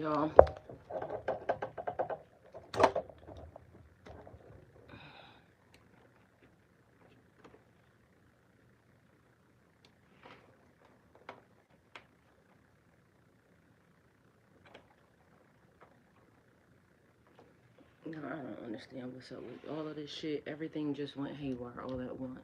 y'all. No, I don't understand what's up with all of this shit. Everything just went haywire all at once.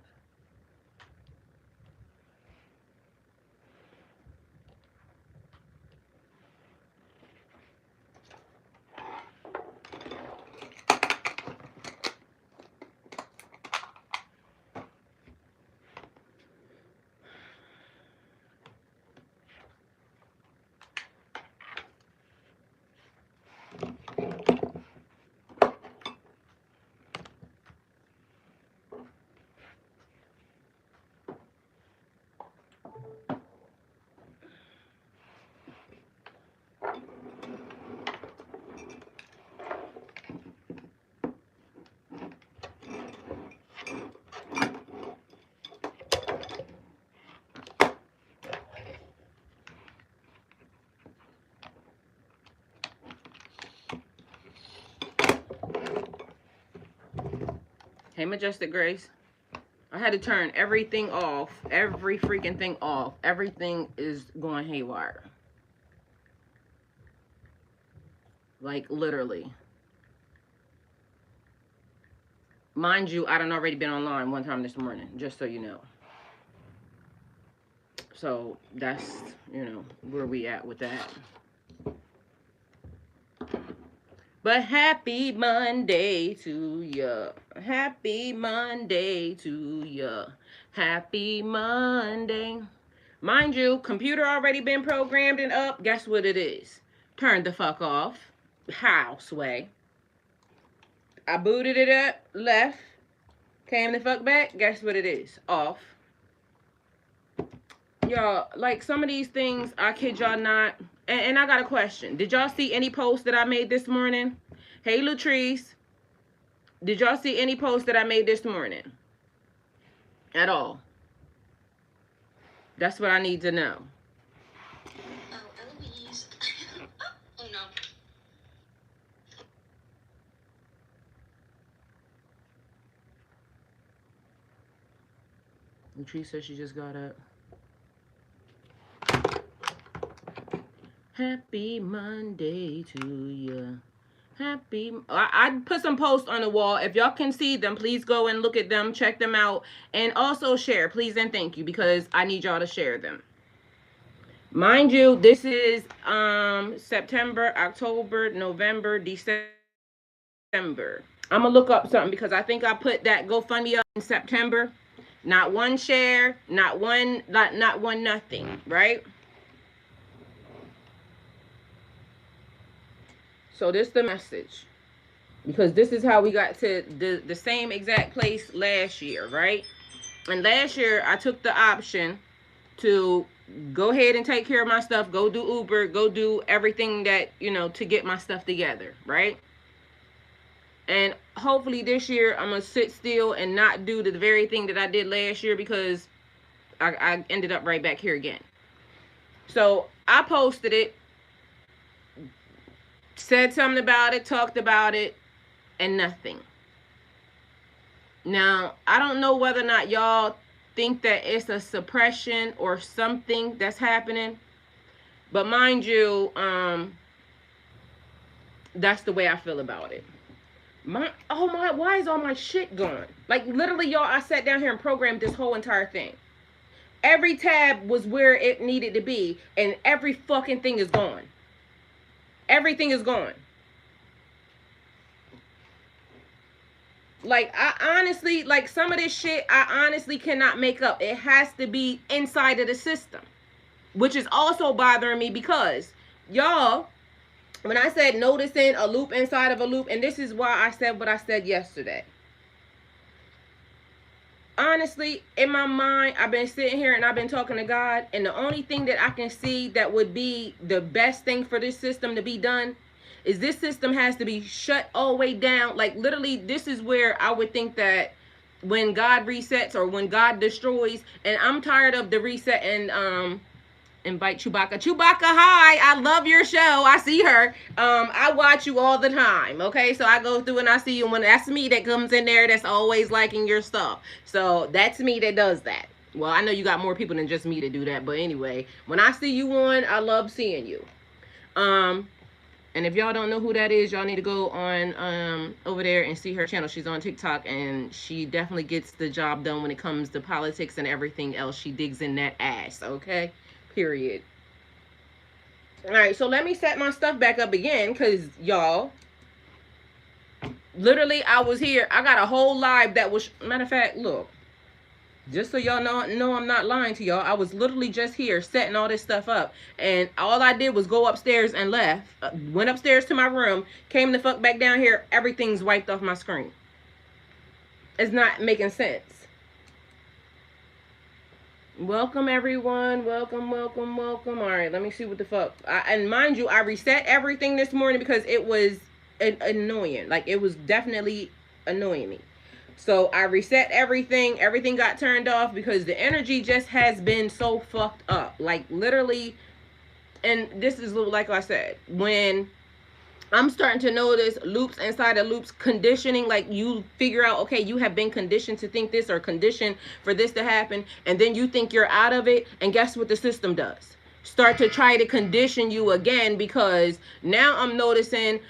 Hey, Majestic Grace. I had to turn everything off. Every freaking thing off. Everything is going haywire. Like, literally. Mind you, I done already been online one time this morning, just so you know. So, that's, you know, where we at with that. But happy Monday to ya. Happy Monday to ya. Happy Monday. Mind you, computer already been programmed and up. Guess what it is? Turn the fuck off. How, Sway? I booted it up, left, came the fuck back. Guess what it is? Off. Y'all, like some of these things, I kid y'all not. And I got a question. Did y'all see any posts that I made this morning? Hey, Latrice. Did y'all see any posts that I made this morning? At all? That's what I need to know. Oh, Eloise. Oh, no. Latrice says she just got up. Happy Monday to ya. Happy. I put some posts on the wall. If y'all can see them, please go and look at them, check them out, and also share, please and thank you, because I need y'all to share them. Mind you, this is September, October, November, December. I'm gonna look up something because I think I put that GoFundMe up in September. Not one share, not one nothing, right? So this the message. Because this is how we got to the same exact place last year, right? And last year I took the option to go ahead and take care of my stuff, go do Uber, go do everything that, you know, to get my stuff together, right? And hopefully this year I'm going to sit still and not do the very thing that I did last year, because I ended up right back here again. So I posted it, said something about it, talked about it, and nothing. Now, I don't know whether or not y'all think that it's a suppression or something that's happening. But mind you, that's the way I feel about it. Why is all my shit gone? Like, literally, y'all, I sat down here and programmed this whole entire thing. Every tab was where it needed to be, and every fucking thing is gone. Everything is gone. Like, I honestly, like, some of this shit, I honestly cannot make up. It has to be inside of the system, which is also bothering me because, y'all, when I said noticing a loop inside of a loop, and this is why I said what I said yesterday. Honestly, in my mind, I've been sitting here and I've been talking to God, and the only thing that I can see that would be the best thing for this system to be done is this system has to be shut all the way down. Like, literally, this is where I would think that when God resets or when God destroys, and I'm tired of the reset and Invite Chewbacca. Chewbacca, hi. I love your show. I see her. I watch you all the time. Okay, so I go through and I see you. When that's me that comes in there, that's always liking your stuff. So that's me that does that. Well, I know you got more people than just me to do that, but anyway, when I see you on, I love seeing you. Um, and if y'all don't know who that is, y'all need to go on over there and see her channel. She's on TikTok and she definitely gets the job done when it comes to politics and everything else. She digs in that ass, okay? Period. All right, so let me set my stuff back up again because y'all, literally, I was here. I got a whole live that was, matter of fact, look, just so y'all know I'm not lying to y'all. I was literally just here setting all this stuff up. And all I did was go upstairs and left. Went upstairs to my room. Came the fuck back down here. Everything's wiped off my screen. It's not making sense. Welcome, everyone. Welcome, welcome, welcome. All right, let me see what the fuck. And mind you, I reset everything this morning because it was annoying. Like, it was definitely annoying me. So I reset everything. Everything got turned off because the energy just has been so fucked up. Like, literally, and this is like I said, when I'm starting to notice loops inside of loops, conditioning, like you figure out, okay, you have been conditioned to think this or conditioned for this to happen, and then you think you're out of it, and guess what the system does? Start to try to condition you again, because now I'm noticing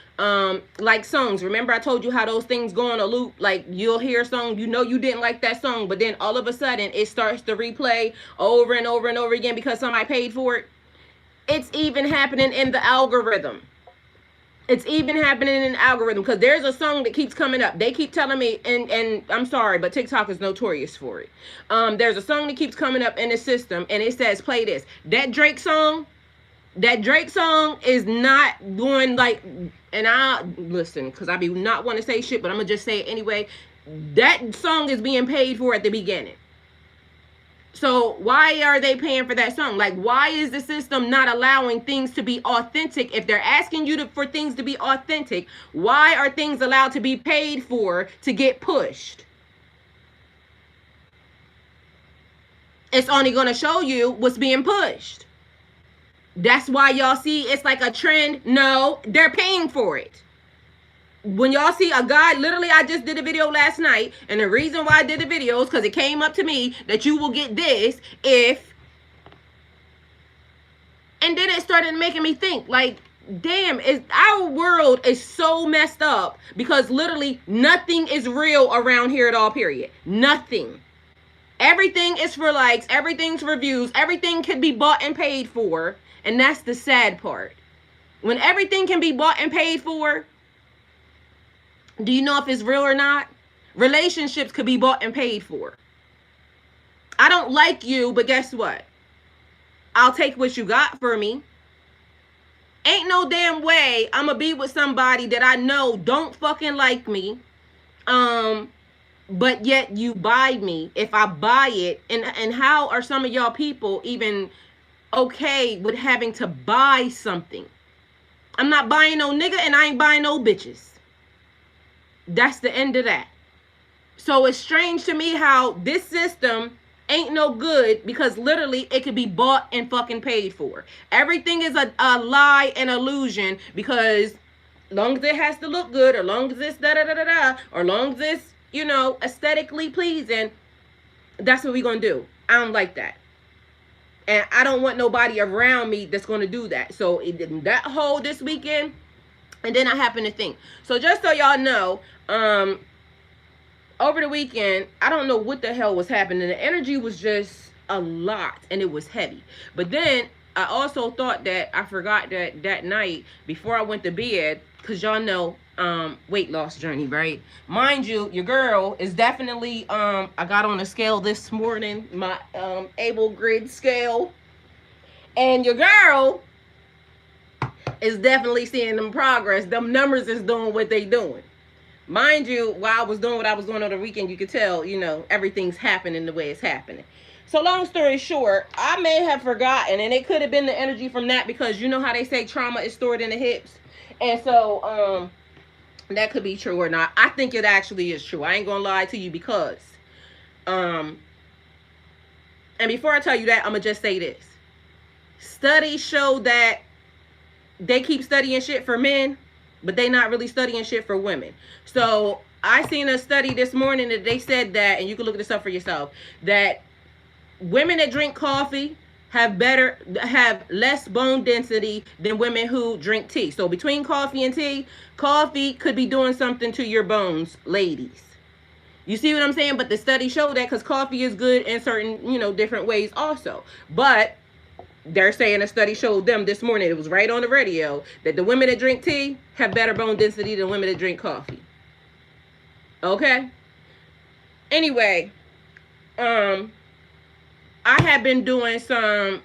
like songs. Remember I told you how those things go on a loop? Like, you'll hear a song, you know you didn't like that song, but then all of a sudden it starts to replay over and over and over again because somebody paid for it. It's even happening in the algorithm. It's even happening in the algorithm because there's a song that keeps coming up. They keep telling me, and I'm sorry, but TikTok is notorious for it. There's a song that keeps coming up in the system, and it says, play this. That Drake song is not going like, and I, listen, because I be not want to say shit, but I'm going to just say it anyway. That song is being paid for at the beginning. So why are they paying for that song? Like, why is the system not allowing things to be authentic? If they're asking you for things to be authentic, why are things allowed to be paid for to get pushed? It's only going to show you what's being pushed. That's why y'all see it's like a trend. No, they're paying for it. When y'all see a guy, literally I just did a video last night, and the reason why I did the video is because it came up to me that you will get this if, and then it started making me think, like, damn, our world is so messed up because literally nothing is real around here at all, period. Nothing. Everything is for likes, everything's for views, everything can be bought and paid for, and that's the sad part. When everything can be bought and paid for, do you know if it's real or not? Relationships could be bought and paid for. I don't like you, but guess what? I'll take what you got for me. Ain't no damn way I'm gonna be with somebody that I know don't fucking like me. But yet you buy me if I buy it. And how are some of y'all people even okay with having to buy something? I'm not buying no nigga and I ain't buying no bitches. That's the end of that. So it's strange to me how this system ain't no good because literally it could be bought and fucking paid for. Everything is a lie and illusion because long as it has to look good, or long as it's da-da-da-da-da, or long as it's, you know, aesthetically pleasing, that's what we gonna do. I don't like that. And I don't want nobody around me that's gonna do that. So that whole this weekend, and then I happen to think. So just so y'all know, over the weekend, I don't know what the hell was happening. The energy was just a lot, and it was heavy. But then I also thought that I forgot that night before I went to bed, because y'all know weight loss journey, right? Mind you, your girl is definitely, I got on a scale this morning, my Able Grid scale, and your girl is definitely seeing them progress. Them numbers is doing what they doing. Mind you, while I was doing what I was doing on the weekend, you could tell, you know, everything's happening the way it's happening. So long story short, I may have forgotten, and it could have been the energy from that, because you know how they say trauma is stored in the hips. And so that could be true or not. I think it actually is true. I ain't gonna lie to you, because and before I tell you that, I'm gonna just say this. Studies show that they keep studying shit for men, but they not really studying shit for women. So I seen a study this morning that they said that, and you can look this up for yourself, that women that drink coffee have less bone density than women who drink tea. So between coffee and tea, coffee could be doing something to your bones, ladies. You see what I'm saying? But the study showed that because coffee is good in certain, different ways also. But they're saying a study showed them this morning, it was right on the radio, that the women that drink tea have better bone density than women that drink coffee. Okay? Anyway, I have been doing some,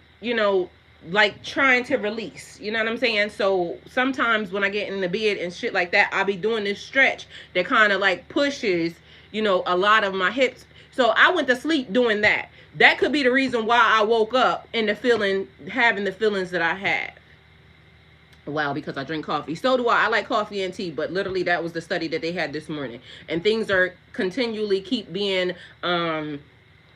like trying to release. You know what I'm saying? So sometimes when I get in the bed and shit like that, I'll be doing this stretch that kind of like pushes, a lot of my hips. So I went to sleep doing that. That could be the reason why I woke up in having the feelings that I had. Wow, because I drink coffee. So do I. I like coffee and tea, but literally that was the study that they had this morning. And things are continually keep being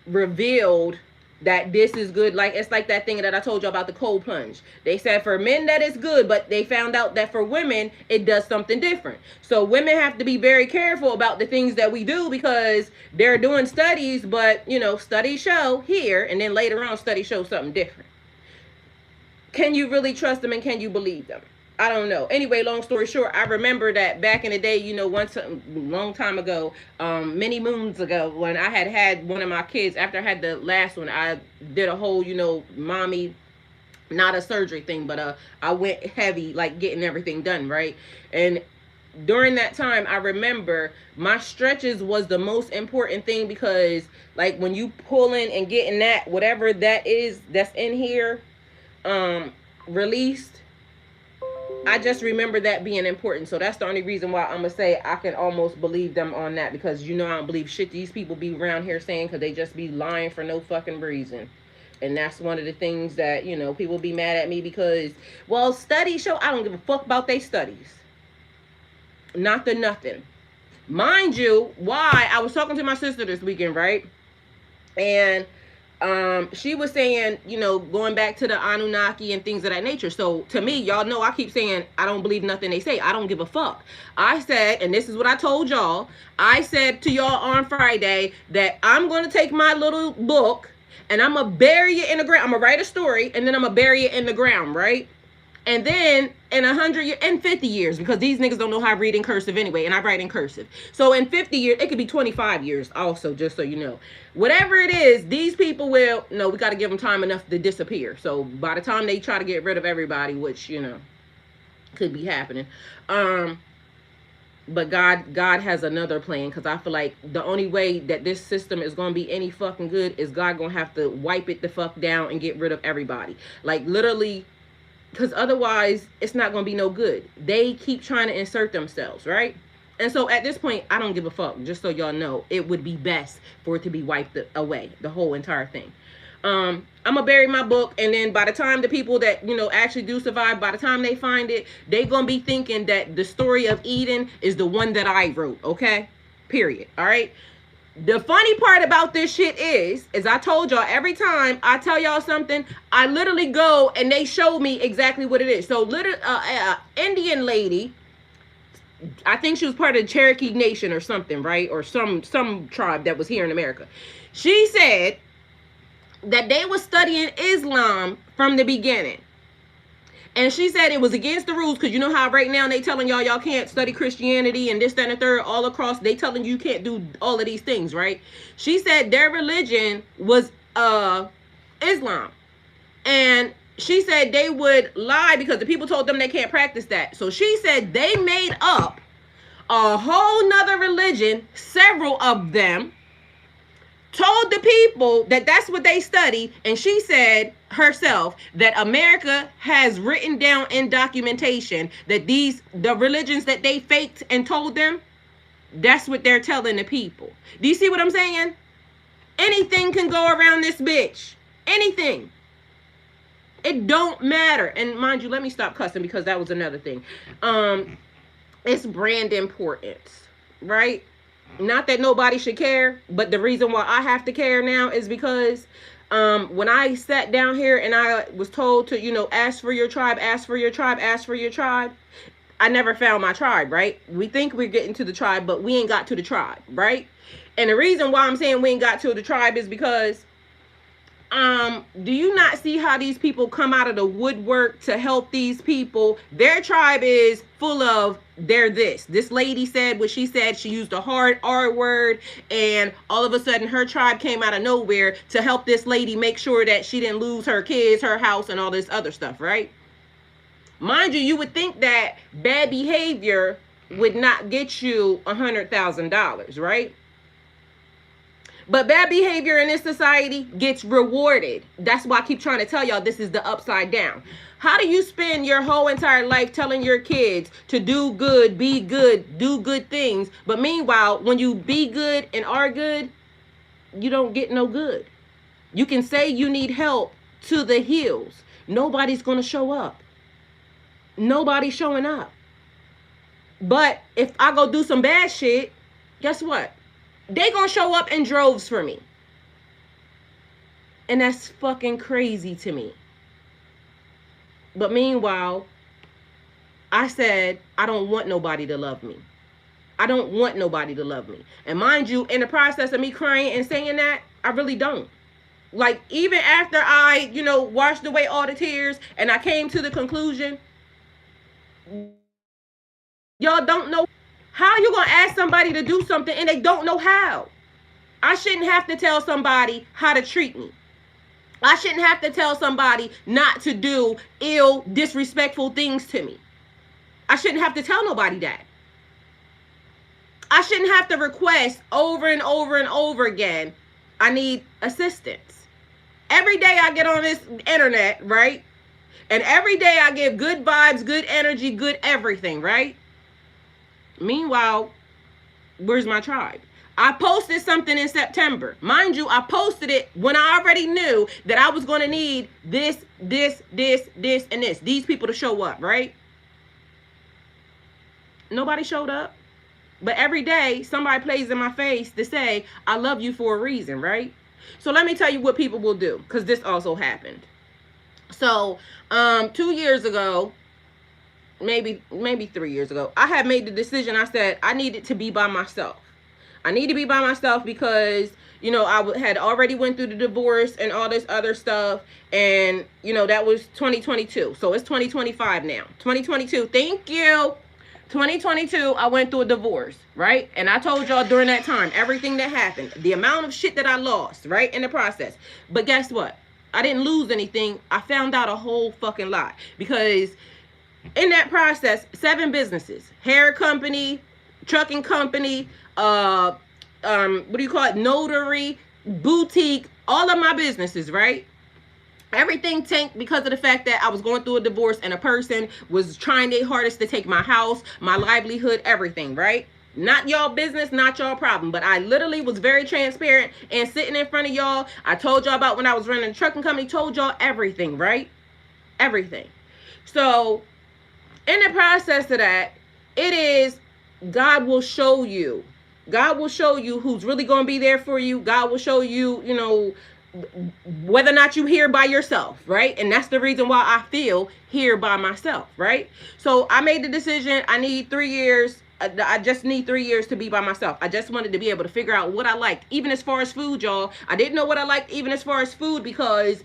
revealed that this is good. Like, it's like that thing that I told you about the cold plunge. They said for men that it's good, but they found out that for women, it does something different. So women have to be very careful about the things that we do because they're doing studies, but, studies show here, and then later on, studies show something different. Can you really trust them and can you believe them? I don't know. Anyway, long story short, I remember that back in the day, once a long time ago, many moons ago, when I had one of my kids, after I had the last one, I did a whole, mommy, not a surgery thing, but I went heavy, like getting everything done, right? And during that time, I remember my stretches was the most important thing because, like, when you pulling and getting that, whatever that is that's in here, released, I just remember that being important. So that's the only reason why I'm going to say I can almost believe them on that. Because, I don't believe shit these people be around here saying because they just be lying for no fucking reason. And that's one of the things that, people be mad at me because, well, studies show. I don't give a fuck about they studies. Not the nothing. Mind you, why? I was talking to my sister this weekend, right? And she was saying, going back to the Anunnaki and things of that nature. So to me, y'all know I keep saying I don't believe nothing they say. I don't give a fuck. I said, and this is what I told y'all, I said to y'all on Friday that I'm going to take my little book and I'm going to bury it in the ground. I'm going to write a story and then I'm going to bury it in the ground, right? And then in 100 years, in 50 years, because these niggas don't know how to read in cursive anyway, and I write in cursive. So in 50 years, it could be 25 years also, just so you know. Whatever it is, these people will, no, we got to give them time enough to disappear. So by the time they try to get rid of everybody, which, could be happening. But God has another plan, because I feel like the only way that this system is going to be any fucking good is God going to have to wipe it the fuck down and get rid of everybody. Like, literally, because otherwise, it's not going to be no good. They keep trying to insert themselves, right? And so at this point, I don't give a fuck. Just so y'all know, it would be best for it to be wiped away, the whole entire thing. I'm going to bury my book, and then by the time the people that, actually do survive, by the time they find it, they going to be thinking that the story of Eden is the one that I wrote, okay? Period, all right? The funny part about this shit is I told y'all, every time I tell y'all something, I literally go and they show me exactly what it is. So, Indian lady, I think she was part of the Cherokee Nation or something, right? Or some tribe that was here in America. She said that they were studying Islam from the beginning. And she said it was against the rules, because you know how right now they telling y'all can't study Christianity and this, that, and the third all across. They telling you can't do all of these things, right? She said their religion was Islam. And she said they would lie because the people told them they can't practice that. So she said they made up a whole nother religion, several of them, told the people that that's what they study, and she said herself that America has written down in documentation that the religions that they faked and told them, that's what they're telling the people. Do you see what I'm saying? Anything can go around this bitch. Anything. It don't matter. And mind you, let me stop cussing because that was another thing. It's brand importance, right? Not that nobody should care, but the reason why I have to care now is because When I sat down here and I was told to, ask for your tribe, ask for your tribe, ask for your tribe, I never found my tribe, right? We think we're getting to the tribe, but we ain't got to the tribe, right? And the reason why I'm saying we ain't got to the tribe is because do you not see how these people come out of the woodwork to help these people? Their tribe is full of they're this lady said what she said, she used a hard R word, and all of a sudden her tribe came out of nowhere to help this lady make sure that she didn't lose her kids, her house, and all this other stuff, right? Mind you, you would think that bad behavior would not get you $100,000, right? But bad behavior in this society gets rewarded. That's why I keep trying to tell y'all this is the upside down. How do you spend your whole entire life telling your kids to do good, be good, do good things, but meanwhile, when you be good and are good, you don't get no good? You can say you need help to the hills. Nobody's going to show up. Nobody's showing up. But if I go do some bad shit, guess what? They gonna show up in droves for me. And that's fucking crazy to me. But meanwhile, I said, I don't want nobody to love me. I don't want nobody to love me. And mind you, in the process of me crying and saying that, I really don't. Like, even after I, washed away all the tears and I came to the conclusion, y'all don't know. How you gonna ask somebody to do something and they don't know how? I shouldn't have to tell somebody how to treat me. I shouldn't have to tell somebody not to do ill, disrespectful things to me. I shouldn't have to tell nobody that. I shouldn't have to request over and over and over again, I need assistance. Every day I get on this internet, right? And every day I give good vibes, good energy, good everything, right? Meanwhile, where's my tribe? I posted something in September. Mind you, I posted it when I already knew that I was going to need this, and this. These people to show up, right? Nobody showed up. But every day, somebody plays in my face to say, I love you for a reason, right? So let me tell you what people will do, because this also happened. So, 2 years ago, maybe 3 years ago, I had made the decision. I said I needed to be by myself. I need to be by myself because, I had already went through the divorce and all this other stuff. And, that was 2022. So it's 2025 now. 2022. Thank you. 2022, I went through a divorce, right? And I told y'all during that time, everything that happened, the amount of shit that I lost, right, in the process. But guess what? I didn't lose anything. I found out a whole fucking lot. Because in that process, 7 businesses, hair company, trucking company, notary, boutique, all of my businesses, right? Everything tanked because of the fact that I was going through a divorce and a person was trying their hardest to take my house, my livelihood, everything, right? Not y'all business, not y'all problem. But I literally was very transparent and sitting in front of y'all. I told y'all about when I was running a trucking company, told y'all everything, right? Everything. So in the process of that, it is God will show you. God will show you who's really going to be there for you. God will show you, whether or not you here by yourself, right? And that's the reason why I feel here by myself, right? So I made the decision. I need 3 years. I just need 3 years to be by myself. I just wanted to be able to figure out what I liked, even as far as food, y'all. I didn't know what I liked, even as far as food, because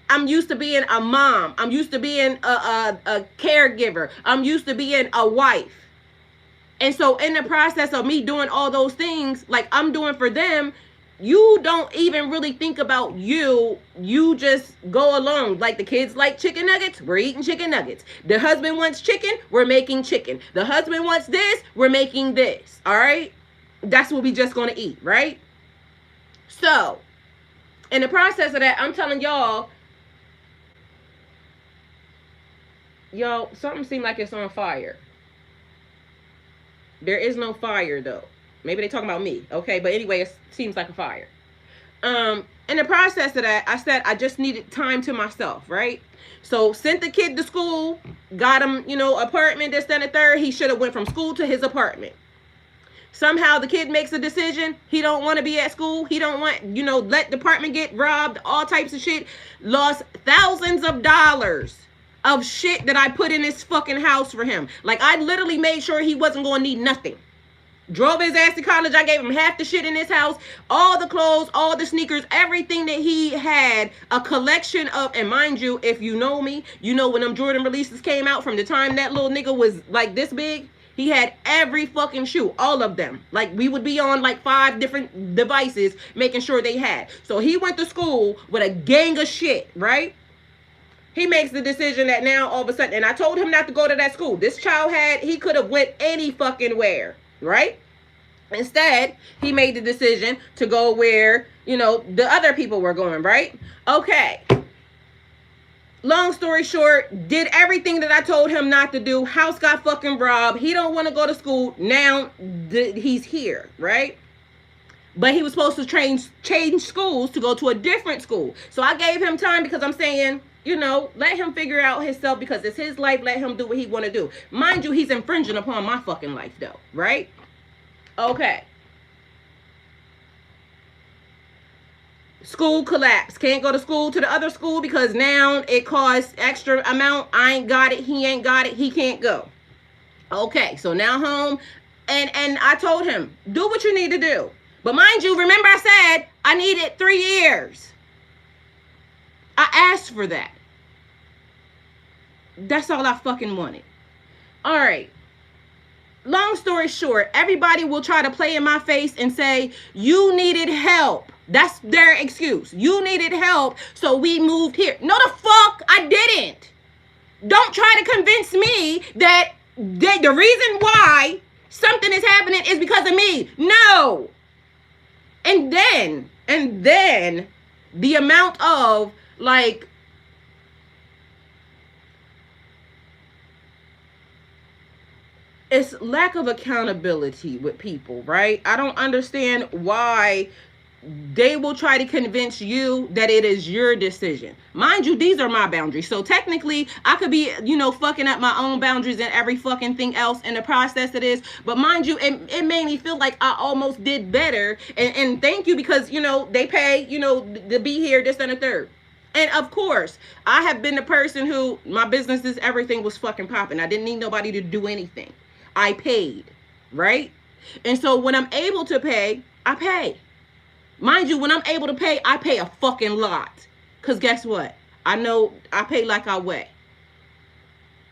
I'm used to being a mom. I'm used to being a caregiver. I'm used to being a wife. And so in the process of me doing all those things, like I'm doing for them, you don't even really think about you. You just go along. Like the kids like chicken nuggets, we're eating chicken nuggets. The husband wants chicken, we're making chicken. The husband wants this, we're making this. All right? That's what we just going to eat, right? So, in the process of that, I'm telling y'all, something seems like it's on fire. There is no fire, though. Maybe they talking about me, okay? But anyway, it seems like a fire. In the process of that, I said I just needed time to myself, right? So sent the kid to school, got him, apartment, this, that, and the third. He should have went from school to his apartment. Somehow the kid makes a decision. He don't want to be at school. He don't want, let department get robbed, all types of shit. Lost thousands of dollars of shit that I put in his fucking house for him. Like, I literally made sure he wasn't going to need nothing. Drove his ass to college. I gave him half the shit in his house, all the clothes, all the sneakers, everything that he had, a collection of. And mind you, if you know me, you know when them Jordan releases came out, from the time that little nigga was like this big, he had every fucking shoe, all of them. Like, we would be on like 5 different devices making sure they had. So he went to school with a gang of shit, right? He makes the decision that now all of a sudden, and I told him not to go to that school. This child he could have went any fucking where, right? Instead, he made the decision to go where, the other people were going, right? Okay. Long story short, did everything that I told him not to do. House got fucking robbed. He don't want to go to school. Now he's here, right? But he was supposed to change schools to go to a different school. So I gave him time because I'm saying, let him figure out himself because it's his life. Let him do what he want to do. Mind you, he's infringing upon my fucking life though, right? Okay. School collapse. Can't go to school to the other school because now it costs extra amount. I ain't got it. He ain't got it. He can't go. Okay, so now home. And I told him, do what you need to do. But mind you, remember I said I needed 3 years. I asked for that. That's all I fucking wanted. All right. Long story short, everybody will try to play in my face and say, you needed help. That's their excuse. You needed help, so we moved here. No, the fuck, I didn't. Don't try to convince me that the reason why something is happening is because of me. No. And then the amount of, like, it's lack of accountability with people, right? I don't understand why they will try to convince you that it is your decision. Mind you, these are my boundaries. So technically, I could be, fucking up my own boundaries and every fucking thing else in the process it is. But mind you, it made me feel like I almost did better. And thank you because, they pay, to be here, this and the third. And of course, I have been the person who, my businesses, everything was fucking popping. I didn't need nobody to do anything. I paid, right? And so when I'm able to pay, I pay. Mind you, when I'm able to pay, I pay a fucking lot. Because guess what? I know I pay like I weigh.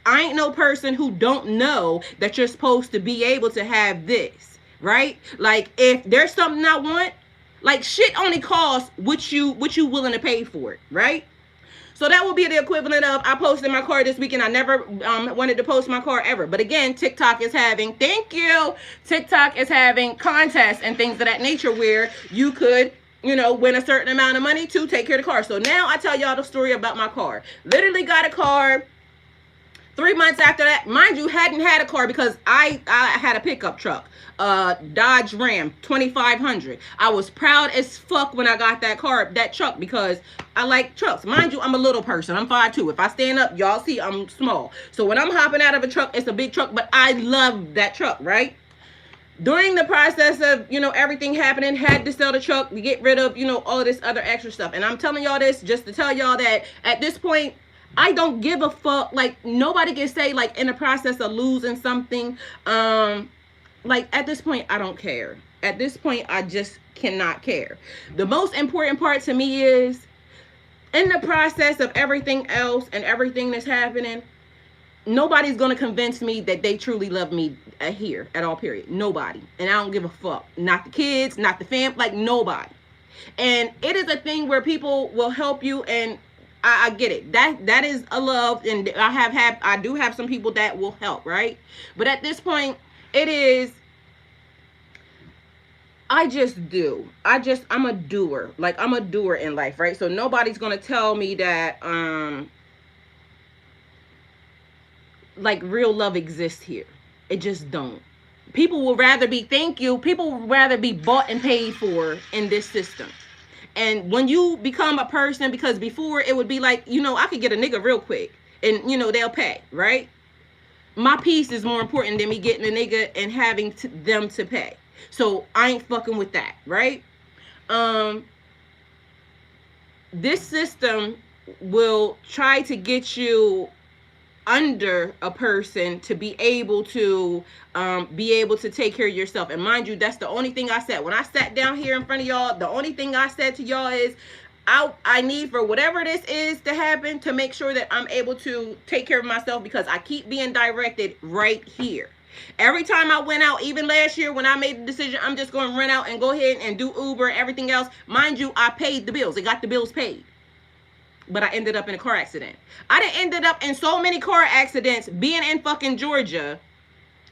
I ain't no person who don't know that you're supposed to be able to have this, right? Like, if there's something I want, like, shit only costs what you willing to pay for it, right? So that will be the equivalent of, I posted my car this weekend. I never wanted to post my car ever. But again, TikTok is having, TikTok is having contests and things of that nature where you could, win a certain amount of money to take care of the car. So now I tell y'all the story about my car. Literally got a car 3 months after that. Mind you, hadn't had a car because I had a pickup truck. Dodge Ram 2500. I was proud as fuck when I got that truck because I like trucks. Mind you, I'm a little person. I'm 5'2". If I stand up, y'all see I'm small. So when I'm hopping out of a truck, it's a big truck, but I love that truck, right? During the process of, everything happening, had to sell the truck to get rid of, all of this other extra stuff. And I'm telling y'all this just to tell y'all that at this point, I don't give a fuck. Like, nobody can say, like, in the process of losing something, like, at this point, I don't care. At this point, I just cannot care. The most important part to me is, in the process of everything else and everything that's happening, nobody's going to convince me that they truly love me here at all, period. Nobody. And I don't give a fuck. Not the kids, not the fam, like, nobody. And it is a thing where people will help you, and I get it. That is a love, and I do have some people that will help, right? But at this point, it is, I'm a doer. Like, I'm a doer in life, right? So nobody's going to tell me that, like, real love exists here. It just don't. People will rather be, people will rather be bought and paid for in this system. And when you become a person, because before it would be like, I could get a nigga real quick and, they'll pay, right? My peace is more important than me getting a nigga and having them to pay. So I ain't fucking with that, right? This system will try to get you under a person to be able to take care of yourself. And mind you, that's the only thing I said when I sat down here in front of y'all. The only thing I said to y'all is I need for whatever this is to happen to make sure that I'm able to take care of myself, because I keep being directed right here. Every time I went out, even last year when I made the decision, I'm just going to rent out and go ahead and do Uber and everything else. Mind you, I paid the bills. I got the bills paid. But I ended up in a car accident. I done ended up in so many car accidents being in fucking Georgia.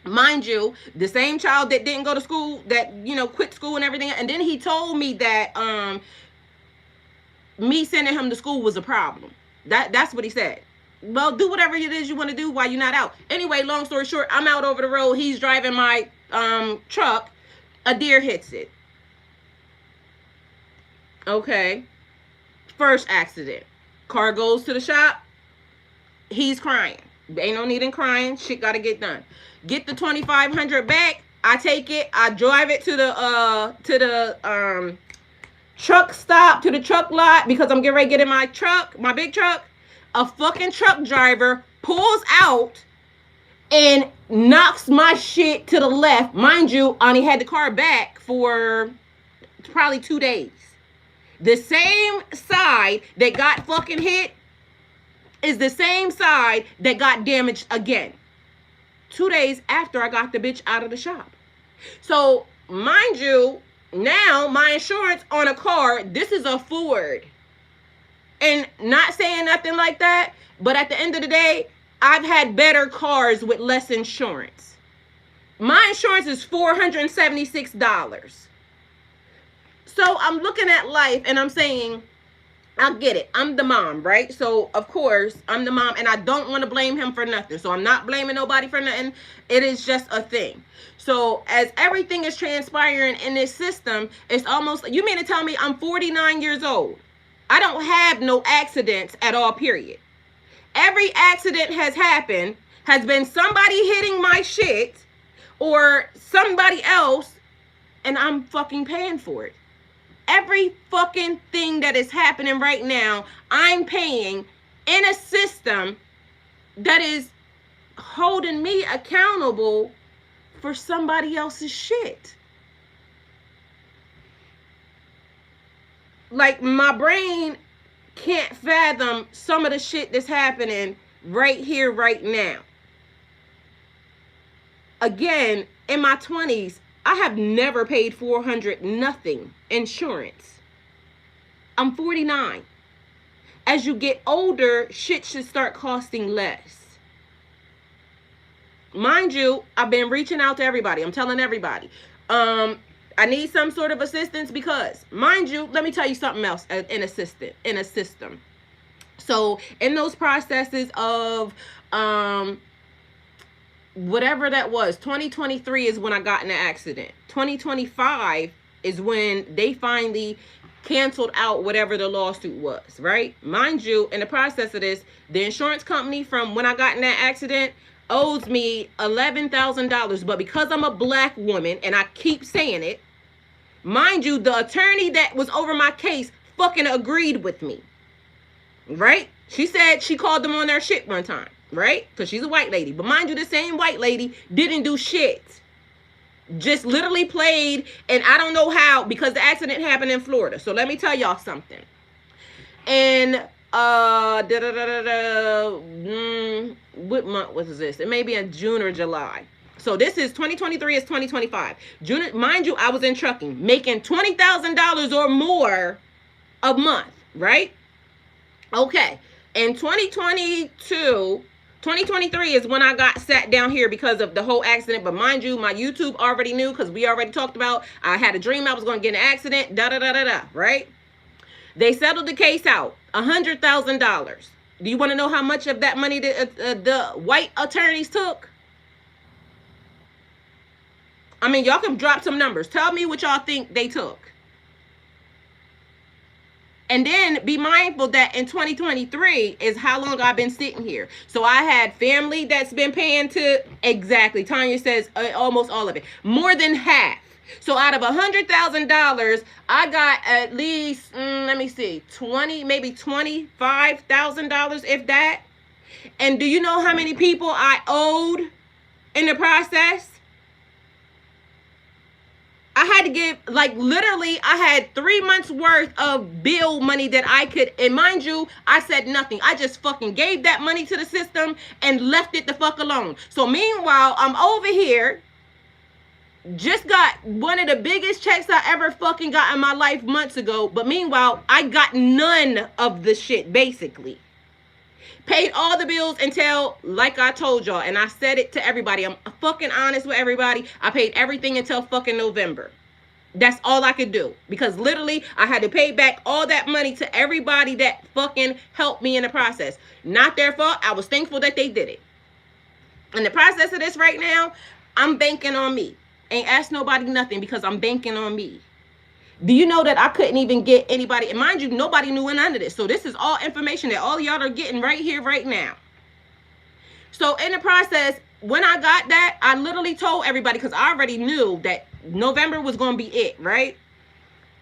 Mind you, the same child that didn't go to school, that, you know, quit school and everything. And then he told me that me sending him to school was a problem. That's what he said. Well, do whatever it is you want to do while you're not out. Anyway, long story short, I'm out over the road. He's driving my truck. A deer hits it. Okay. First accident. Car goes to the shop. He's crying. Ain't no need in crying. Shit gotta get done. Get the $2,500 back. I take it. I drive it to the truck stop, to the truck lot, because I'm getting ready to get in my truck, my big truck. A fucking truck driver pulls out and knocks my shit to the left. Mind you, I only had the car back for probably 2 days. The same side that got fucking hit is the same side that got damaged again. 2 days after I got the bitch out of the shop. So, mind you, now my insurance on a car, this is a Ford. And not saying nothing like that, but at the end of the day, I've had better cars with less insurance. My insurance is $476. So I'm looking at life and I'm saying, I get it. I'm the mom, right? So, of course, I'm the mom and I don't want to blame him for nothing. So I'm not blaming nobody for nothing. It is just a thing. So as everything is transpiring in this system, it's almost, you mean to tell me I'm 49 years old? I don't have no accidents at all, period. Every accident has happened, has been somebody hitting my shit or somebody else, and I'm fucking paying for it. Every fucking thing that is happening right now, I'm paying in a system that is holding me accountable for somebody else's shit. Like, my brain can't fathom some of the shit that's happening right here, right now. Again, in my 20s, I have never paid $400 nothing insurance. I'm 49. As you get older, shit should start costing less. Mind you, I've been reaching out to everybody. I'm telling everybody. I need some sort of assistance because, mind you, let me tell you something else in a system. So in those processes of whatever that was, 2023 is when I got in an accident. 2025 is when they finally canceled out whatever the lawsuit was, right? Mind you, in the process of this, the insurance company from when I got in that accident owes me $11,000, but because I'm a black woman, and I keep saying it, mind you, the attorney that was over my case fucking agreed with me, right? She said she called them on their shit one time, right? Because she's a white lady. But mind you, the same white lady didn't do shit. Just literally played, and I don't know how, because the accident happened in Florida. So let me tell y'all something. And what month was this? It may be in June or July. So this is 2023 is 2025. June, mind you, I was in trucking, making $20,000 or more a month, right? Okay. In 2023 is when I got sat down here because of the whole accident. But mind you, my YouTube already knew, because we already talked about, I had a dream I was going to get in an accident, right? They settled the case out, $100,000. Do you want to know how much of that money the white attorneys took? I mean, y'all can drop some numbers. Tell me what y'all think they took. And then be mindful that in 2023 is how long I've been sitting here. So I had family that's been paying to, exactly, Tanya says almost all of it. More than half. So out of $100,000, I got at least, let me see, 20, maybe $25,000, if that. And do you know how many people I owed in the process? I had to give, like, literally, I had 3 months worth of bill money that I could, and mind you, I said nothing. I just fucking gave that money to the system and left it the fuck alone. So meanwhile, I'm over here, just got one of the biggest checks I ever fucking got in my life months ago, but meanwhile, I got none of the shit, basically. Paid all the bills until, like I told y'all, and I said it to everybody, I'm fucking honest with everybody, I paid everything until fucking November. That's all I could do, because literally I had to pay back all that money to everybody that fucking helped me in the process. Not their fault. I was thankful that they did it. In the process of this right now, I'm banking on me. Ain't ask nobody nothing, because I'm banking on me. Do you know that I couldn't even get anybody, and mind you, nobody knew none of this. So this is all information that all y'all are getting right here, right now. So in the process, when I got that, I literally told everybody, because I already knew that November was going to be it, right?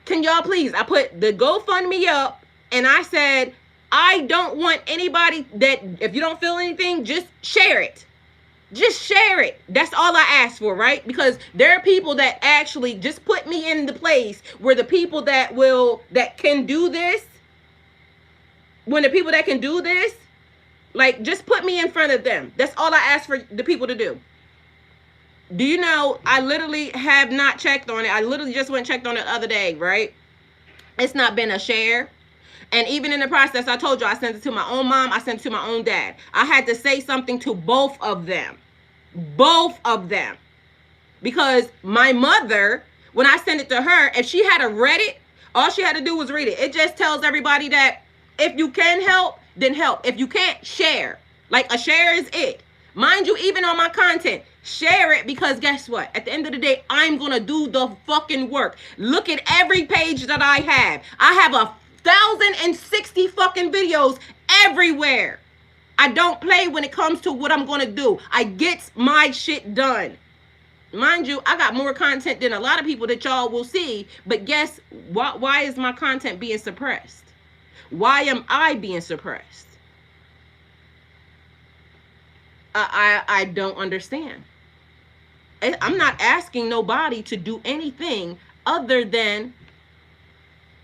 Can y'all please, I put the GoFundMe up, and I said, I don't want anybody that, if you don't feel anything, just share it. Just share it. That's all I asked for, right? Because there are people that actually just put me in the place where the people that can do this, when the people that can do this, like, just put me in front of them. That's all I asked for the people to do. Do you know, I literally have not checked on it. I literally just went and checked on it the other day, right? It's not been a share. And even in the process, I told you, I sent it to my own mom. I sent it to my own dad. I had to say something to both of them. Both of them. Because my mother, when I sent it to her, if she had read it, all she had to do was read it. It just tells everybody that if you can help, then help. If you can't, share. Like, a share is it. Mind you, even on my content, share it, because guess what? At the end of the day, I'm going to do the fucking work. Look at every page that I have. I have 1,060 fucking videos everywhere. I don't play when it comes to what I'm going to do. I get my shit done. Mind you, I got more content than a lot of people that y'all will see. But guess what? Why is my content being suppressed? Why am I being suppressed? I don't understand. I'm not asking nobody to do anything other than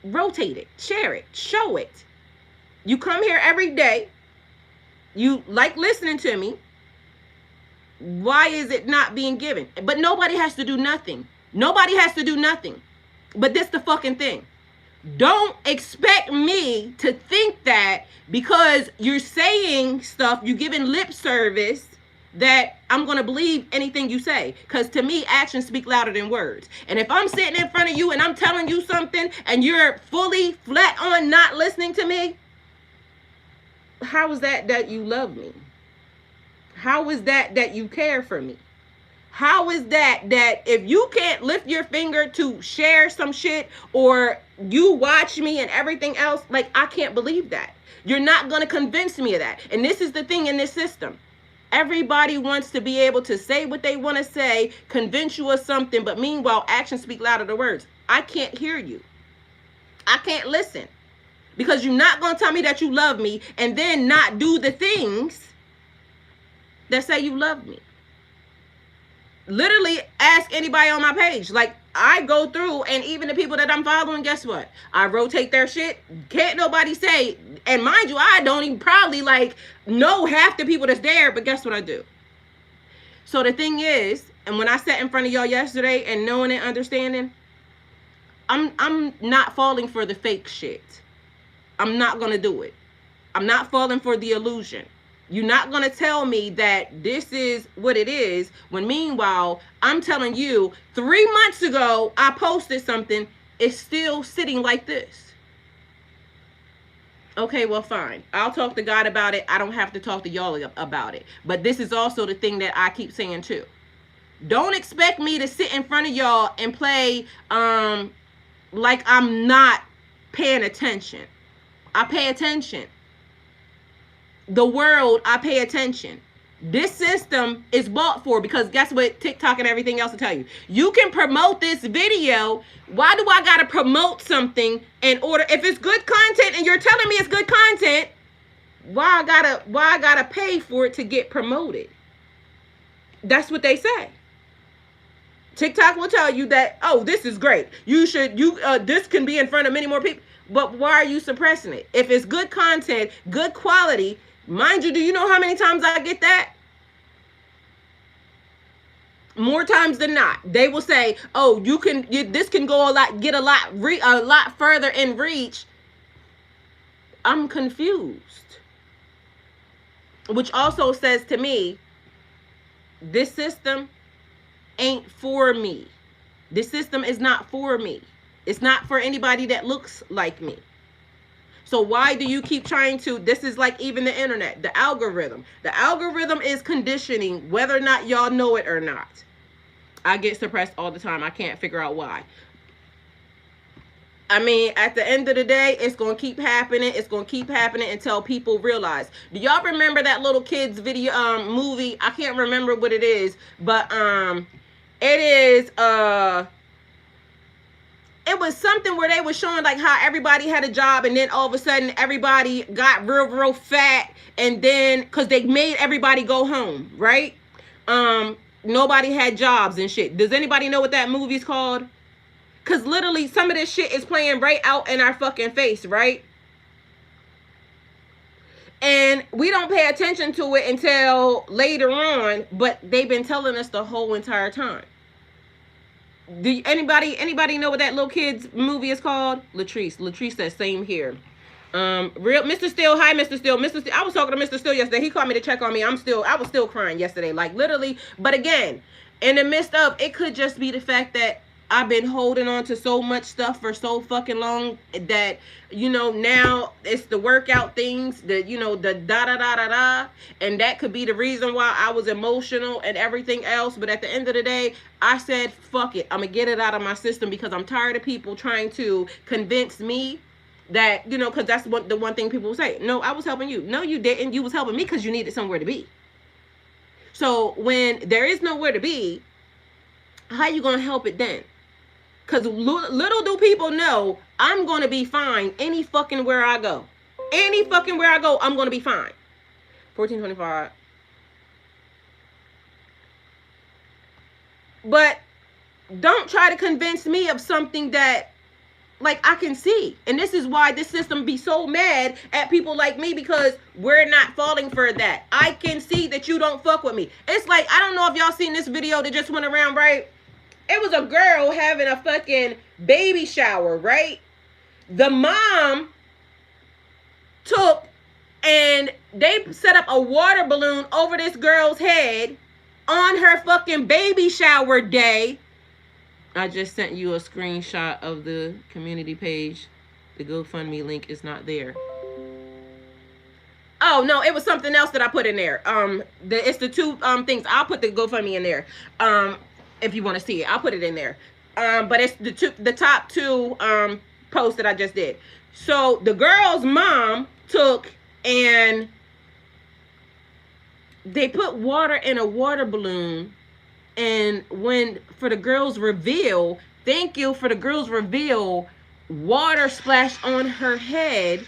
rotate it, share it, show it. You come here every day. You like listening to me. Why is it not being given? But nobody has to do nothing. Nobody has to do nothing. But this the fucking thing. Don't expect me to think that because you're saying stuff, you're giving lip service, that I'm going to believe anything you say. Because to me, actions speak louder than words. And if I'm sitting in front of you and I'm telling you something and you're fully flat on not listening to me, how is that you love me? How is that you care for me? How is that if you can't lift your finger to share some shit, or you watch me and everything else, like, I can't believe that. You're not going to convince me of that. And this is the thing in this system. Everybody wants to be able to say what they want to say, convince you of something, but meanwhile, actions speak louder than words. I can't hear you. I can't listen. Because you're not going to tell me that you love me and then not do the things that say you love me. Literally ask anybody on my page. Like, I go through, and even the people that I'm following, guess what? I rotate their shit. Can't nobody say, and mind you, I don't even probably like know half the people that's there, but guess what I do? So the thing is, and when I sat in front of y'all yesterday and knowing and understanding, I'm not falling for the fake shit. I'm not going to do it. I'm not falling for the illusion. You're not going to tell me that this is what it is, when meanwhile, I'm telling you, 3 months ago, I posted something. It's still sitting like this. Okay, well, fine. I'll talk to God about it. I don't have to talk to y'all about it. But this is also the thing that I keep saying too. Don't expect me to sit in front of y'all and play like I'm not paying attention. I pay attention. The world, I pay attention. This system is bought for, because guess what TikTok and everything else will tell you? You can promote this video. Why do I gotta promote something in order? If it's good content and you're telling me it's good content, why I gotta pay for it to get promoted? That's what they say. TikTok will tell you that, oh, this is great. This can be in front of many more people. But why are you suppressing it? If it's good content, good quality, mind you, do you know how many times I get that? More times than not. They will say, oh, this can go get a lot further in reach. I'm confused. Which also says to me, this system ain't for me. This system is not for me. It's not for anybody that looks like me. So why do you keep trying to? This is like even the internet, the algorithm. The algorithm is conditioning whether or not y'all know it or not. I get suppressed all the time. I can't figure out why. I mean, at the end of the day, it's going to keep happening. It's going to keep happening until people realize. Do y'all remember that little kids video movie? I can't remember what it is, but it is it was something where they were showing like how everybody had a job, and then all of a sudden everybody got real fat, and then because they made everybody go home, right? Nobody had jobs and shit. Does anybody know what that movie's called? Because literally some of this shit is playing right out in our fucking face, right? And we don't pay attention to it until later on, but they've been telling us the whole entire time. Do anybody know what that little kid's movie is called? Latrice says same here. Real Mr. Steele, hi Mr. Steele. Mr. Steele, I was talking to Mr. Steele yesterday. He called me to check on me. I was still crying yesterday, like literally. But again, in the midst of, it could just be the fact that I've been holding on to so much stuff for so fucking long that, now it's the workout things, the da. And that could be the reason why I was emotional and everything else. But at the end of the day, I said, fuck it. I'm going to get it out of my system because I'm tired of people trying to convince me that, because that's the one thing people will say. No, I was helping you. No, you didn't. You was helping me because you needed somewhere to be. So when there is nowhere to be, how you going to help it then? Because little do people know, I'm going to be fine any fucking where I go. Any fucking where I go, I'm going to be fine. 1425. But don't try to convince me of something that, like, I can see. And this is why this system be so mad at people like me, because we're not falling for that. I can see that you don't fuck with me. It's like, I don't know if y'all seen this video that just went around, right? It was a girl having a fucking baby shower, right? The mom took and they set up a water balloon over this girl's head on her fucking baby shower day. I just sent you a screenshot of the community page. The GoFundMe link is not there. Oh, no, it was something else that I put in there. It's the two things. I'll put the GoFundMe in there. If you want to see it, I'll put it in there. But it's the top two posts that I just did. So the girl's mom took and they put water in a water balloon, and for the girl's reveal, water splashed on her head.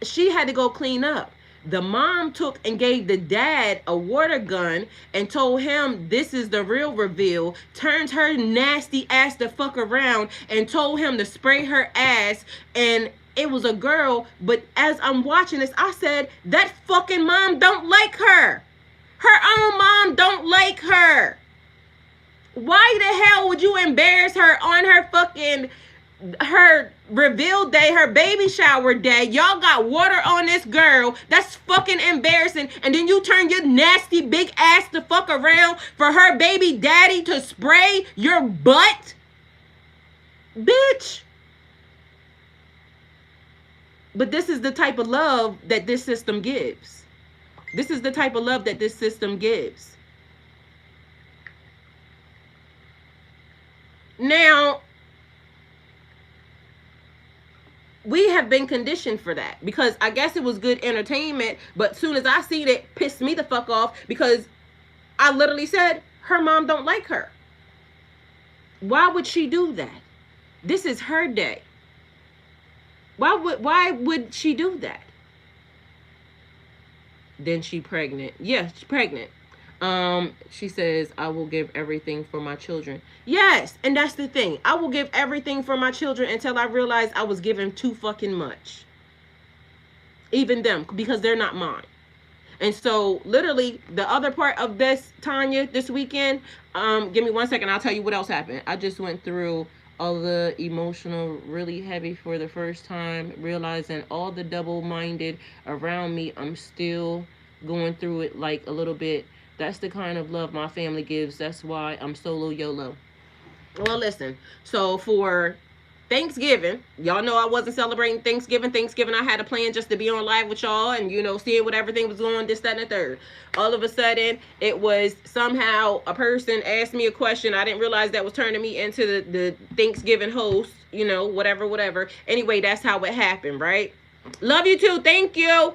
She had to go clean up. The mom took and gave the dad a water gun and told him this is the real reveal, turned her nasty ass the fuck around and told him to spray her ass. And it was a girl, but as I'm watching this, I said, that fucking mom don't like her. Her own mom don't like her. Why the hell would you embarrass her on her reveal day, her baby shower day? Y'all got water on this girl. That's fucking embarrassing. And then you turn your nasty big ass the fuck around for her baby daddy to spray your butt? Bitch. But this is the type of love that this system gives. This is the type of love that this system gives. Now, we have been conditioned for that, because I guess it was good entertainment, but soon as I seen it, pissed me the fuck off, because I literally said her mom don't like her. Why would she do that? This is her day. Why would she do that? Then she pregnant. Yeah, she's pregnant. She says, I will give everything for my children. Yes, and that's the thing. I will give everything for my children until I realized I was giving too fucking much. Even them, because they're not mine. And so, literally, the other part of this, Tanya, this weekend, give me 1 second, I'll tell you what else happened. I just went through all the emotional, really heavy for the first time, realizing all the double-minded around me, I'm still going through it like a little bit. That's the kind of love my family gives. That's why I'm solo YOLO. Well, listen, so for Thanksgiving, y'all know I wasn't celebrating Thanksgiving. I had a plan just to be on live with y'all and, seeing what everything was going on, this, that, and the third. All of a sudden, it was somehow a person asked me a question. I didn't realize that was turning me into the Thanksgiving host, whatever. Anyway, that's how it happened, right? Love you too. Thank you.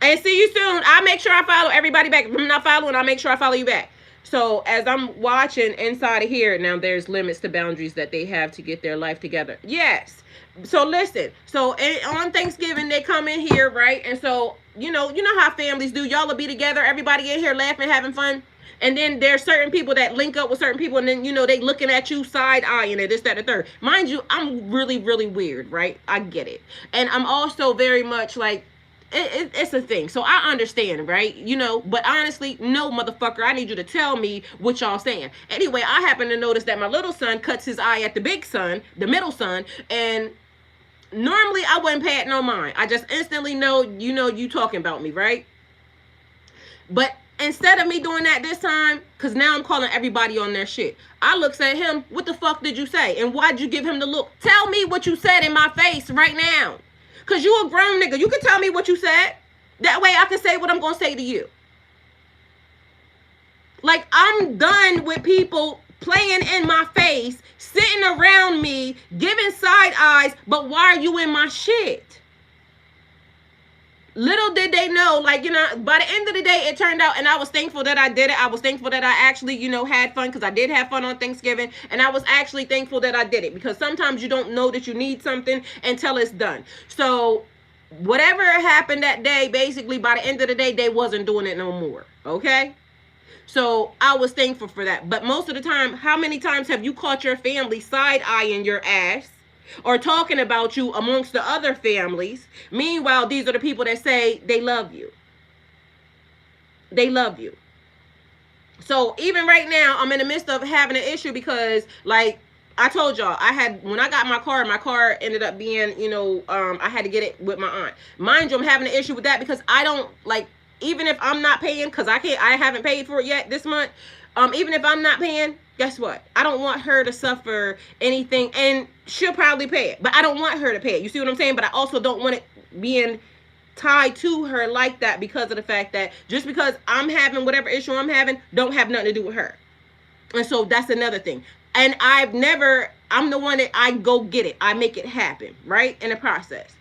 And see you soon. I'll make sure I follow everybody back. If I'm not following, I'll make sure I follow you back. So as I'm watching inside of here, now there's limits to boundaries that they have to get their life together. Yes. So listen. So on Thanksgiving, they come in here, right? And so, you know how families do. Y'all will be together. Everybody in here laughing, having fun. And then there's certain people that link up with certain people, and then, they looking at you side-eyeing it, this, that, and the third. Mind you, I'm really, really weird, right? I get it. And I'm also very much like, it's a thing. So I understand, right? But honestly, no, motherfucker, I need you to tell me what y'all saying. Anyway, I happen to notice that my little son cuts his eye at the big son, the middle son, and normally I wouldn't pay it no mind. I just instantly know, you talking about me, right? But instead of me doing that this time, because now I'm calling everybody on their shit, I looks at him, what the fuck did you say? And why'd you give him the look? Tell me what you said in my face right now. Because you a grown nigga. You can tell me what you said. That way I can say what I'm going to say to you. Like, I'm done with people playing in my face, sitting around me, giving side eyes, but why are you in my shit? Little did they know, by the end of the day, it turned out, and I was thankful that I did it. I was thankful that I actually, had fun, because I did have fun on Thanksgiving, and I was actually thankful that I did it, because sometimes you don't know that you need something until it's done. So, whatever happened that day, basically, by the end of the day, they wasn't doing it no more, okay? So, I was thankful for that. But most of the time, how many times have you caught your family side-eyeing your ass? Or talking about you amongst the other families. Meanwhile, these are the people that say they love you. They love you. So even right now, I'm in the midst of having an issue because, like I told y'all, when I got my car ended up being, I had to get it with my aunt. Mind you, I'm having an issue with that because I don't, even if I'm not paying, because I haven't paid for it yet this month. Even if I'm not paying, guess what? I don't want her to suffer anything, and she'll probably pay it, but I don't want her to pay it. You see what I'm saying? But I also don't want it being tied to her like that, because of the fact that just because I'm having whatever issue I'm having, don't have nothing to do with her. And so that's another thing. And I'm the one that I go get it. I make it happen, right? In the process.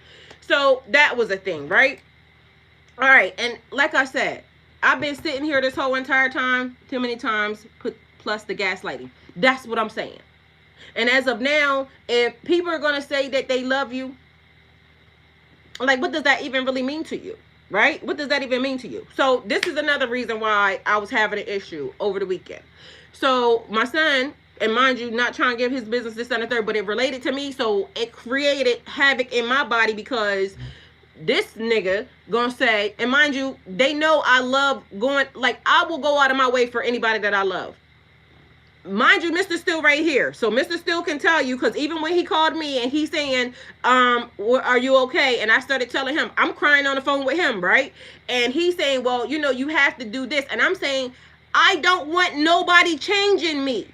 So that was a thing, right? All right. And like I said, I've been sitting here this whole entire time, too many times, plus the gaslighting. That's what I'm saying. And as of now, if people are going to say that they love you, what does that even really mean to you? Right? What does that even mean to you? So this is another reason why I was having an issue over the weekend. So my son, and mind you, not trying to give his business this and the third, but it related to me. So it created havoc in my body because this nigga gonna say, and mind you, they know I love going, I will go out of my way for anybody that I love. Mind you, Mr. Still right here. So Mr. Still can tell you, because even when he called me and he's saying, are you okay? And I started telling him, I'm crying on the phone with him, right? And he's saying, well, you have to do this. And I'm saying, I don't want nobody changing me.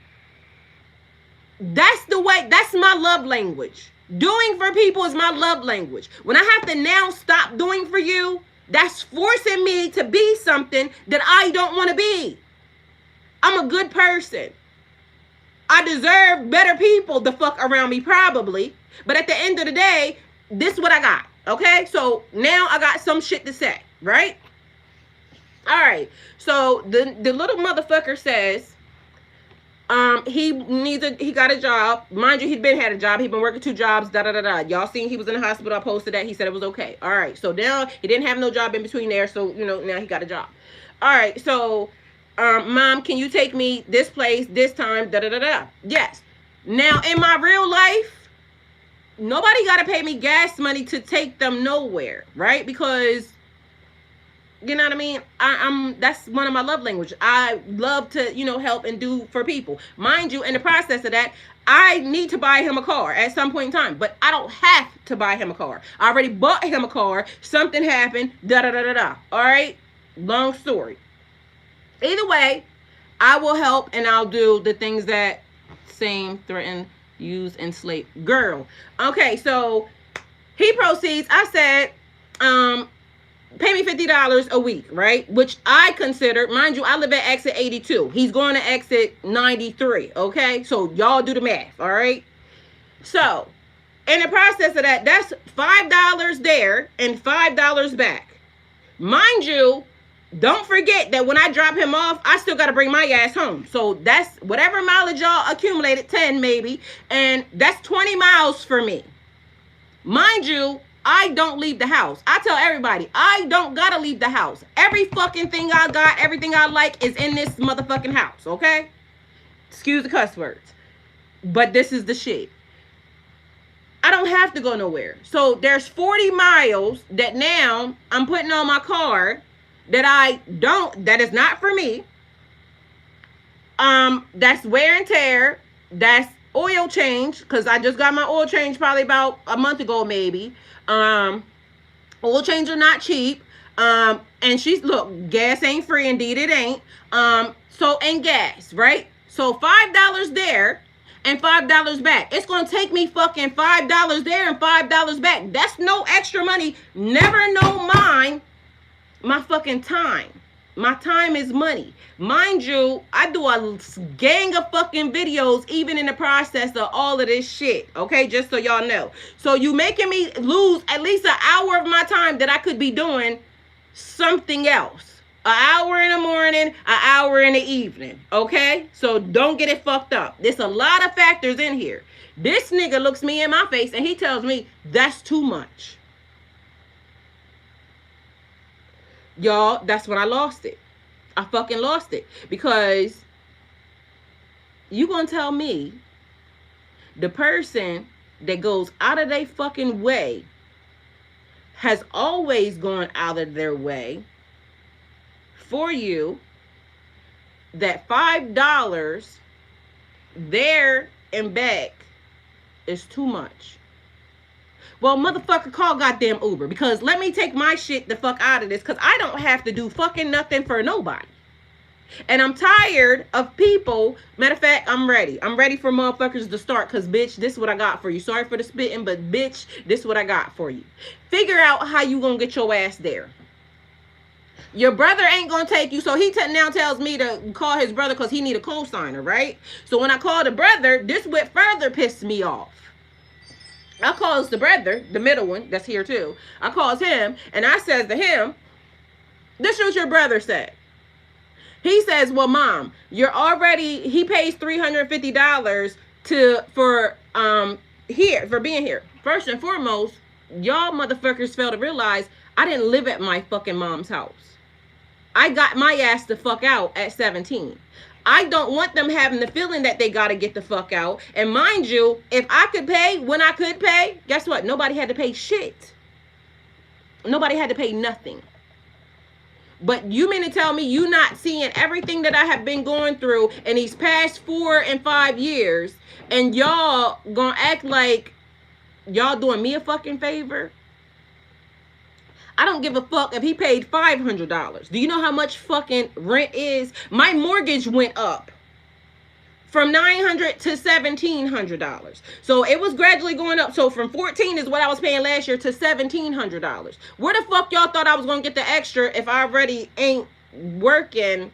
That's the way, that's my love language. Doing for people is my love language. When I have to now stop doing for you, that's forcing me to be something that I don't want to be. I'm a good person. I deserve better people to fuck around me, probably. But at the end of the day, this is what I got. Okay, so now I got some shit to say, right? All right. So the little motherfucker says, he got a job. Mind you, he'd had a job. He'd been working 2 jobs, da da da da. Y'all seen he was in the hospital. I posted that. He said it was okay. All right. So now he didn't have no job in between there. So, now he got a job. All right. So, Mom, can you take me this place, this time, da da da da? Yes. Now, in my real life, nobody got to pay me gas money to take them nowhere, right? Because, you know what I mean? That's one of my love languages. I love to, help and do for people. Mind you, in the process of that, I need to buy him a car at some point in time, but I don't have to buy him a car. I already bought him a car. Something happened. Da da da da da. All right. Long story. Either way, I will help and I'll do the things that same, threaten, use, enslave. Girl. Okay, so he proceeds. I said, pay me $50 a week, right? Which I consider, mind you, I live at exit 82. He's going to exit 93, okay? So y'all do the math, all right? So, in the process of that, that's $5 there and $5 back. Mind you, don't forget that when I drop him off, I still got to bring my ass home. So that's whatever mileage y'all accumulated, 10 maybe, and that's 20 miles for me. Mind you, I don't leave the house. I tell everybody, I don't gotta leave the house. Every fucking thing I got, everything I like is in this motherfucking house, okay? Excuse the cuss words. But this is the shit. I don't have to go nowhere. So there's 40 miles that now I'm putting on my car that is not for me. That's wear and tear. That's oil change, because I just got my oil change probably about a month ago maybe. Oil change are not cheap. And look, gas ain't free, indeed it ain't. And gas, right? So $5 there and $5 back. It's gonna take me fucking $5 there and $5 back. That's no extra money. Never know my fucking time. My time is money. Mind you, I do a gang of fucking videos even in the process of all of this shit. Okay, just so y'all know. So you making me lose at least an hour of my time that I could be doing something else. An hour in the morning, an hour in the evening. Okay? So don't get it fucked up. There's a lot of factors in here. This nigga looks me in my face and he tells me that's too much. Y'all, that's when I lost it. I fucking lost it. Because you gonna tell me the person that goes out of their fucking way has always gone out of their way for you, that $5 there and back is too much. Well, motherfucker, call goddamn Uber, because let me take my shit the fuck out of this, because I don't have to do fucking nothing for nobody. And I'm tired of people. Matter of fact, I'm ready. I'm ready for motherfuckers to start, because, bitch, this is what I got for you. Sorry for the spitting, but, bitch, this is what I got for you. Figure out how you gonna get your ass there. Your brother ain't gonna take you, so he now tells me to call his brother because he need a co-signer, right? So when I call the brother, this would further piss me off. I calls the brother, the middle one, that's here too. I calls him, and I says to him, this is what your brother said. He says, well, Mom, he pays $350 for being here. First and foremost, y'all motherfuckers fail to realize I didn't live at my fucking mom's house. I got my ass the fuck out at 17. I don't want them having the feeling that they got to get the fuck out. And mind you, if I could pay when I could pay, guess what? Nobody had to pay shit. Nobody had to pay nothing. But you mean to tell me you not seeing everything that I have been going through in these past 4 and 5 years, and y'all gonna act like y'all doing me a fucking favor? I don't give a fuck if he paid $500. Do you know how much fucking rent is? My mortgage went up from $900 to $1,700. So it was gradually going up. So from $14 is what I was paying last year to $1,700. Where the fuck y'all thought I was going to get the extra if I already ain't working?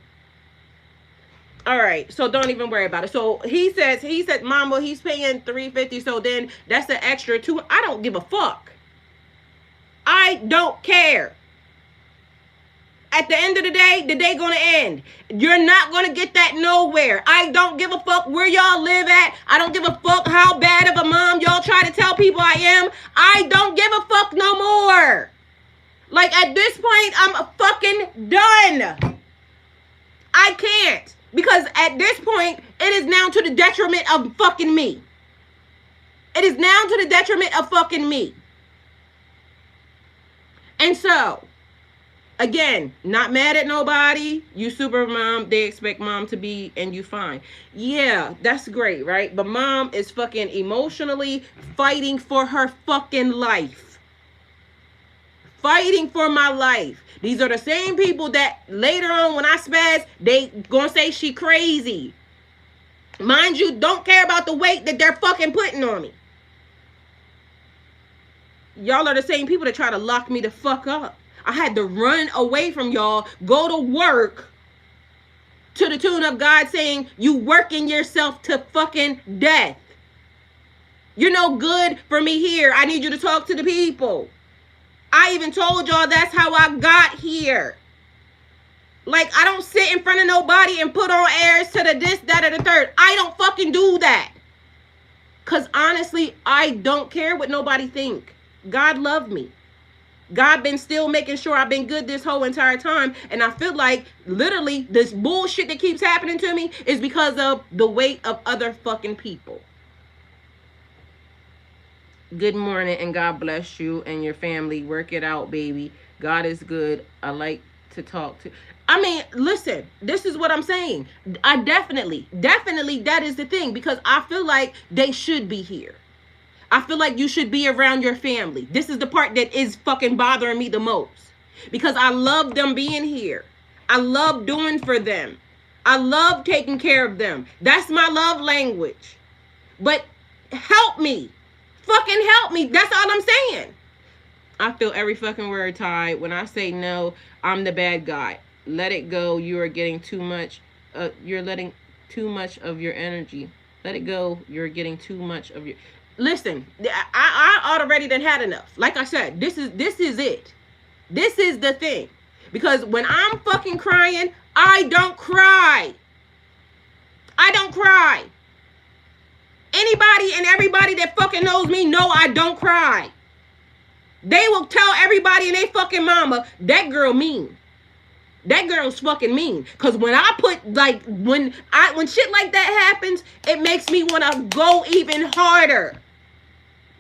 All right, so don't even worry about it. So he said, Mama, he's paying $350. So then that's the extra $2. I don't give a fuck. I don't care. At the end of the day gonna end. You're not gonna get that nowhere. I don't give a fuck where y'all live at. I don't give a fuck how bad of a mom y'all try to tell people I am. I don't give a fuck no more. Like, at this point, I'm fucking done. I can't. Because at this point, it is now to the detriment of fucking me. It is now to the detriment of fucking me. And so, again, not mad at nobody. You super mom. They expect mom to be, and you fine. Yeah, that's great, right? But mom is fucking emotionally fighting for her fucking life. Fighting for my life. These are the same people that later on when I spaz, they gonna say she crazy. Mind you, don't care about the weight that they're fucking putting on me. Y'all are the same people that try to lock me the fuck up. I had to run away from y'all, go to work, to the tune of God saying, you working yourself to fucking death. You're no good for me here. I need you to talk to the people. I even told y'all that's how I got here. Like, I don't sit in front of nobody and put on airs to the this, that, or the third. I don't fucking do that. Because honestly, I don't care what nobody think. God loved me. God been still making sure I've been good this whole entire time. And I feel like literally this bullshit that keeps happening to me is because of the weight of other fucking people. Good morning and God bless you and your family. Work it out, baby. God is good. I like to talk to. I mean, listen, this is what I'm saying. I definitely, that is the thing, because I feel like they should be here. I feel like you should be around your family. This is the part that is fucking bothering me the most, because I love them being here. I love doing for them. I love taking care of them. That's my love language. But help me. Fucking help me. That's all I'm saying. I feel every fucking word, Ty. When I say no, I'm the bad guy. Let it go. You are getting too much. You're letting too much of your energy. Let it go. You're getting too much of your... Listen, I already done had enough. Like I said, this is it. This is the thing. Because when I'm fucking crying, I don't cry. I don't cry. Anybody and everybody that fucking knows me know I don't cry. They will tell everybody and they fucking mama, that girl mean. That girl's fucking mean. Because when I put, like, when shit like that happens, it makes me want to go even harder.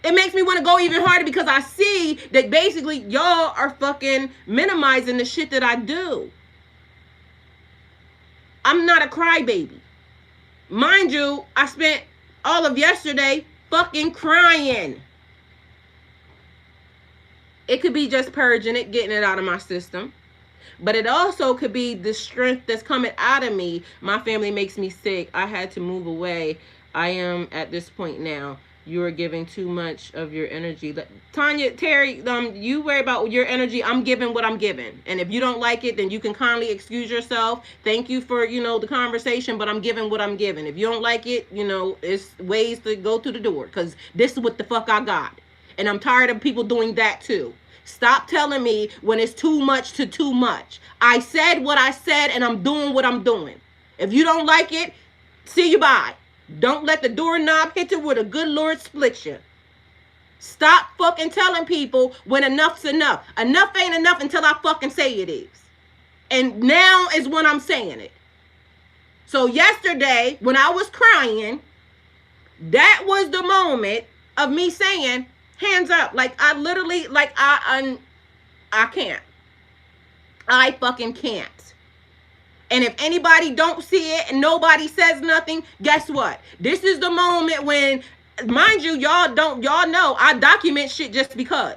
It makes me want to go even harder because I see that basically y'all are fucking minimizing the shit that I do. I'm not a crybaby. Mind you, I spent all of yesterday fucking crying. It could be just purging it, getting it out of my system. But it also could be the strength that's coming out of me. My family makes me sick. I had to move away. I am at this point now. You are giving too much of your energy. Tanya, Terry, you worry about your energy. I'm giving what I'm giving. And if you don't like it, then you can kindly excuse yourself. Thank you for, the conversation, but I'm giving what I'm giving. If you don't like it, it's ways to go to the door, because this is what the fuck I got. And I'm tired of people doing that too. Stop telling me when it's too much to too much. I said what I said, and I'm doing what I'm doing. If you don't like it, see you bye. Don't let the doorknob hit you with a good Lord split you. Stop fucking telling people when enough's enough. Enough ain't enough until I fucking say it is. And now is when I'm saying it. So yesterday, when I was crying, that was the moment of me saying, hands up. Like, I literally, like, I can't. I fucking can't. And if anybody don't see it and nobody says nothing, guess what? This is the moment when, mind you, y'all know I document shit just because.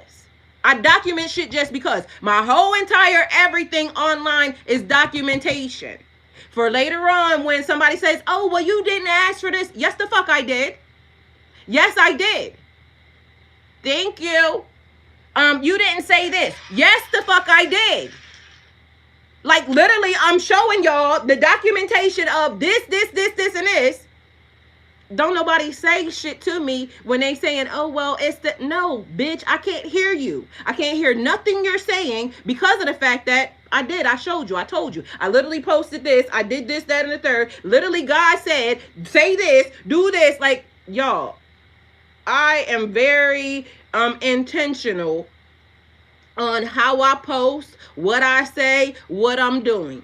I document shit just because. My whole entire everything online is documentation. For later on when somebody says, oh, well, you didn't ask for this. Yes, the fuck I did. Yes, I did. Thank you. You didn't say this. Yes, the fuck I did. Like, literally, I'm showing y'all the documentation of this, and this. Don't nobody say shit to me when they saying, oh, well, it's the, no, bitch, I can't hear you. I can't hear nothing you're saying because of the fact that I showed you, I told you. I literally posted this, I did this, that, and the third. Literally, God said, say this, do this. Like, y'all, I am very intentional on how I post, what I say, what I'm doing.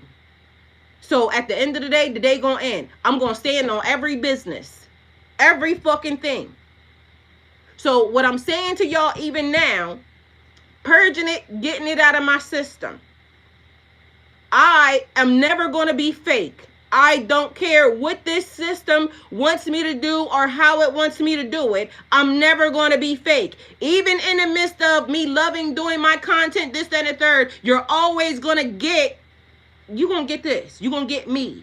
So at the end of the day gonna end. I'm gonna stand on every business. Every fucking thing. So what I'm saying to y'all even now, purging it, getting it out of my system. I am never gonna be fake. I don't care what this system wants me to do or how it wants me to do it. I'm never going to be fake. Even in the midst of me loving doing my content, this, that, and the third, you're always going to get, you're going to get this. You're going to get me.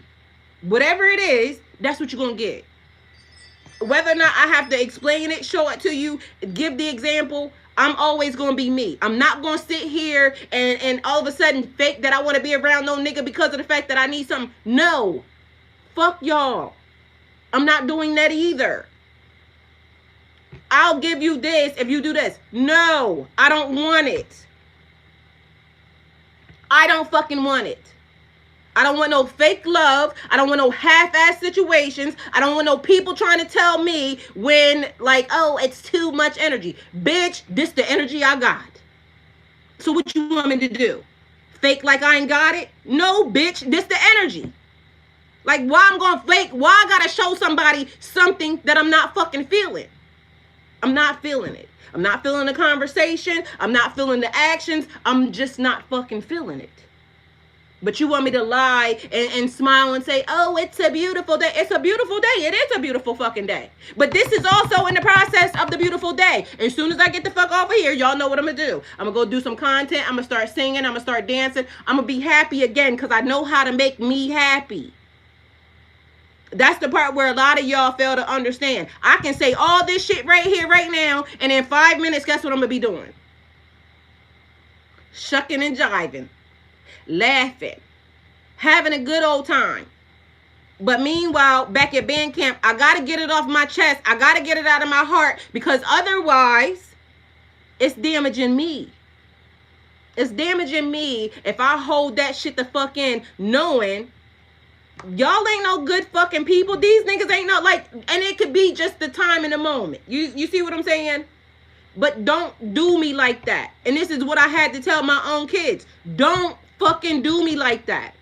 Whatever it is, that's what you're going to get. Whether or not I have to explain it, show it to you, give the example, I'm always going to be me. I'm not going to sit here and all of a sudden fake that I want to be around no nigga because of the fact that I need something. No. Fuck y'all. I'm not doing that either. I'll give you this if you do this. No. I don't want it. I don't fucking want it. I don't want no fake love. I don't want no half-ass situations. I don't want no people trying to tell me when, like, oh, it's too much energy. Bitch, this the energy I got. So what you want me to do? Fake like I ain't got it? No, bitch, this the energy. Like, why I'm gonna fake? Why I gotta show somebody something that I'm not fucking feeling? I'm not feeling it. I'm not feeling the conversation. I'm not feeling the actions. I'm just not fucking feeling it. But you want me to lie and smile and say, oh, it's a beautiful day. It's a beautiful day. It is a beautiful fucking day. But this is also in the process of the beautiful day. As soon as I get the fuck off of here, y'all know what I'm going to do. I'm going to go do some content. I'm going to start singing. I'm going to start dancing. I'm going to be happy again because I know how to make me happy. That's the part where a lot of y'all fail to understand. I can say all this shit right here, right now, and in 5 minutes, guess what I'm going to be doing? Shucking and jiving. Laughing, having a good old time. But meanwhile, back at band camp, I got to get it off my chest. I got to get it out of my heart because otherwise, it's damaging me. It's damaging me if I hold that shit the fuck in knowing y'all ain't no good fucking people. These niggas ain't no like, and it could be just the time in the moment. You see what I'm saying? But don't do me like that. And this is what I had to tell my own kids. Don't fucking do me like that.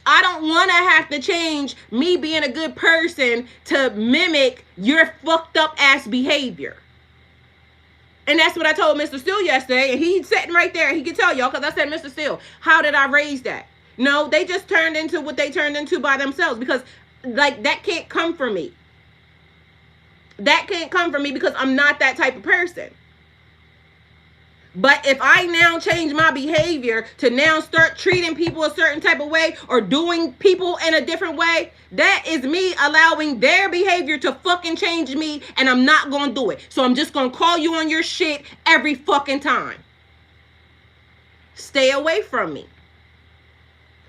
I don't want to have to change me being a good person to mimic your fucked up ass behavior. And that's what I told Mr. Steele yesterday. And he's sitting right there. He can tell y'all because I said, Mr. Steele, how did I raise that? No, they just turned into what they turned into by themselves because like that can't come from me. That can't come from me because I'm not that type of person. But if I now change my behavior to now start treating people a certain type of way or doing people in a different way, that is me allowing their behavior to fucking change me, and I'm not going to do it. So I'm just going to call you on your shit every fucking time. Stay away from me.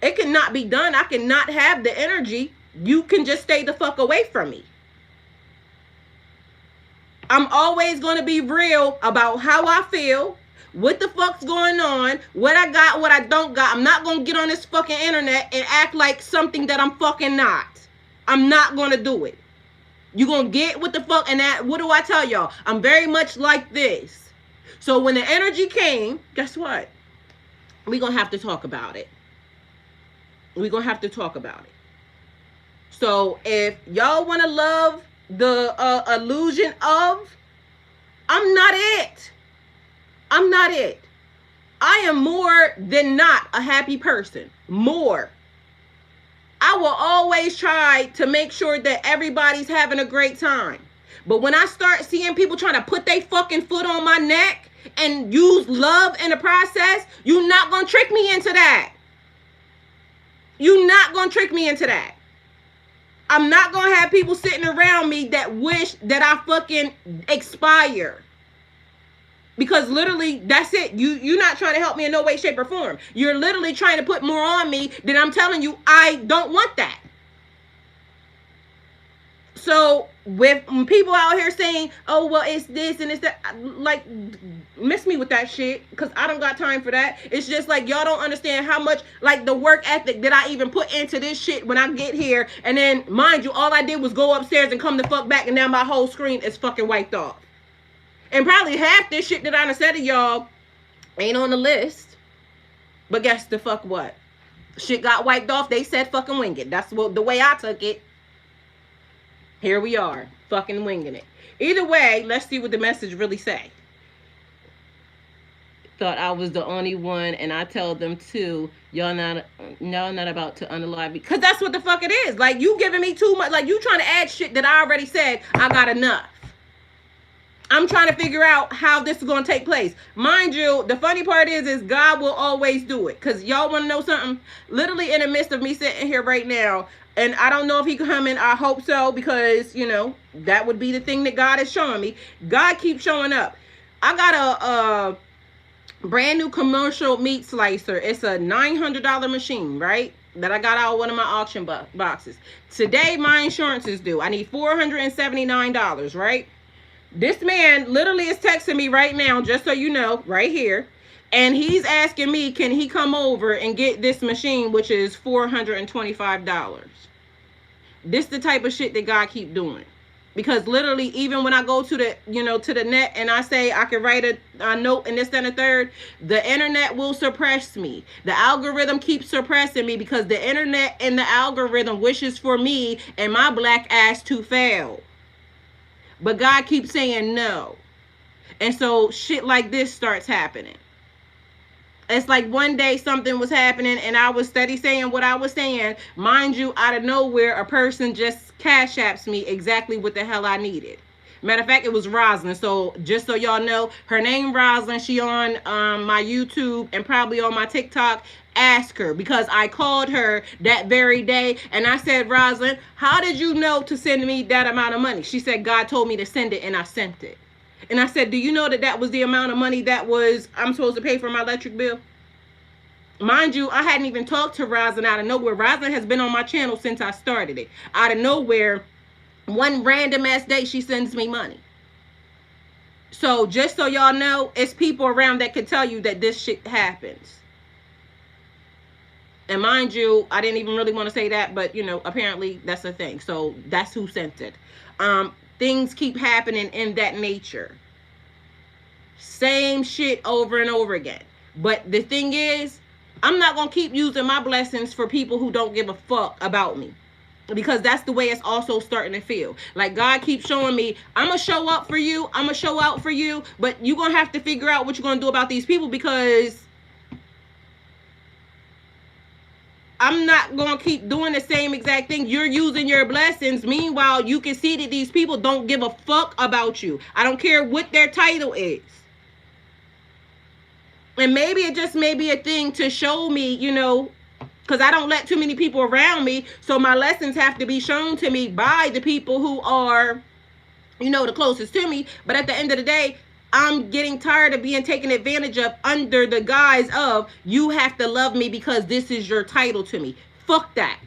It cannot be done. I cannot have the energy. You can just stay the fuck away from me. I'm always going to be real about how I feel. What the fuck's going on? What I got, what I don't got. I'm not going to get on this fucking internet and act like something that I'm fucking not. I'm not going to do it. You going to get what the fuck, and that, what do I tell y'all? I'm very much like this. So when the energy came, guess what? We're going to have to talk about it. We're going to have to talk about it. So if y'all want to love the illusion of, I'm not it. I'm not it. I am more than not a happy person. More. I will always try to make sure that everybody's having a great time. But when I start seeing people trying to put their fucking foot on my neck and use love in the process, you're not going to trick me into that. You're not going to trick me into that. I'm not going to have people sitting around me that wish that I fucking expire. Because literally, that's it. You're not trying to help me in no way, shape, or form. You're literally trying to put more on me than I'm telling you I don't want that. So with people out here saying, oh, well, it's this and it's that, like, miss me with that shit, because I don't got time for that. It's just like, y'all don't understand how much, like, the work ethic that I even put into this shit when I get here. And then, mind you, all I did was go upstairs and come the fuck back, and now my whole screen is fucking wiped off. And probably half this shit that I done said to y'all ain't on the list. But guess the fuck what? Shit got wiped off. They said fucking wing it. That's what the way I took it. Here we are, fucking winging it. Either way, let's see what the message really say. Thought I was the only one, and I tell them too. Y'all not about to unalive me, because that's what the fuck it is. Like, you giving me too much. Like, you trying to add shit that I already said I got enough. I'm trying to figure out how this is going to take place. Mind you, the funny part is God will always do it. Because y'all want to know something? Literally in the midst of me sitting here right now, and I don't know if he can come in. I hope so, because, you know, that would be the thing that God is showing me. God keeps showing up. I got a brand new commercial meat slicer. It's a $900 machine, right? That I got out of one of my auction boxes. Today, my insurance is due. I need $479, right? This man literally is texting me right now, just so you know, right here. And he's asking me, can he come over and get this machine, which is $425. This the type of shit that God keep doing. Because literally, even when I go to the, you know, to the net and I say I can write a note and this, and a third, the internet will suppress me. The algorithm keeps suppressing me because the internet and the algorithm wishes for me and my black ass to fail. But God keeps saying no. And so shit like this starts happening. It's like one day something was happening and I was steady saying what I was saying. Mind you, out of nowhere, a person just cash apps me exactly what the hell I needed. Matter of fact, it was Roslyn. So just so y'all know, her name Roslyn. She on my YouTube and probably on my TikTok. Ask her, because I called her that very day and I said, Roslyn, how did you know to send me that amount of money? She said, God told me to send it and I sent it. And I said, do you know that that was the amount of money that I'm supposed to pay for my electric bill? Mind you, I hadn't even talked to Roslyn out of nowhere. Roslyn has been on my channel since I started it. Out of nowhere, one random ass day, she sends me money. So just so y'all know, it's people around that can tell you that this shit happens. And mind you, I didn't even really want to say that, but, you know, apparently that's a thing. So that's who sent it. Things keep happening in that nature. Same shit over and over again. But the thing is, I'm not going to keep using my blessings for people who don't give a fuck about me. Because that's the way it's also starting to feel. Like, God keeps showing me, I'm going to show up for you. I'm going to show out for you. But you're going to have to figure out what you're going to do about these people, because I'm not going to keep doing the same exact thing. You're using your blessings. Meanwhile, you can see that these people don't give a fuck about you. I don't care what their title is. And maybe it just may be a thing to show me, you know, because I don't let too many people around me. So my lessons have to be shown to me by the people who are, you know, the closest to me. But at the end of the day, I'm getting tired of being taken advantage of under the guise of, you have to love me because this is your title to me. Fuck that.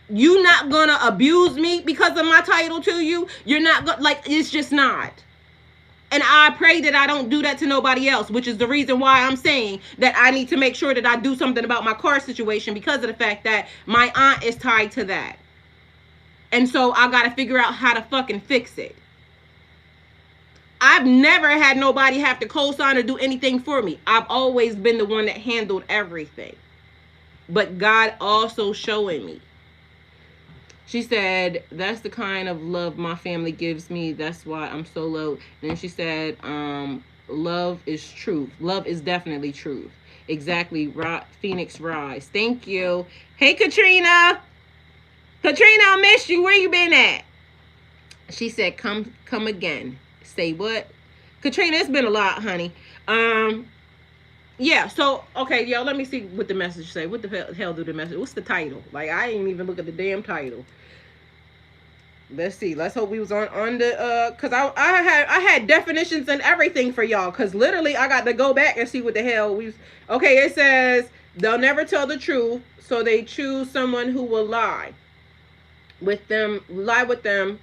You're not gonna abuse me because of my title to you. You're not gonna, like, it's just not. And I pray that I don't do that to nobody else, which is the reason why I'm saying that I need to make sure that I do something about my car situation, because of the fact that my aunt is tied to that. And so I got to figure out how to fucking fix it. I've never had nobody have to co-sign or do anything for me. I've always been the one that handled everything. But God also showing me. She said, that's the kind of love my family gives me. That's why I'm so low. Then she said, love is truth. Love is definitely truth. Exactly. Phoenix Rise. Thank you. Hey, Katrina. Katrina, I missed you. Where you been at? She said, come again. Say what? Katrina, it's been a lot, honey. Yeah, so, okay, y'all, let me see what the message say. What the hell do the message, what's the title? Like, I ain't even look at the damn title. Let's see. Let's hope we was on the, because I had definitions and everything for y'all, because literally I got to go back and see what the hell we was. Okay, it says, they'll never tell the truth, so they choose someone who will lie. with them, lie with them,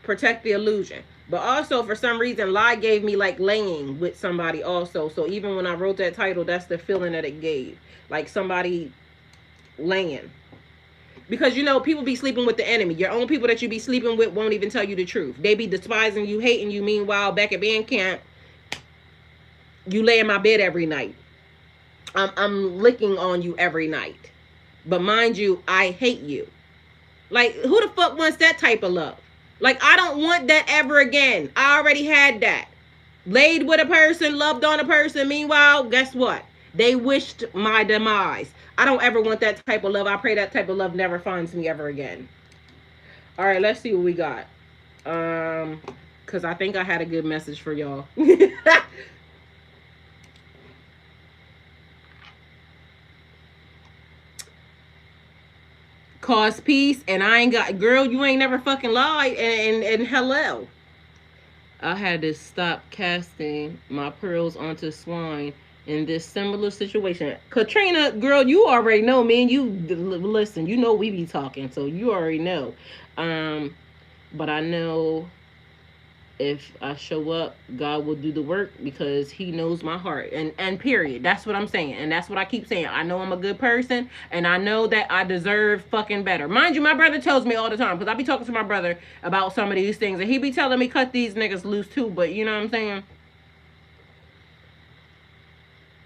protect the illusion. But also, for some reason, lie gave me like laying with somebody also. So even when I wrote that title, that's the feeling that it gave. Like somebody laying. Because you know, people be sleeping with the enemy. Your own people that you be sleeping with won't even tell you the truth. They be despising you, hating you. Meanwhile, back at band camp, you lay in my bed every night. I'm licking on you every night. But mind you, I hate you. Like, who the fuck wants that type of love? Like, I don't want that ever again. I already had that. Laid with a person, loved on a person. Meanwhile, guess what? They wished my demise. I don't ever want that type of love. I pray that type of love never finds me ever again. All right, let's see what we got. Because I think I had a good message for y'all. Cause peace, and I ain't got, girl, you ain't never fucking lied, and hello. I had to stop casting my pearls onto swine in this similar situation. Katrina, girl, you already know, man. You listen, you know we be talking, so you already know. But I know if I show up, God will do the work because he knows my heart. And period. That's what I'm saying. And that's what I keep saying. I know I'm a good person and I know that I deserve fucking better. Mind you, my brother tells me all the time because I be talking to my brother about some of these things and he be telling me cut these niggas loose too, but you know what I'm saying?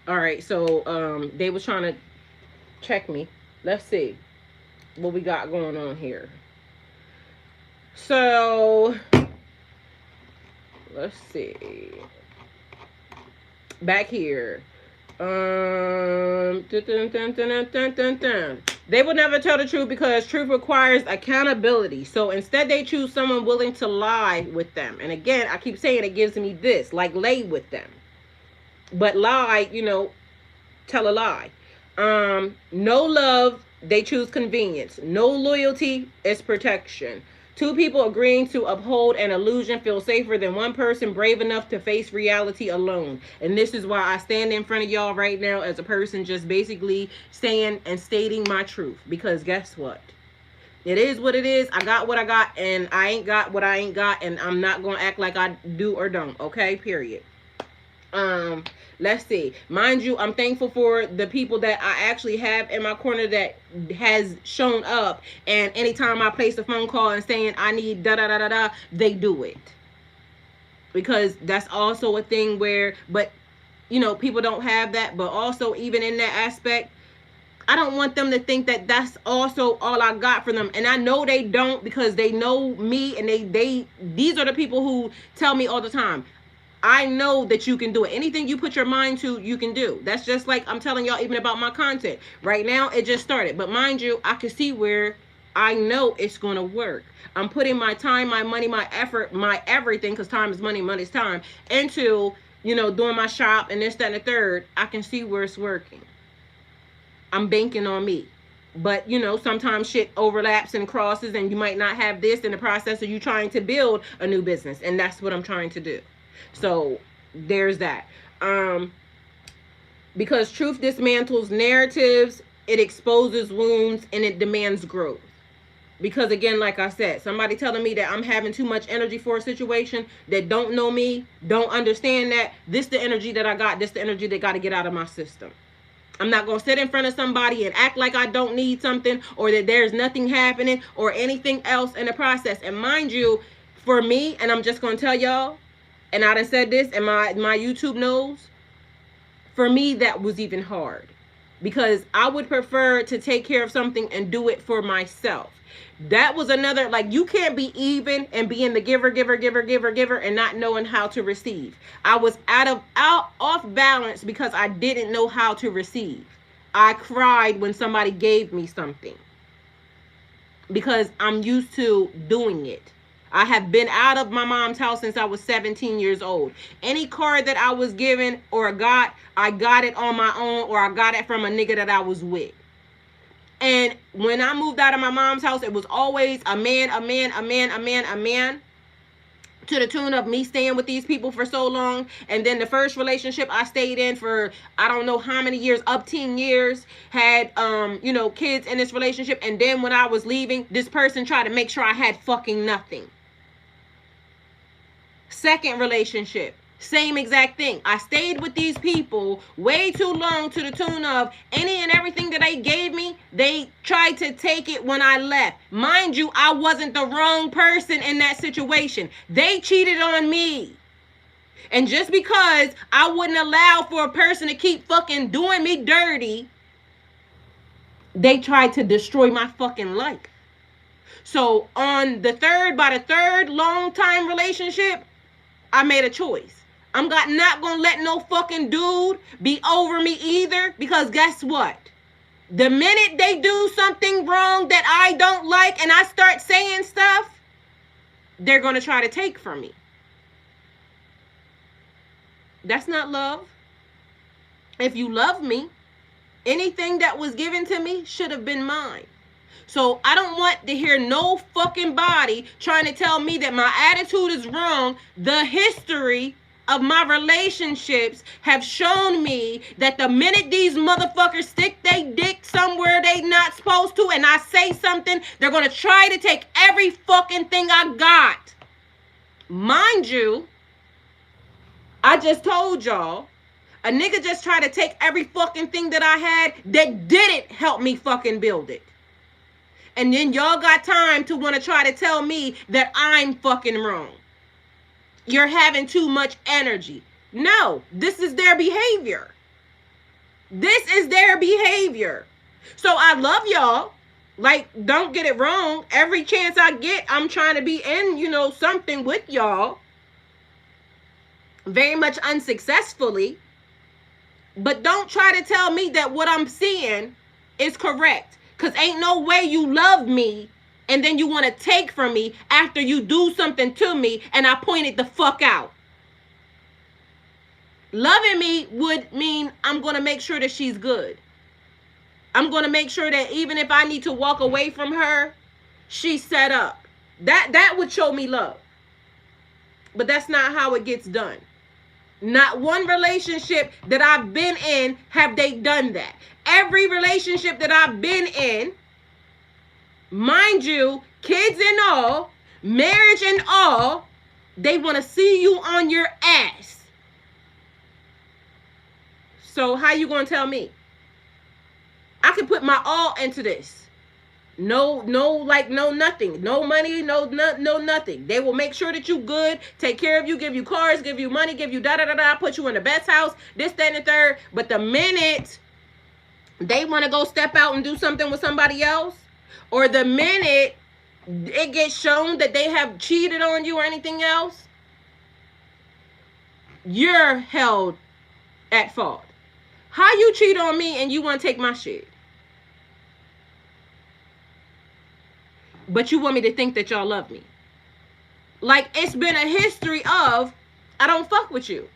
All right, so they was trying to check me. Let's see what we got going on here. So let's see. Back here. Dun, dun, dun, dun, dun, dun, dun. They will never tell the truth because truth requires accountability. So instead they choose someone willing to lie with them. And again, I keep saying it gives me this, like lay with them. But lie, you know, tell a lie. No love, they choose convenience. No loyalty, it's protection. Two people agreeing to uphold an illusion feel safer than one person brave enough to face reality alone. And this is why I stand in front of y'all right now as a person just basically saying and stating my truth. Because guess what? It is what it is. I got what I got and I ain't got what I ain't got. And I'm not going to act like I do or don't. Okay? Period. Let's see. Mind you, I'm thankful for the people that I actually have in my corner that has shown up, and anytime I place a phone call and saying I need da da da da da, they do it. Because that's also a thing where, but you know, people don't have that. But also, even in that aspect, I don't want them to think that that's also all I got for them. And I know they don't because they know me, and these are the people who tell me all the time, I know that you can do it. Anything you put your mind to, you can do. That's just like I'm telling y'all even about my content. Right now, it just started. But mind you, I can see where I know it's going to work. I'm putting my time, my money, my effort, my everything, because time is money, money's time, into, you know, doing my shop and this, that, and the third. I can see where it's working. I'm banking on me. But, you know, sometimes shit overlaps and crosses and you might not have this in the process of you trying to build a new business. And that's what I'm trying to do. So there's that. Because truth dismantles narratives, it exposes wounds, and it demands growth. Because again, like I said, somebody telling me that I'm having too much energy for a situation that don't know me, don't understand that, this the energy that I got, this the energy that got to get out of my system. I'm not going to sit in front of somebody and act like I don't need something or that there's nothing happening or anything else in the process. And mind you, for me, and I'm just going to tell y'all, and I done said this, and my YouTube knows, for me, that was even hard. Because I would prefer to take care of something and do it for myself. That was another, like, you can't be even and being the giver, and not knowing how to receive. I was off balance because I didn't know how to receive. I cried when somebody gave me something. Because I'm used to doing it. I have been out of my mom's house since I was 17 years old. Any card that I was given or got, I got it on my own or I got it from a nigga that I was with. And when I moved out of my mom's house, it was always a man to the tune of me staying with these people for so long. And then the first relationship I stayed in for I don't know how many years, up 10 years, had you know, kids in this relationship. And then when I was leaving, this person tried to make sure I had fucking nothing. Second relationship, same exact thing. I stayed with these people way too long to the tune of any and everything that they gave me, they tried to take it when I left. Mind you, I wasn't the wrong person in that situation. They cheated on me. And just because I wouldn't allow for a person to keep fucking doing me dirty, they tried to destroy my fucking life. So by the third long time relationship, I made a choice. I'm not gonna let no fucking dude be over me either, because guess what? The minute they do something wrong that I don't like and I start saying stuff, they're gonna try to take from me. That's not love. If you love me, anything that was given to me should have been mine. So I don't want to hear no fucking body trying to tell me that my attitude is wrong. The history of my relationships have shown me that the minute these motherfuckers stick their dick somewhere they not supposed to and I say something, they're going to try to take every fucking thing I got. Mind you, I just told y'all, a nigga just tried to take every fucking thing that I had that didn't help me fucking build it. And then y'all got time to want to try to tell me that I'm fucking wrong. You're having too much energy. No, this is their behavior. This is their behavior. So I love y'all. Like, don't get it wrong. Every chance I get, I'm trying to be in, you know, something with y'all. Very much unsuccessfully. But don't try to tell me that what I'm seeing is correct. Because ain't no way you love me and then you want to take from me after you do something to me and I pointed the fuck out. Loving me would mean I'm going to make sure that she's good. I'm going to make sure that even if I need to walk away from her, she's set up. That would show me love. But that's not how it gets done. Not one relationship that I've been in have they done that. Every relationship that I've been in, mind you, kids and all, marriage and all, they want to see you on your ass. So how you going to tell me? I can put my all into this. No, nothing. No money, no nothing. They will make sure that you good, take care of you, give you cars, give you money, give you da-da-da-da, put you in the best house, this, that, and the third. But the minute they want to go step out and do something with somebody else, or the minute it gets shown that they have cheated on you or anything else, you're held at fault. How you cheat on me and you want to take my shit? But you want me to think that y'all love me. Like, it's been a history of, I don't fuck with you.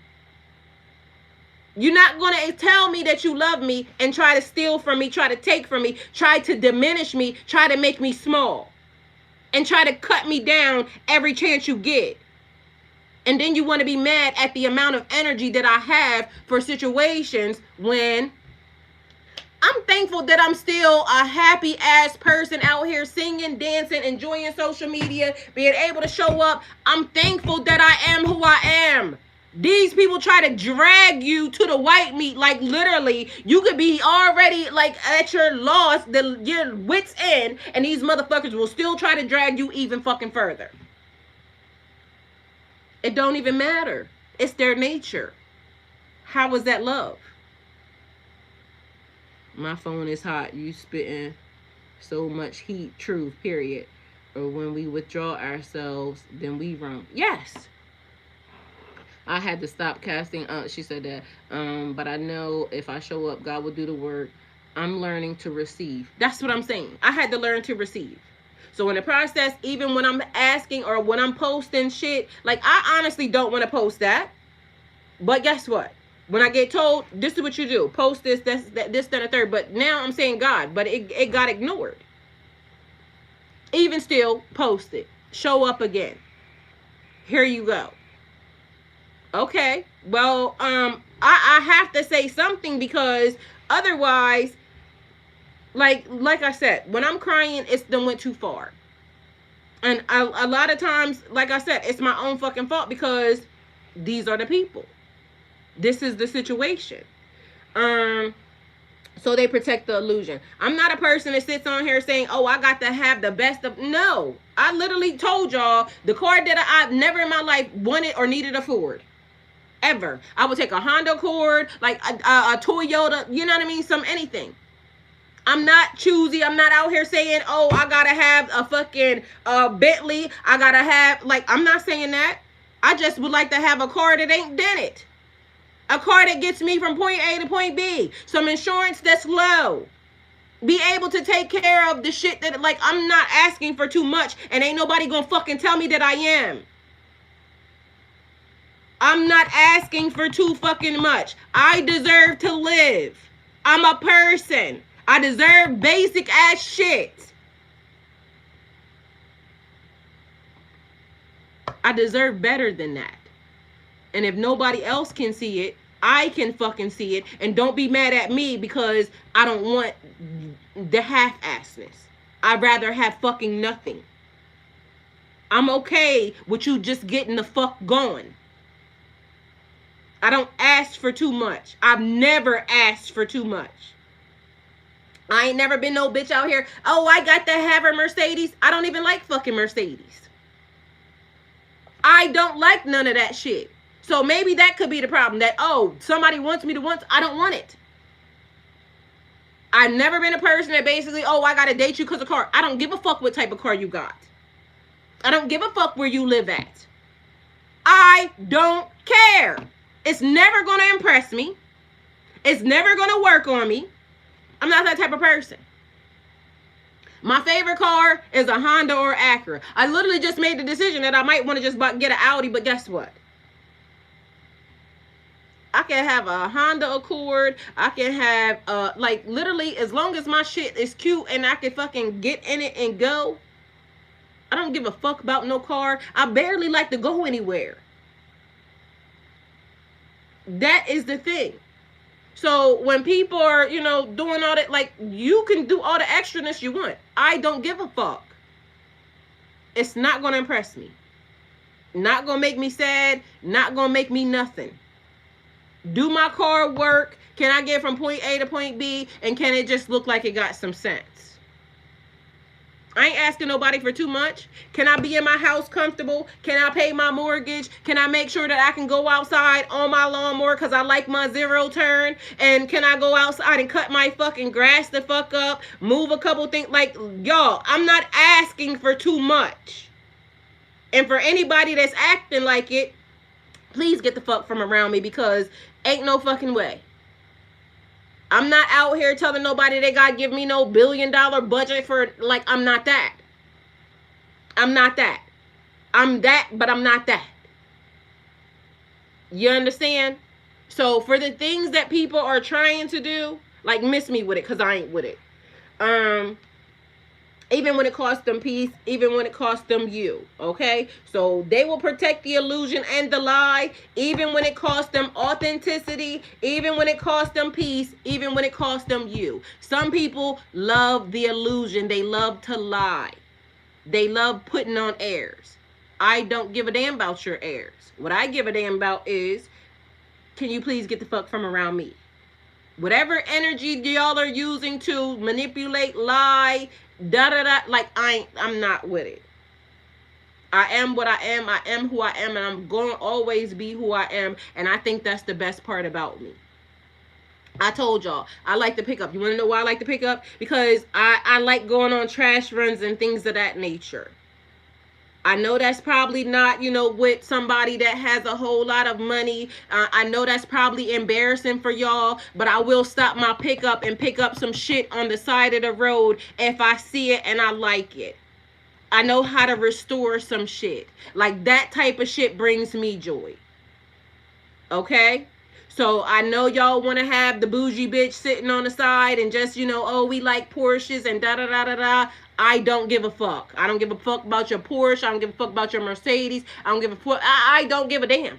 You're not going to tell me that you love me and try to steal from me, try to take from me, try to diminish me, try to make me small, and try to cut me down every chance you get. And then you want to be mad at the amount of energy that I have for situations when I'm thankful that I'm still a happy ass person out here singing, dancing, enjoying social media, being able to show up. I'm thankful that I am who I am. These people try to drag you to the white meat. Like, literally, you could be already like at your loss, your wits end, and these motherfuckers will still try to drag you even fucking further. It don't even matter. It's their nature. How is that love? My phone is hot. You spitting so much heat. Truth, period. Or when we withdraw ourselves, then we run. Yes. I had to stop casting. She said that. But I know if I show up, God will do the work. I'm learning to receive. That's what I'm saying. I had to learn to receive. So in the process, even when I'm asking or when I'm posting shit, like, I honestly don't want to post that. But guess what? When I get told, this is what you do. Post this, this, that, and a third. But now I'm saying God. But it got ignored. Even still, post it. Show up again. Here you go. Okay. Well, I have to say something because otherwise, like I said, when I'm crying, it's done went too far. And a lot of times, like I said, it's my own fucking fault because these are the people. This is the situation. Um, so they protect the illusion. I'm not a person that sits on here saying, "Oh, I got to have the best of." No, I literally told y'all the car that I've never in my life wanted or needed a Ford. Ever. I would take a Honda Accord, like a Toyota, you know what I mean? Some anything. I'm not choosy. I'm not out here saying, "Oh, I gotta have a fucking Bentley. I gotta have," like, I'm not saying that. I just would like to have a car that ain't dented. A car that gets me from point A to point B. Some insurance that's low. Be able to take care of the shit that, like, I'm not asking for too much, and ain't nobody gonna fucking tell me that I am. I'm not asking for too fucking much. I deserve to live. I'm a person. I deserve basic ass shit. I deserve better than that. And if nobody else can see it, I can fucking see it. And don't be mad at me because I don't want the half-assness. I'd rather have fucking nothing. I'm okay with you just getting the fuck going. I don't ask for too much. I've never asked for too much. I ain't never been no bitch out here. "Oh, I got to have a Mercedes." I don't even like fucking Mercedes. I don't like none of that shit. So maybe that could be the problem. That, oh, somebody wants me to want. I don't want it. I've never been a person that basically, "Oh, I got to date you because of car." I don't give a fuck what type of car you got. I don't give a fuck where you live at. I don't care. It's never going to impress me. It's never going to work on me. I'm not that type of person. My favorite car is a Honda or Acura. I literally just made the decision that I might want to just get an Audi, but guess what? I can have a Honda Accord. I can have, like, literally, as long as my shit is cute and I can fucking get in it and go. I don't give a fuck about no car. I barely like to go anywhere. That is the thing. So when people are, doing all that, like, you can do all the extraness you want. I don't give a fuck. It's not going to impress me. Not going to make me sad. Not going to make me nothing. Do my car work? Can I get from point A to point B? And can it just look like it got some sense? I ain't asking nobody for too much. Can I be in my house comfortable? Can I pay my mortgage? Can I make sure that I can go outside on my lawnmower because I like my zero turn? And can I go outside and cut my fucking grass the fuck up? Move a couple things. Like, y'all, I'm not asking for too much. And for anybody that's acting like it, please get the fuck from around me because ain't no fucking way. I'm not out here telling nobody they gotta give me no $1 billion budget for, like, I'm not that. I'm not that. I'm that, but I'm not that. You understand? So for the things that people are trying to do, like, miss me with it because I ain't with it. Even when it costs them peace, even when it costs them you, okay? So they will protect the illusion and the lie, even when it costs them authenticity, even when it costs them peace, even when it costs them you. Some people love the illusion. They love to lie. They love putting on airs. I don't give a damn about your airs. What I give a damn about is, can you please get the fuck from around me? Whatever energy y'all are using to manipulate, lie, like, I'm not with it. I am what I am who I am, and I'm going to always be who I am, and I think that's the best part about me. I told y'all, I like to pick up. You want to know why I like to pick up? Because I like going on trash runs and things of that nature. I know that's probably not, with somebody that has a whole lot of money. I know that's probably embarrassing for y'all, but I will stop my pickup and pick up some shit on the side of the road if I see it and I like it. I know how to restore some shit. Like, that type of shit brings me joy. Okay? So I know y'all want to have the bougie bitch sitting on the side and just, oh, we like Porsches and da da da da da. I don't give a fuck. I don't give a fuck about your Porsche. I don't give a fuck about your Mercedes. I don't give a fuck. I don't give a damn.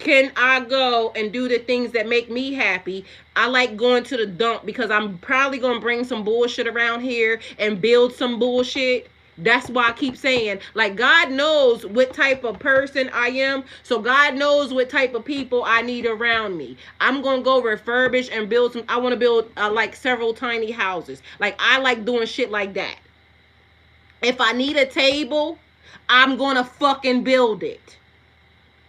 Can I go and do the things that make me happy? I like going to the dump because I'm probably going to bring some bullshit around here and build some bullshit. That's why I keep saying, like, God knows what type of person I am. So God knows what type of people I need around me. I'm going to go refurbish and build some. I want to build like several tiny houses. Like, I like doing shit like that. If I need a table, I'm going to fucking build it.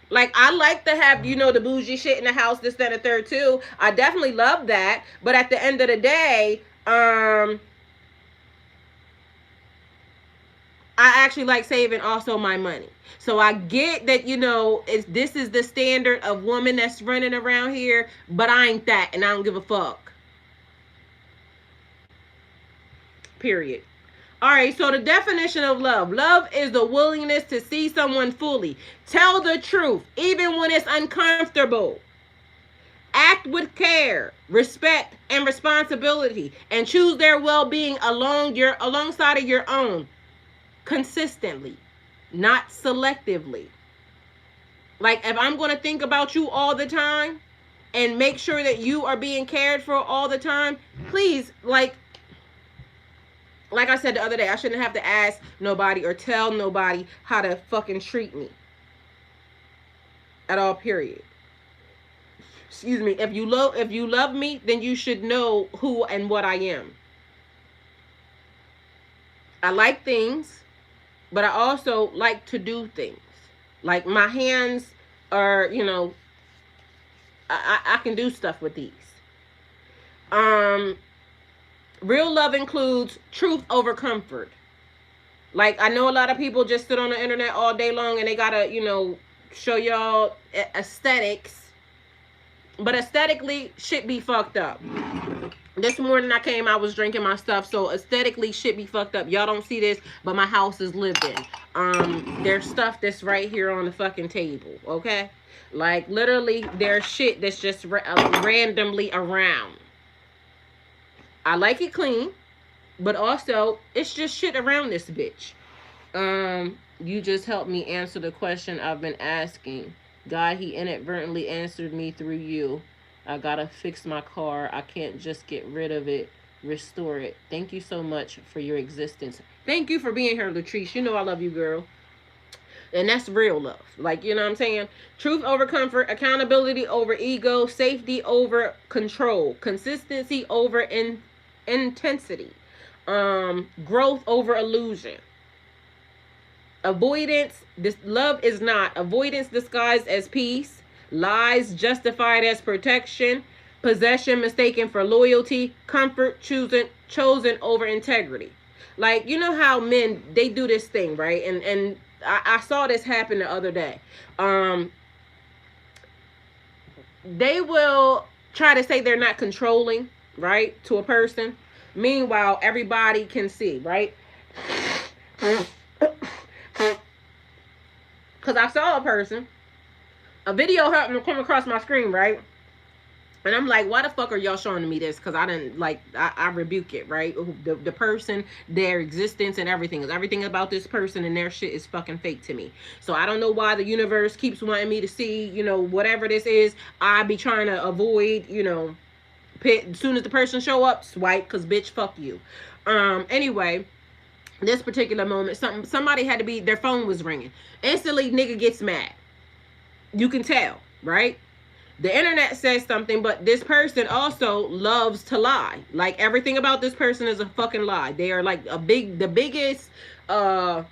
Like, I like to have, the bougie shit in the house, this, that, and the third, too. I definitely love that. But at the end of the day, I actually like saving also my money. So I get that, this is the standard of woman that's running around here, but I ain't that, and I don't give a fuck. Period. All right, so the definition of love. Love is the willingness to see someone fully. Tell the truth, even when it's uncomfortable. Act with care, respect, and responsibility, and choose their well-being alongside of your own. Consistently, not selectively. Like, if I'm going to think about you all the time and make sure that you are being cared for all the time, please, like I said the other day, I shouldn't have to ask nobody or tell nobody how to fucking treat me. At all, period. Excuse me. If you love me, then you should know who and what I am. I like things, but I also like to do things. Like, my hands are, I can do stuff with these. Real love includes truth over comfort. Like, I know a lot of people just sit on the internet all day long and they gotta, show y'all aesthetics. But aesthetically, shit be fucked up. This morning I came, I was drinking my stuff, so aesthetically shit be fucked up. Y'all don't see this, but my house is lived in. There's stuff that's right here on the fucking table, okay? Like, literally, there's shit that's just randomly around. I like it clean, but also, it's just shit around this bitch. You just helped me answer the question I've been asking. God, he inadvertently answered me through you. I gotta fix my car. I can't just get rid of it. Restore it. Thank you so much for your existence. Thank you for being here, Latrice. You know I love you, girl. And that's real love. Like, you know what I'm saying? Truth over comfort, accountability over ego, safety over control, consistency over intensity, growth over illusion. Avoidance, this love is not. Avoidance disguised as peace, lies justified as protection, possession mistaken for loyalty, comfort chosen over integrity. Like, you know how men, they do this thing, right? And I saw this happen the other day. They will try to say they're not controlling, right, to a person. Meanwhile, everybody can see, right? Because I saw a video happened to come across my screen, right? And I'm like, why the fuck are y'all showing me this? Because I didn't, like, I rebuke it, right? The person, their existence and everything about this person and their shit is fucking fake to me. So I don't know why the universe keeps wanting me to see, whatever this is. I be trying to avoid, as soon as the person show up, swipe, because bitch, fuck you. Anyway, this particular moment, somebody had to be, their phone was ringing. Instantly, nigga gets mad. You can tell, right? The internet says something, but this person also loves to lie. Like, everything about this person is a fucking lie. They are like the biggest, I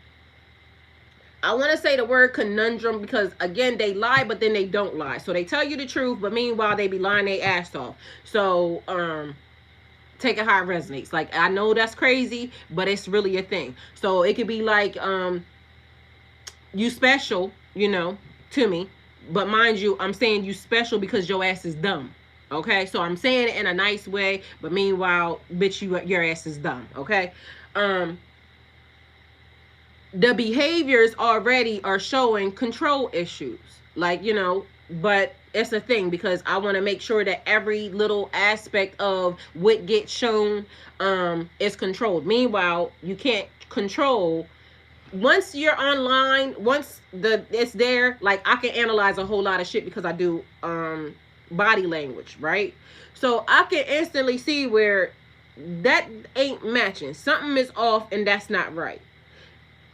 want to say the word conundrum because, again, they lie, but then they don't lie. So they tell you the truth, but meanwhile, they be lying their ass off. So, take it how it resonates. Like, I know that's crazy, but it's really a thing. So it could be like, you special, to me. But mind you, I'm saying you special because your ass is dumb. Okay? So I'm saying it in a nice way, but meanwhile, bitch, your ass is dumb. Okay? The behaviors already are showing control issues. Like, but it's a thing because I want to make sure that every little aspect of what gets shown is controlled. Meanwhile, you can't control once you're online, once the it's there, like I can analyze a whole lot of shit because I do body language, right? So I can instantly see where that ain't matching. Something is off and that's not right.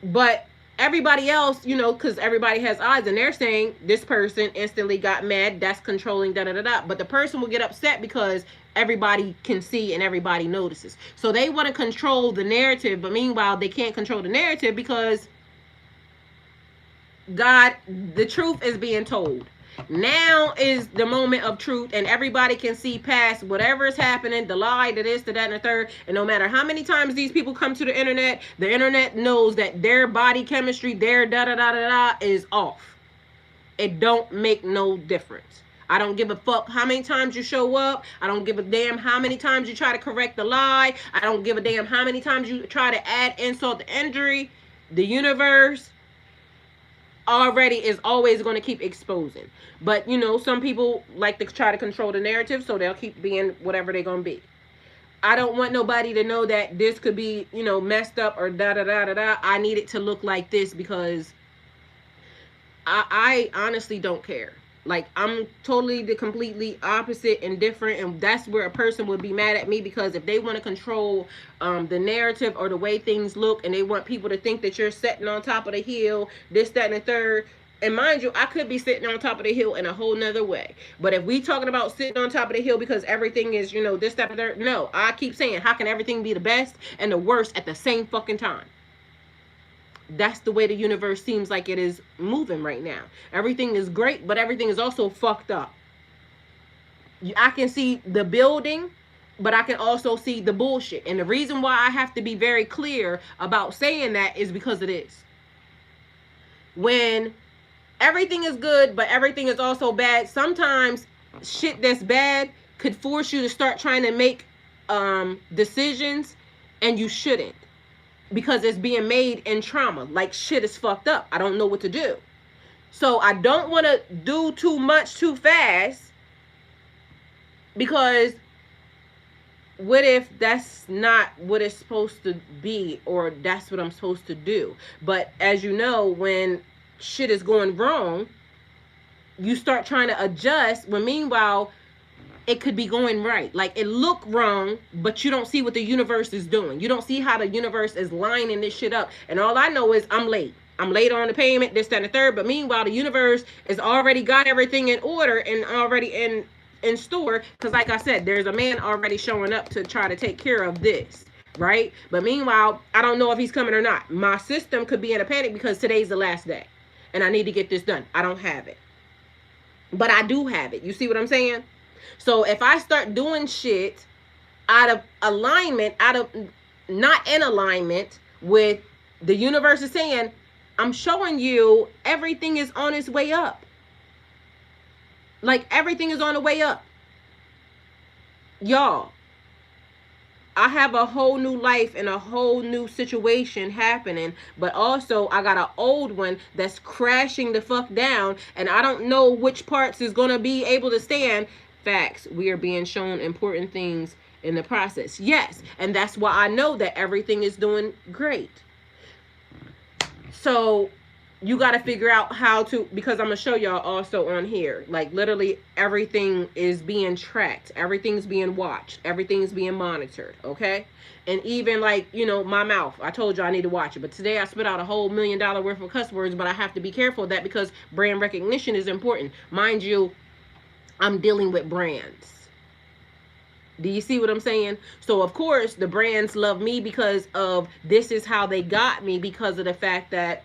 But everybody else, you know, because everybody has eyes and they're saying this person instantly got mad, that's controlling, da da da da. But the person will get upset because everybody can see and everybody notices. So they want to control the narrative, but meanwhile, they can't control the narrative because God, the truth is being told. Now is the moment of truth, and everybody can see past whatever is happening, the lie, the this, the that, and the third. And no matter how many times these people come to the internet knows that their body chemistry, their da da da da da, is off. It don't make no difference. I don't give a fuck how many times you show up. I don't give a damn how many times you try to correct the lie. I don't give a damn how many times you try to add insult to injury. The universe already is always going to keep exposing. But, you know, some people like to try to control the narrative, so they'll keep being whatever they're going to be. I don't want nobody to know that this could be, you know, messed up or da da da da da. I need it to look like this because I honestly don't care. Like, I'm totally the completely opposite and different, and that's where a person would be mad at me because if they want to control the narrative or the way things look, and they want people to think that you're sitting on top of the hill, this, that, and the third. And mind you, I could be sitting on top of the hill in a whole nother way. But if we talking about sitting on top of the hill because everything is, you know, this, that, and the third, no. I keep saying, how can everything be the best and the worst at the same fucking time? That's the way the universe seems like it is moving right now. Everything is great, but everything is also fucked up. I can see the building, but I can also see the bullshit. And the reason why I have to be very clear about saying that is because of this. When everything is good, but everything is also bad, sometimes shit that's bad could force you to start trying to make decisions, and you shouldn't. Because it's being made in trauma. Like, shit is fucked up. I don't know what to do. So I don't want to do too much too fast. Because what if that's not what it's supposed to be, or that's what I'm supposed to do? But as you know, when shit is going wrong, you start trying to adjust when meanwhile it could be going right. Like, it look wrong, but you don't see what the universe is doing. You don't see how the universe is lining this shit up. And all I know is I'm late. I'm late on the payment, this, that, and the third. But meanwhile, the universe has already got everything in order and already in store. Because like I said, there's a man already showing up to try to take care of this. Right? But meanwhile, I don't know if he's coming or not. My system could be in a panic because today's the last day. And I need to get this done. I don't have it. But I do have it. You see what I'm saying? So if I start doing shit out of alignment, out of not in alignment with the universe is saying, I'm showing you everything is on its way up. Like, everything is on the way up. Y'all, I have a whole new life and a whole new situation happening, but also I got an old one that's crashing the fuck down, and I don't know which parts is going to be able to stand. Facts. We are being shown important things in the process. Yes. And that's why I know that everything is doing great. So you got to figure out how to, because I'm going to show y'all also on here, like literally everything is being tracked. Everything's being watched. Everything's being monitored. Okay. And even like, you know, my mouth, I told you I need to watch it, but today I spit out a whole $1 million worth of cuss words, but I have to be careful of that because brand recognition is important. Mind you, I'm dealing with brands. Do you see what I'm saying? So, of course, the brands love me because of this is how they got me, because of the fact that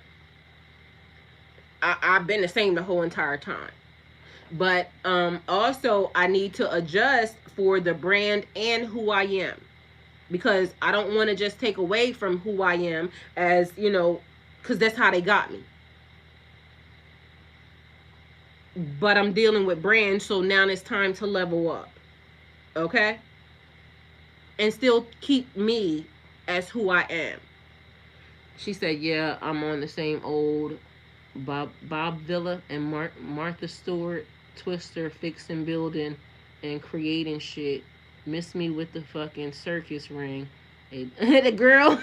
I've been the same the whole entire time. But also, I need to adjust for the brand and who I am. Because I don't want to just take away from who I am as, you know, because that's how they got me. But I'm dealing with brands, so now it's time to level up. Okay? And still keep me as who I am. She said, yeah, I'm on the same old Bob Villa and Martha Stewart. Twister, fixing, building, and creating shit. Miss me with the fucking circus ring. The girl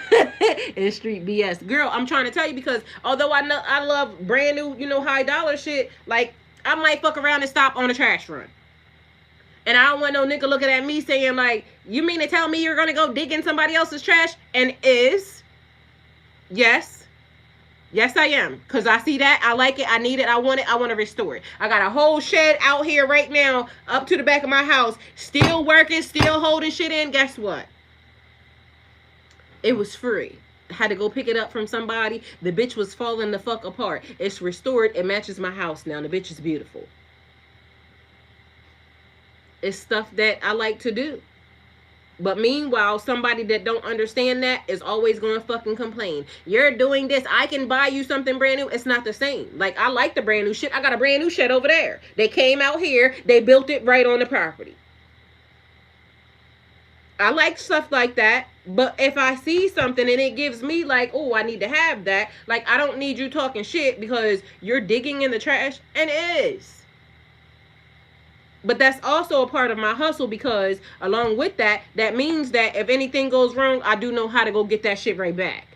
in street BS. Girl, I'm trying to tell you because although I know I love brand new, high dollar shit, like I might fuck around and stop on a trash run. And I don't want no nigga looking at me saying like, you mean to tell me you're gonna go dig in somebody else's trash? And yes. Yes, I am. Because I see that. I like it. I need it. I want it. I want to restore it. I got a whole shed out here right now up to the back of my house. Still working. Still holding shit in. Guess what? It was free. I had to go pick it up from somebody. The bitch was falling the fuck apart. It's restored. It matches my house now. The bitch is beautiful. It's stuff that I like to do. But meanwhile, somebody that don't understand that is always going to fucking complain. You're doing this. I can buy you something brand new. It's not the same. Like, I like the brand new shit. I got a brand new shed over there. They came out here. They built it right on the property. I like stuff like that. But if I see something and it gives me like, oh, I need to have that. Like, I don't need you talking shit because you're digging in the trash. And it is. But that's also a part of my hustle because along with that, that means that if anything goes wrong, I do know how to go get that shit right back.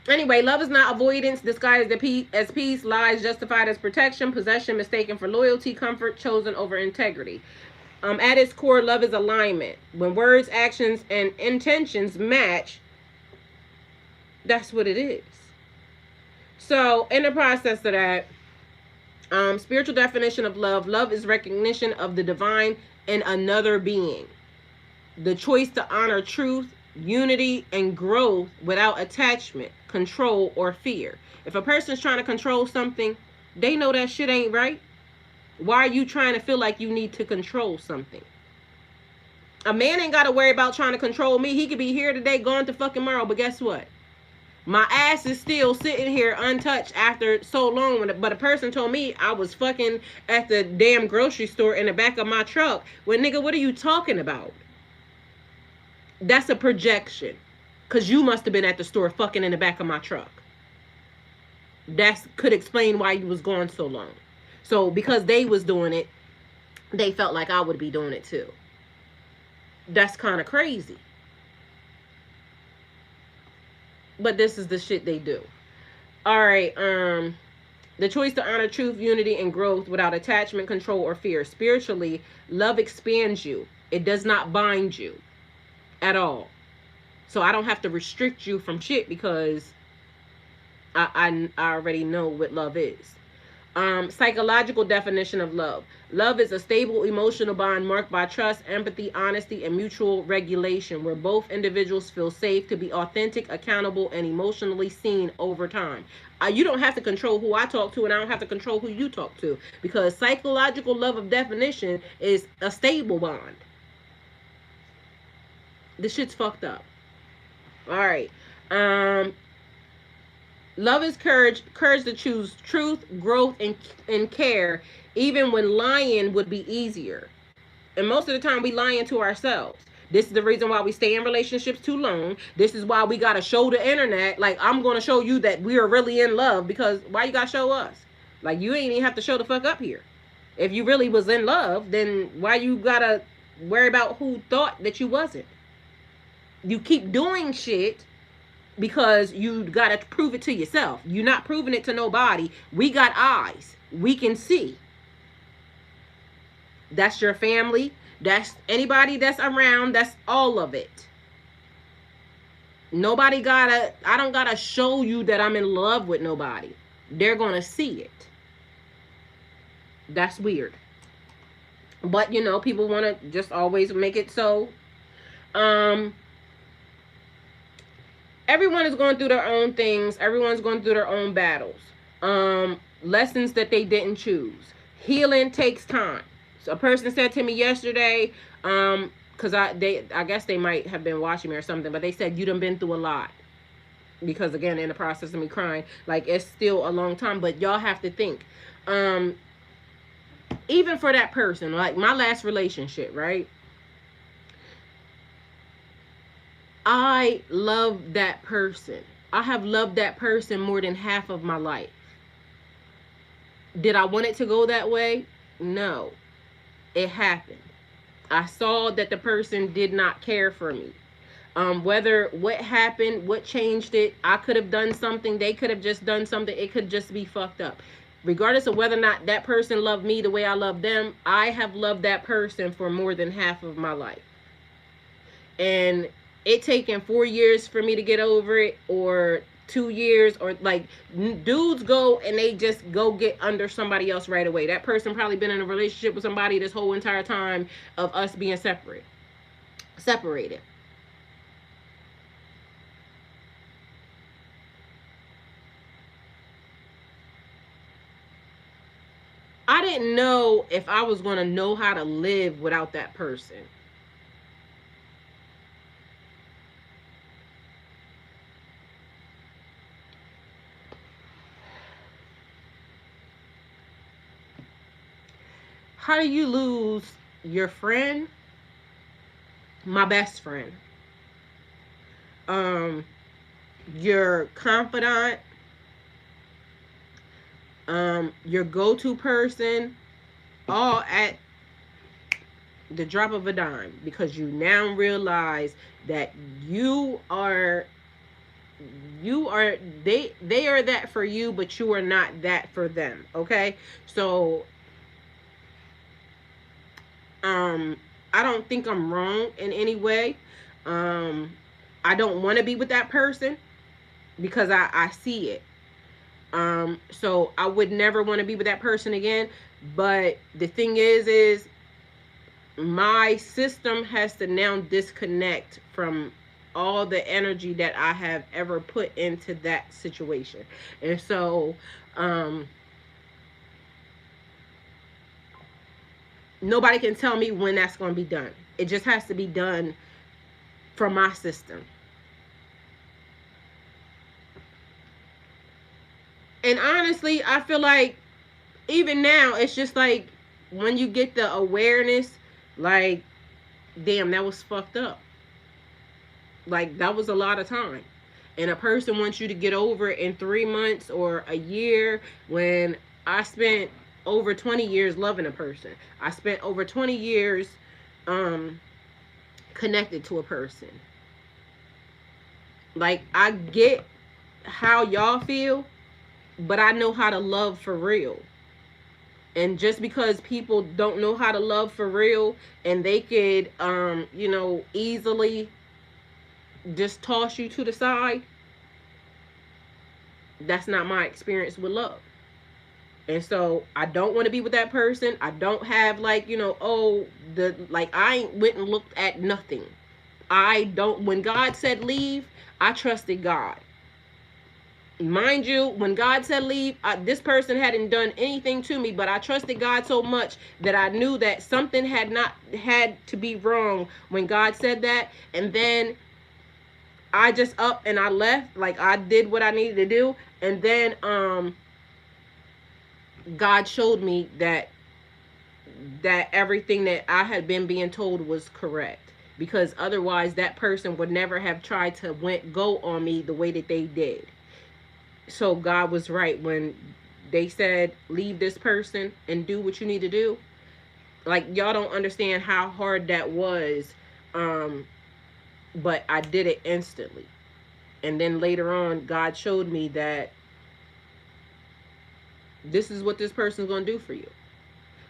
Anyway, love is not avoidance disguised as peace, lies justified as protection, possession mistaken for loyalty, comfort chosen over integrity. At its core, love is alignment. When words, actions, and intentions match, that's what it is. So in the process of that, spiritual definition of love. Love is recognition of the divine in another being. The choice to honor truth, unity, and growth without attachment, control, or fear. If a person's trying to control something, they know that shit ain't right. Why are you trying to feel like you need to control something? A man ain't got to worry about trying to control me. He could be here today, gone to fucking tomorrow, but guess what? My ass is still sitting here untouched after so long. But a person told me I was fucking at the damn grocery store in the back of my truck. Well, nigga, what are you talking about? That's a projection. Because you must have been at the store fucking in the back of my truck. That could explain why you was gone so long. So because they was doing it, they felt like I would be doing it too. That's kind of crazy. But this is the shit they do. All right. The choice to honor truth, unity, and growth without attachment, control, or fear. Spiritually, love expands you. It does not bind you at all. So I don't have to restrict you from shit because I already know what love is. Psychological definition of love. Love is a stable emotional bond marked by trust, empathy, honesty, and mutual regulation, where both individuals feel safe to be authentic, accountable, and emotionally seen over time. You don't have to control who I talk to, and I don't have to control who you talk to, because psychological love of definition is a stable bond. This shit's fucked up. All right. Love is courage to choose truth, growth, and care, even when lying would be easier. And most of the time, we lying to ourselves. This is the reason why we stay in relationships too long. This is why we got to show the internet. Like, I'm going to show you that we are really in love, because why you got to show us? Like, you ain't even have to show the fuck up here. If you really was in love, then why you got to worry about who thought that you wasn't? You keep doing shit because you got to prove it to yourself. You're not proving it to nobody. We got eyes. We can see. That's your family. That's anybody that's around. That's all of it. I don't gotta show you that I'm in love with nobody. They're gonna see it. That's weird. But, people want to just always make it so. Everyone is going through their own things. Everyone's going through their own battles. Lessons that they didn't choose. Healing takes time. So a person said to me yesterday, because I guess they might have been watching me or something, but they said, you done been through a lot. Because again, in the process of me crying, like, it's still a long time, but y'all have to think. Even for that person, like my last relationship, right? I love that person. I have loved that person more than half of my life. Did I want it to go that way? No. It happened. I saw that the person did not care for me. Whether what happened, what changed it, I could have done something, they could have just done something, it could just be fucked up. Regardless of whether or not that person loved me the way I love them, I have loved that person for more than half of my life. And it taken 4 years for me to get over it, or 2 years, or like dudes go and they just go get under somebody else right away. That person probably been in a relationship with somebody this whole entire time of us being separated. I didn't know if I was going to know how to live without that person. How do you lose your friend? My best friend. Um, your confidant, your go-to person, all at the drop of a dime, because you now realize that you are they are that for you, but you are not that for them. Okay, so um I don't think I'm wrong in any way. um I don't want to be with that person because I see it. So I would never want to be with that person again. But the thing is my system has to now disconnect from all the energy that I have ever put into that situation. And so um nobody can tell me when that's going to be done. It just has to be done from my system. And honestly, I feel like even now, it's just like when you get the awareness, like, damn, that was fucked up. Like, that was a lot of time. And a person wants you to get over it in 3 months or a year, when I spent over 20 years loving a person. I spent over 20 years um, connected to a person. Like, I get how y'all feel, but I know how to love for real. And just because people don't know how to love for real, and they could easily just toss you to the side, that's not my experience with love. And so I don't want to be with that person. I don't have, like, I ain't went and looked at nothing. I don't When God said leave, I trusted God. Mind you, when God said leave, this person hadn't done anything to me, but I trusted God so much that I knew that something had not had to be wrong when God said that. And then I just up and I left. Like, I did what I needed to do. And then God showed me that everything that I had been being told was correct, because otherwise that person would never have tried to go on me the way that they did. So God was right when they said leave this person and do what you need to do. Like, y'all don't understand how hard that was. But I did it instantly. And then later on, God showed me that this is what this person's going to do for you.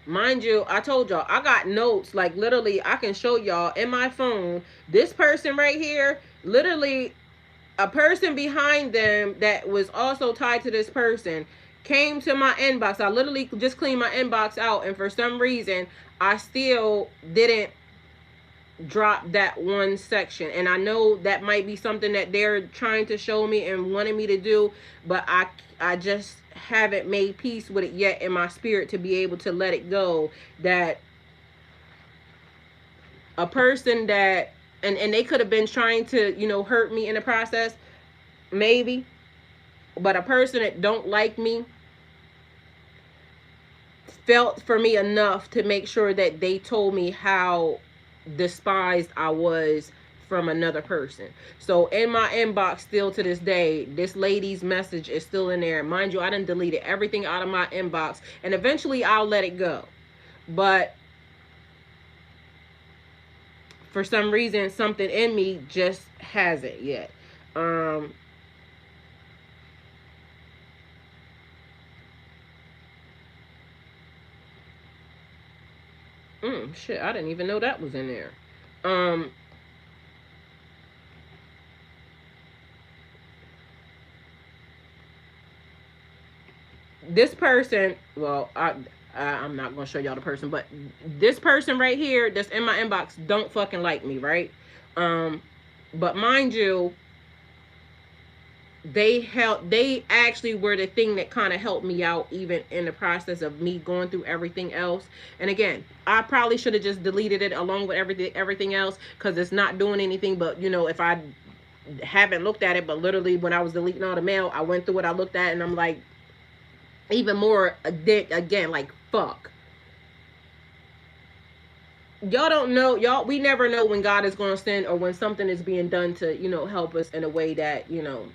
Mind you, I told y'all, I got notes. Like, literally, I can show y'all in my phone. This person right here, literally, a person behind them that was also tied to this person came to my inbox. I literally just cleaned my inbox out, and for some reason I still didn't drop that one section. And I know that might be something that they're trying to show me and wanting me to do, but I just haven't made peace with it yet in my spirit to be able to let it go. That a person that and they could have been trying to hurt me in the process, maybe, but a person that don't like me felt for me enough to make sure that they told me how despised I was from another person. So in my inbox still to this day, this lady's message is still in there. Mind you, I done deleted everything out of my inbox, and eventually I'll let it go. But for some reason, something in me just hasn't yet. Shit, I didn't even know that was in there. Um, this person, well, I'm not gonna show y'all the person, but this person right here that's in my inbox don't fucking like me, right? Um, but mind you, they actually were the thing that kind of helped me out even in the process of me going through everything else. And again, I probably should have just deleted it along with everything else, because it's not doing anything. But you know, if I haven't looked at it, but literally when I was deleting all the mail, I went through it, I looked at it, and I'm like, even more again, like, fuck. Y'all don't know, y'all, we never know when God is going to send, or when something is being done to, you know, help us in a way that, you know,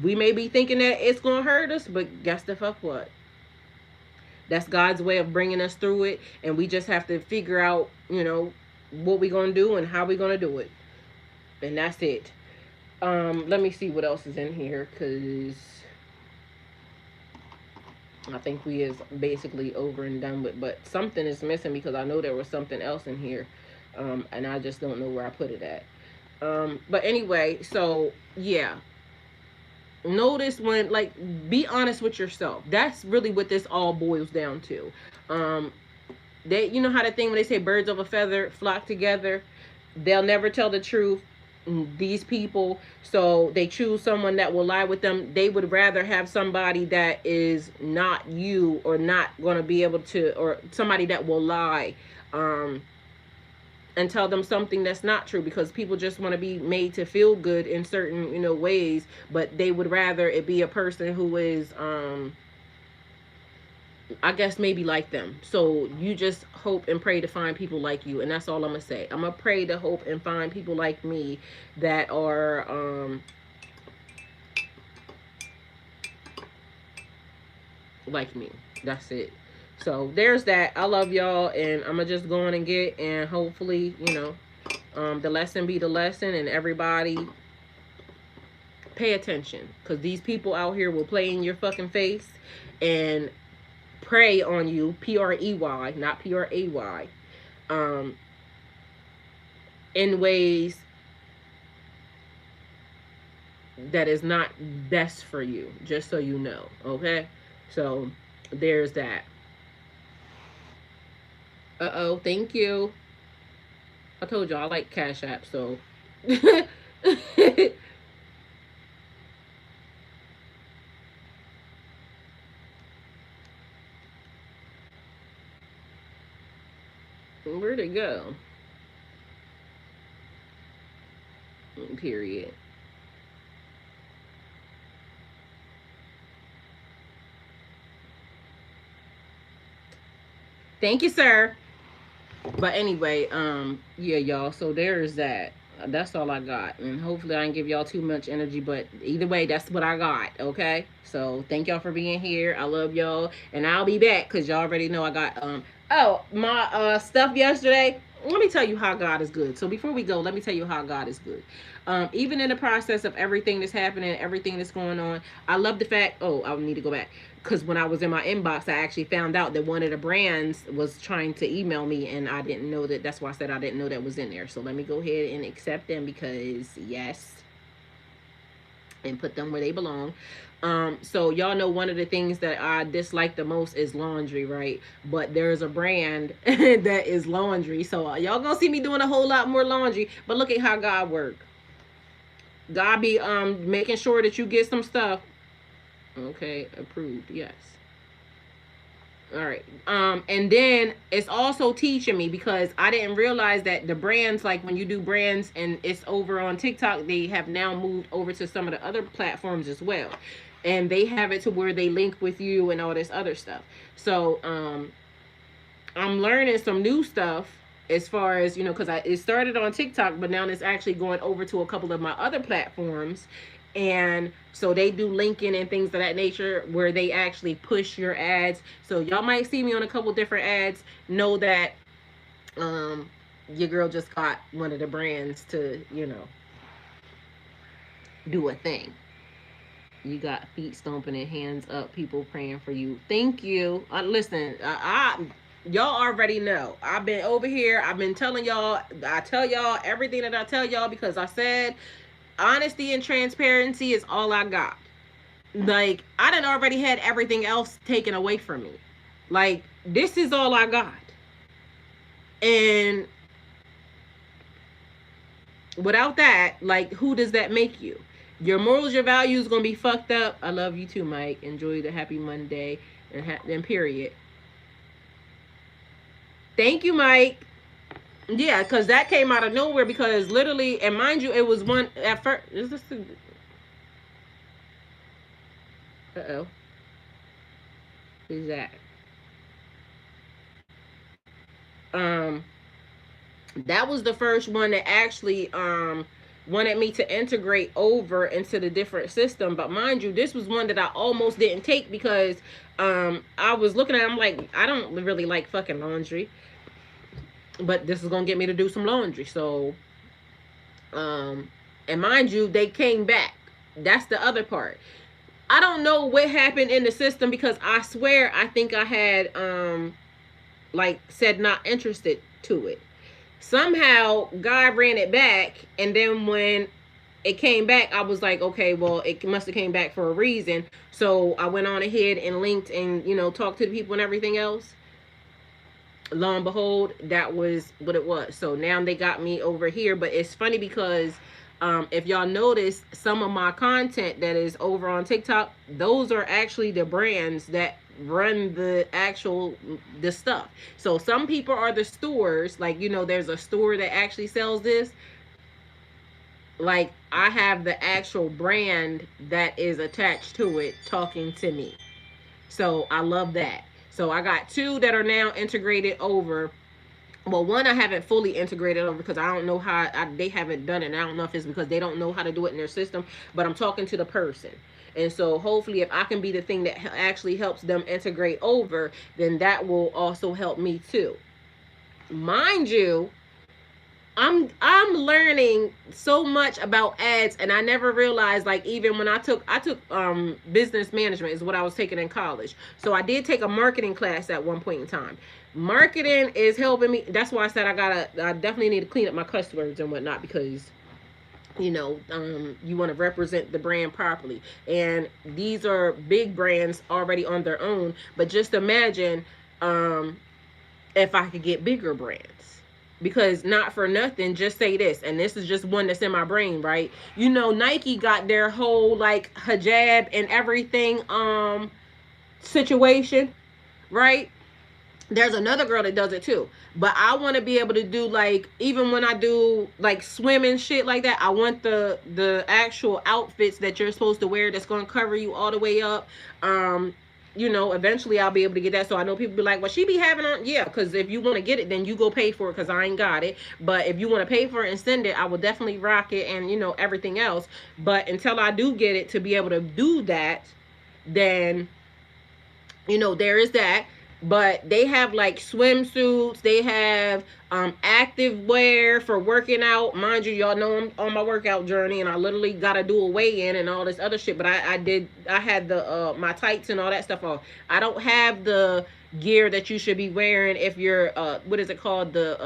we may be thinking that it's going to hurt us, but guess the fuck what? That's God's way of bringing us through it, and we just have to figure out, you know, what we going to do and how we going to do it. And that's it. Let me see what else is in here, because I think we is basically over and done with, but something is missing, because I know there was something else in here, and I just don't know where I put it at. But anyway, so yeah, notice when, like, be honest with yourself. That's really what this all boils down to. They, you know how the thing when they say birds of a feather flock together, they'll never tell the truth, these people. So they choose someone that will lie with them. They would rather have somebody that is not you, or not going to be able to, or somebody that will lie, and tell them something that's not true, because people just want to be made to feel good in certain, you know, ways. But they would rather it be a person who is, I guess, maybe like them. So you just hope and pray to find people like you, and that's all I'm gonna say. I'm gonna pray to hope and find people like me that are like me. That's it. So there's that. I love y'all, and I'm gonna just go on and get, and hopefully, you know, the lesson be the lesson, and everybody pay attention, because these people out here will play in your fucking face and prey on you, P-R-E-Y, not P-R-A-Y, in ways that is not best for you, just so you know, okay? So there's that. Uh-oh, thank you. I told you I like Cash App, so where'd it go? Period. Thank you, sir. But anyway, yeah, y'all. So there's that. That's all I got, and hopefully I didn't give y'all too much energy. But either way, that's what I got. Okay. So thank y'all for being here. I love y'all, and I'll be back, because y'all already know I got oh, my stuff yesterday. Let me tell you how God is good. So before we go, let me tell you how God is good. Even in the process of everything that's happening, everything that's going on, I love the fact. Oh, I need to go back, because when I was in my inbox, I actually found out that one of the brands was trying to email me, and I didn't know that. That's why I said I didn't know that was in there. So let me go ahead and accept them, because yes, and put them where they belong. So y'all know one of the things that I dislike the most is laundry, right? But there's a brand that is laundry. So y'all gonna see me doing a whole lot more laundry. But look at how God work. God be making sure that you get some stuff. Okay, approved. Yes. All right. And then it's also teaching me, because I didn't realize that the brands, like when you do brands and it's over on TikTok, they have now moved over to some of the other platforms as well. And they have it to where they link with you and all this other stuff. So I'm learning some new stuff as far as, because it started on TikTok, but now it's actually going over to a couple of my other platforms. And so they do linking and things of that nature where they actually push your ads. So y'all might see me on a couple different ads. Know that um your girl just got one of the brands to, do a thing. You got feet stomping and hands up, people praying for you. Thank you. Listen, y'all already know. I've been over here. I've been telling y'all. I tell y'all everything that I tell y'all because I said honesty and transparency is all I got. Like, I done already had everything else taken away from me. Like, this is all I got. And without that, like, who does that make you? Your morals, your values gonna be fucked up. I love you too, Mike. Enjoy the happy Monday and period. Thank you, Mike. Yeah, because that came out of nowhere because literally, and mind you, it was one at first. Is this the. Uh-oh. Who's that? Um, that was the first one that actually wanted me to integrate over into the different system. But mind you, this was one that I almost didn't take because I was looking at it, I'm like, I don't really like fucking laundry. But this is gonna get me to do some laundry. So and mind you, they came back. That's the other part. I don't know what happened in the system because I swear I think I had like said not interested to it. Somehow God ran it back, and then when it came back, I was like, okay, well, it must have came back for a reason. So I went on ahead and linked and talked to the people and everything else. Lo and behold, that was what it was. So now they got me over here. But it's funny because if y'all notice, some of my content that is over on TikTok, those are actually the brands that run the stuff. So some people are the stores, like there's a store that actually sells this. Like, I have the actual brand that is attached to it talking to me. So I love that. So I got two that are now integrated over. Well, one I haven't fully integrated over because I don't know how they haven't done it. And I don't know if it's because they don't know how to do it in their system, but I'm talking to the person. And so hopefully if I can be the thing that actually helps them integrate over, then that will also help me too. Mind you, I'm learning so much about ads, and I never realized, like, even when I took business management is what I was taking in college. So I did take a marketing class at one point in time. Marketing is helping me. That's why I said I definitely need to clean up my cuss words and whatnot because you want to represent the brand properly. And these are big brands already on their own, but just imagine if I could get bigger brands. Because not for nothing, just say this, and this is just one that's in my brain, right? Nike got their whole like hijab and everything situation, right? There's another girl that does it too. But I want to be able to do, like, even when I do like swimming shit like that, I want the actual outfits that you're supposed to wear that's going to cover you all the way up. Eventually I'll be able to get that. So I know people be like, well, she be having on. Yeah, because if you want to get it, then you go pay for it because I ain't got it. But if you want to pay for it and send it, I will definitely rock it and, everything else. But until I do get it to be able to do that, then, there is that. But they have like swimsuits, they have active wear for working out. Mind you, y'all know I'm on my workout journey and I literally gotta do a weigh-in and all this other shit. But I had the my tights and all that stuff on. I don't have the gear that you should be wearing if you're what is it called, the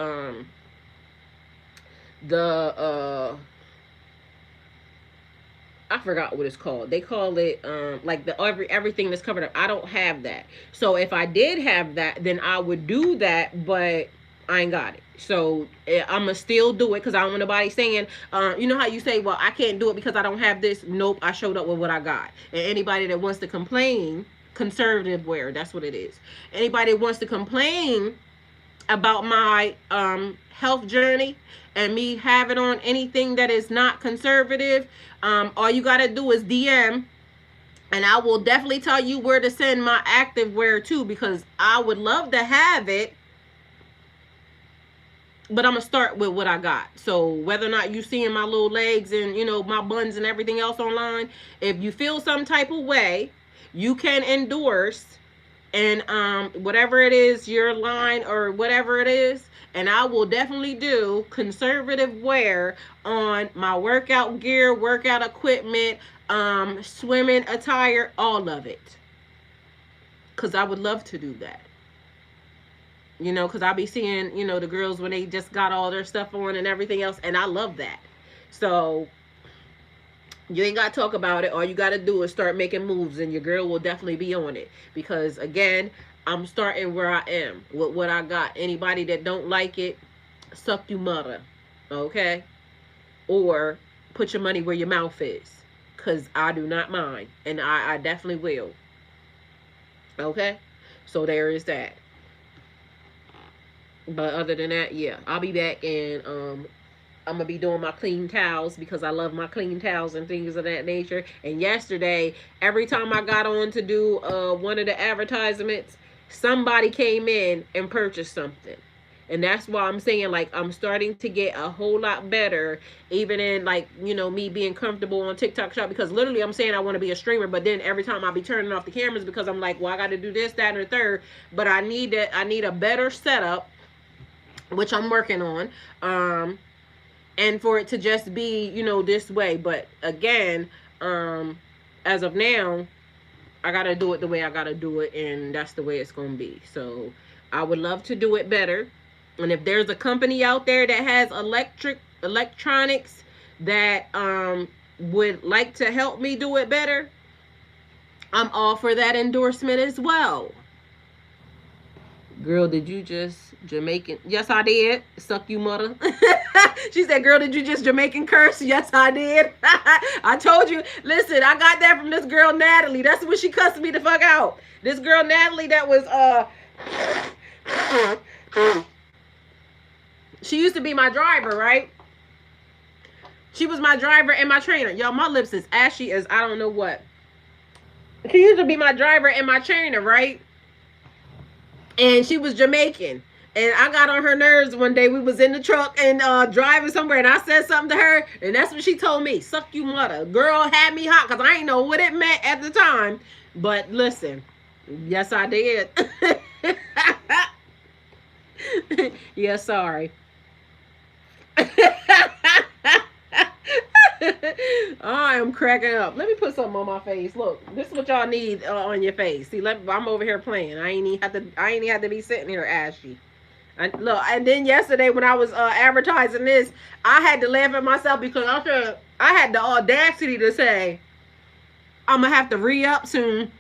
I forgot what it's called. They call it like the everything that's covered up. I don't have that. So if I did have that, then I would do that, but I ain't got it. So I'm gonna still do it because I don't want nobody saying, you know how you say, well, I can't do it because I don't have this. Nope, I showed up with what I got. And anybody that wants to complain, conservative wear, that's what it is. Anybody that wants to complain about my health journey and me having on anything that is not conservative, all you gotta do is DM, and I will definitely tell you where to send my active wear to, because I would love to have it but I'm gonna start with what I got. So whether or not you seeing my little legs and my buns and everything else online, if you feel some type of way, you can endorse and whatever it is, your line or whatever it is, and I will definitely do conservative wear on my workout gear, workout equipment, swimming attire, all of it, because I would love to do that. Because I'll be seeing, the girls when they just got all their stuff on and everything else, and I love that. So you ain't got to talk about it. All you got to do is start making moves, and your girl will definitely be on it. Because, again, I'm starting where I am with what I got. Anybody that don't like it, suck you mother, okay? Or put your money where your mouth is, because I do not mind, and I definitely will, okay? So there is that. But other than that, yeah, I'll be back, and I'm gonna be doing my clean towels because I love my clean towels and things of that nature. And yesterday, every time I got on to do one of the advertisements, somebody came in and purchased something. And that's why I'm saying, like, I'm starting to get a whole lot better, even in, like, me being comfortable on TikTok Shop, because literally I'm saying I want to be a streamer, but then every time I'll be turning off the cameras because I'm like, well, I got to do this, that, and the third. But I need a better setup, which I'm working on. And for it to just be, this way. But again, as of now, I gotta do it the way I gotta do it, and that's the way it's gonna be. So I would love to do it better. And if there's a company out there that has electronics that would like to help me do it better, I'm all for that endorsement as well. Girl, did you just Jamaican? Yes, I did. Suck you, mother. She said, girl, did you just Jamaican curse? Yes, I did. I told you. Listen, I got that from this girl, Natalie. That's when she cussed me the fuck out. This girl, Natalie, that was, she used to be my driver, right? She was my driver and my trainer. Y'all, my lips is ashy as I don't know what. She used to be my driver and my trainer, right? And she was Jamaican. And I got on her nerves one day. We was in the truck and driving somewhere, and I said something to her, and that's what she told me. Suck you mother. Girl had me hot because I ain't know what it meant at the time. But listen, yes, I did. Yeah, sorry. I am cracking up. Let me put something on my face. Look, this is what y'all need on your face. See, I'm over here playing. I ain't even have to be sitting here ashy. Look, and then yesterday when I was advertising this, I had to laugh at myself because I had the audacity to say, I'm gonna have to re-up soon.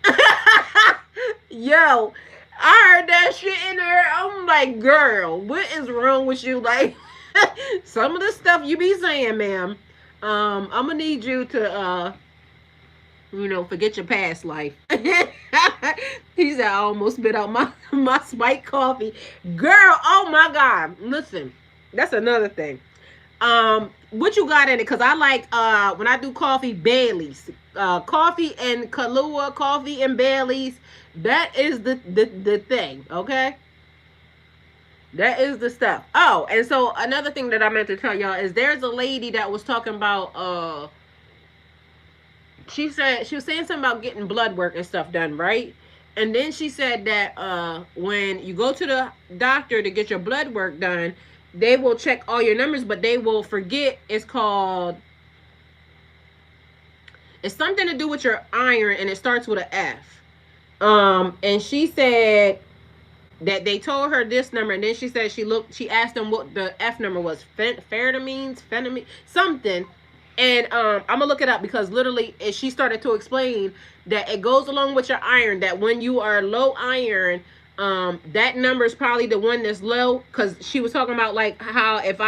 Yo, I heard that shit in there. I'm like, girl, what is wrong with you? Like, some of the stuff you be saying, ma'am. I'm gonna need you to forget your past life. He said I almost spit out my spiked coffee. Girl, oh my God. Listen, that's another thing. What you got in it? Because I like when I do coffee, Bailey's. Coffee and Kahlua, coffee and Bailey's. That is the thing, okay? That is the stuff. Oh, and so another thing that I meant to tell y'all is there's a lady that was talking about she said she was saying something about getting blood work and stuff done, right? And then she said that when you go to the doctor to get your blood work done, they will check all your numbers, but they will forget it's something to do with your iron, and it starts with an F. And she said that they told her this number, and then she said she asked them what the F number was, phenamine, something. And I'm gonna look it up because literally she started to explain that it goes along with your iron, that when you are low iron, that number is probably the one that's low, because she was talking about like how if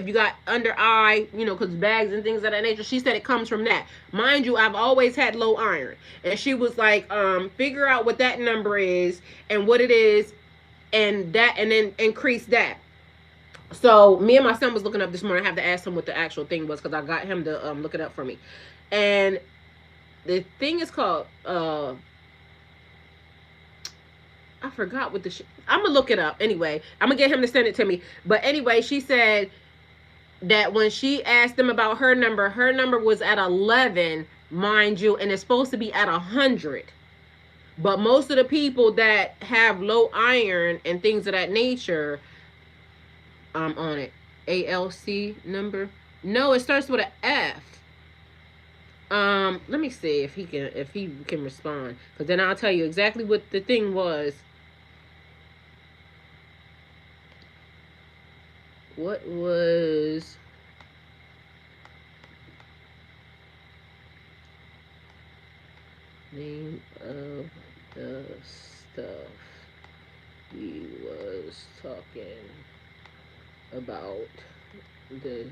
you got under eye, because bags and things of that nature. She said it comes from that. Mind you, I've always had low iron, and she was like, figure out what that number is and what it is, and then increase that. So me and my son was looking up this morning. I have to ask him what the actual thing was because I got him to look it up for me. And the thing is called I forgot what I'm gonna look it up anyway. I'm gonna get him to send it to me. But anyway, she said that when she asked them about her number was at 11, mind you, and it's supposed to be at 100. But most of the people that have low iron and things of that nature, on it. ALC number. No, it starts with an F. Let me see if he can respond, because then I'll tell you exactly what the thing was. What was name of the stuff we was talking about this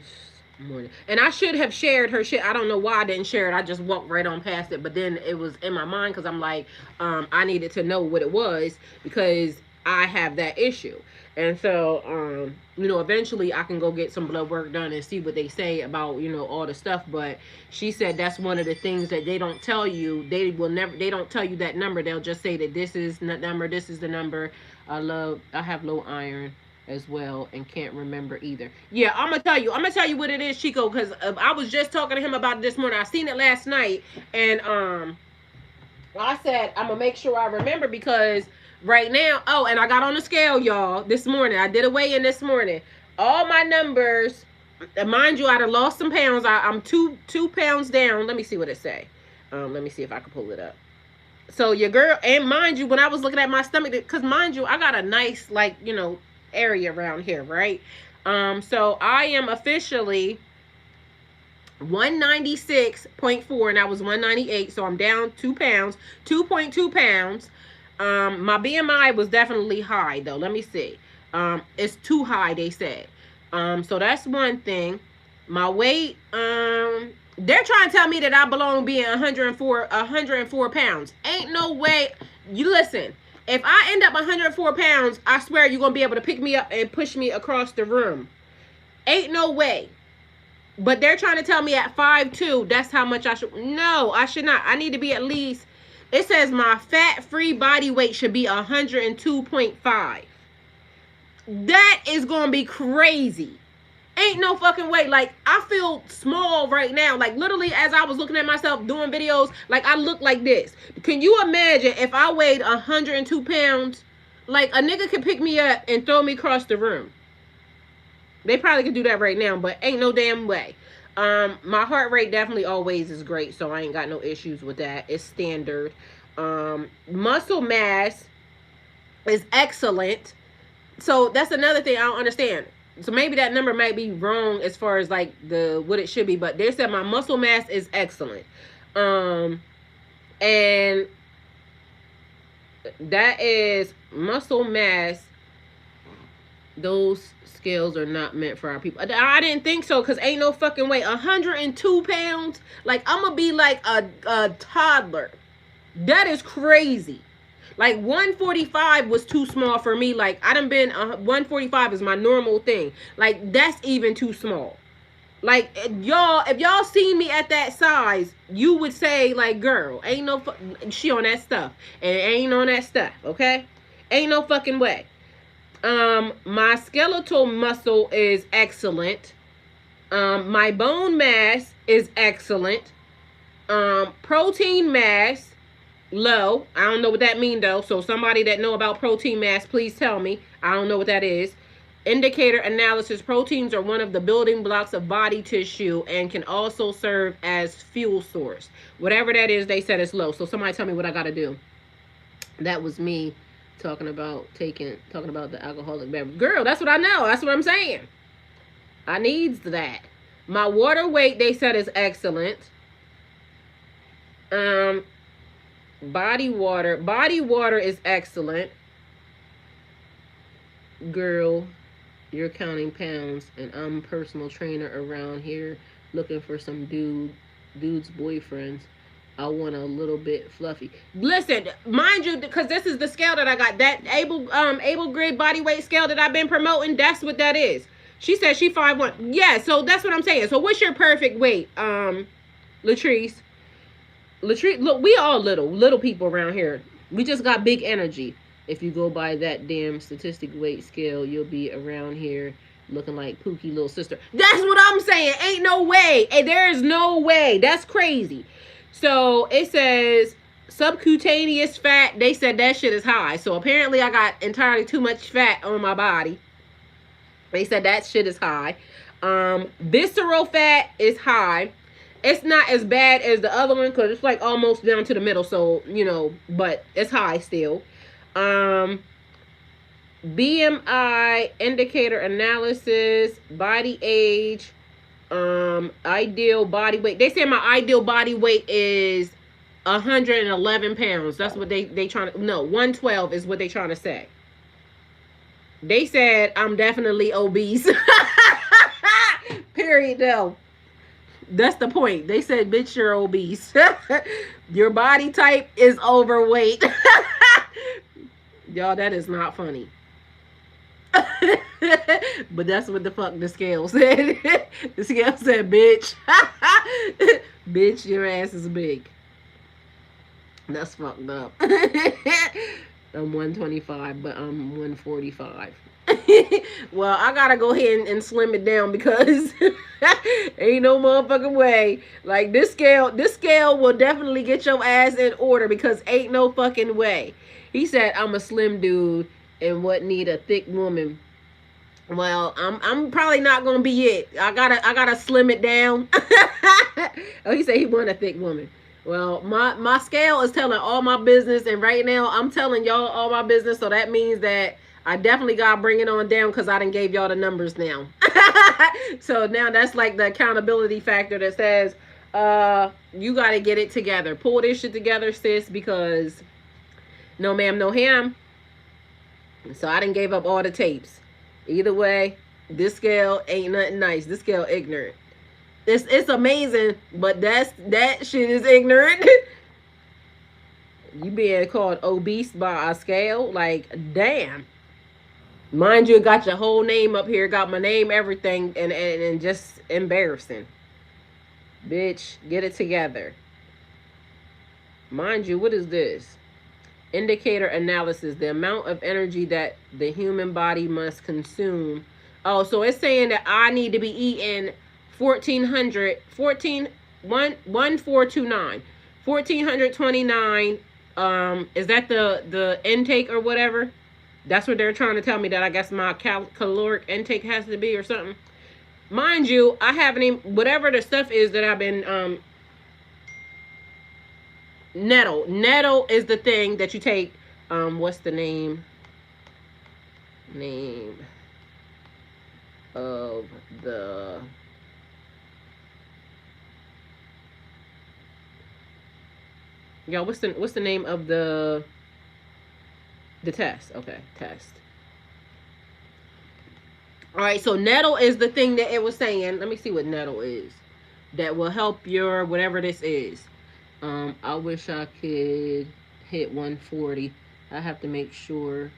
morning? And I should have shared her shit. I don't know why I didn't share it. I just walked right on past it. But then it was in my mind because I'm like, I needed to know what it was because I have that issue. And so, eventually I can go get some blood work done and see what they say about, all the stuff. But she said that's one of the things that they don't tell you. They don't tell you that number. They'll just say that this is the number, this is the number. I have low iron as well and can't remember either. Yeah, I'm gonna tell you what it is, Chico, because I was just talking to him about it this morning. I seen it last night, and I said I'm gonna make sure I remember, because right now, and I got on the scale, y'all, this morning. I did a weigh-in this morning. All my numbers, mind you, I done lost some pounds. I'm two pounds down. Let me see what it say. Let me see if I can pull it up. So your girl, and mind you, when I was looking at my stomach, because mind you, I got a nice, area around here, right? So I am officially 196.4, and I was 198, so I'm down 2 pounds, 2.2 pounds. My BMI was definitely high, though. Let me see. It's too high, they said. So that's one thing. My weight, they're trying to tell me that I belong being 104 pounds. Ain't no way. You listen. If I end up 104 pounds, I swear you're going to be able to pick me up and push me across the room. Ain't no way. But they're trying to tell me at 5'2", that's how much I should. No, I should not. I need to be at least, it says my fat-free body weight should be 102.5. That is going to be crazy. Ain't no fucking way. I feel small right now. Literally, as I was looking at myself doing videos, I look like this. Can you imagine if I weighed 102 pounds? A nigga could pick me up and throw me across the room. They probably could do that right now, but ain't no damn way. My heart rate definitely always is great, so I ain't got no issues with that. It's standard. Muscle mass is excellent. So that's another thing I don't understand. So maybe that number might be wrong as far as what it should be, but they said my muscle mass is excellent. And that is muscle mass. Those scales are not meant for our people. I didn't think so, because ain't no fucking way. 102 pounds? I'm gonna be like a toddler. That is crazy. 145 was too small for me. I done been, 145 is my normal thing. That's even too small. If y'all seen me at that size, you would say, girl, ain't no, she on that stuff. And ain't on that stuff, okay? Ain't no fucking way. My skeletal muscle is excellent. My bone mass is excellent. Protein mass, low. I don't know what that means, though. So somebody that know about protein mass, please tell me. I don't know what that is. Indicator analysis. Proteins are one of the building blocks of body tissue and can also serve as fuel source. Whatever that is, they said it's low. So somebody tell me what I got to do. That was me talking about the alcoholic beverage. Girl, that's what I know. That's what I'm saying. I needs that. My water weight, they said, is excellent. Body water is excellent. Girl, you're counting pounds, and I'm a personal trainer around here looking for some dude's boyfriends. I want a little bit fluffy. Listen, mind you, because this is the scale that I got. That able grid body weight scale that I've been promoting, that's what that is. She said she 5'1". Yeah, so that's what I'm saying. So what's your perfect weight, Latrice? Look, we all little people around here. We just got big energy. If you go by that damn statistic weight scale, you'll be around here looking like Pookie little sister. That's what I'm saying. Ain't no way. Hey, there is no way. That's crazy. So it says subcutaneous fat. They said that shit is high. So apparently I got entirely too much fat on my body. They said that shit is high. Visceral fat is high. It's not as bad as the other one because it's like almost down to the middle. So, you know, but it's high still. BMI indicator analysis, body age, ideal body weight. They say my ideal body weight is 111 pounds. That's what they trying to, no, 112 is what they trying to say. They said I'm definitely obese. Period, though. That's the point. They said, bitch, you're obese. Your body type is overweight. Y'all, that is not funny. But that's what the fuck the scale said. The scale said, bitch. Bitch, your ass is big. That's fucked up. I'm 125, but I'm 145. Well, I gotta go ahead and slim it down because ain't no motherfucking way. Like this scale will definitely get your ass in order because ain't no fucking way. He said I'm a slim dude and what need a thick woman. Well, I'm probably not gonna be it. I gotta slim it down. Oh, he said he want a thick woman. Well, my scale is telling all my business, and right now I'm telling y'all all my business, so that means that I definitely gotta bring it on down because I done gave y'all the numbers now. So now that's like the accountability factor that says, you gotta get it together. Pull this shit together, sis, because no ma'am, no ham. So I done gave up all the tapes. Either way, this scale ain't nothing nice. This scale ignorant. It's amazing, but that shit is ignorant. You being called obese by a scale, like damn. Mind you, got your whole name up here, got my name, everything, and just embarrassing. Bitch, get it together. Mind you, what is this? Indicator analysis, the amount of energy that the human body must consume. Oh, so it's saying that I need to be eating 1429. Is that the intake or whatever? That's what they're trying to tell me, that I guess my caloric intake has to be or something. Mind you, I haven't even, whatever the stuff is that I've been, nettle is the thing that you take. What's the name of the what's the name of the test? Okay, test. All right, so nettle is the thing that it was saying. Let me see what nettle is. That will help your whatever this is. I wish I could hit 140. I have to make sure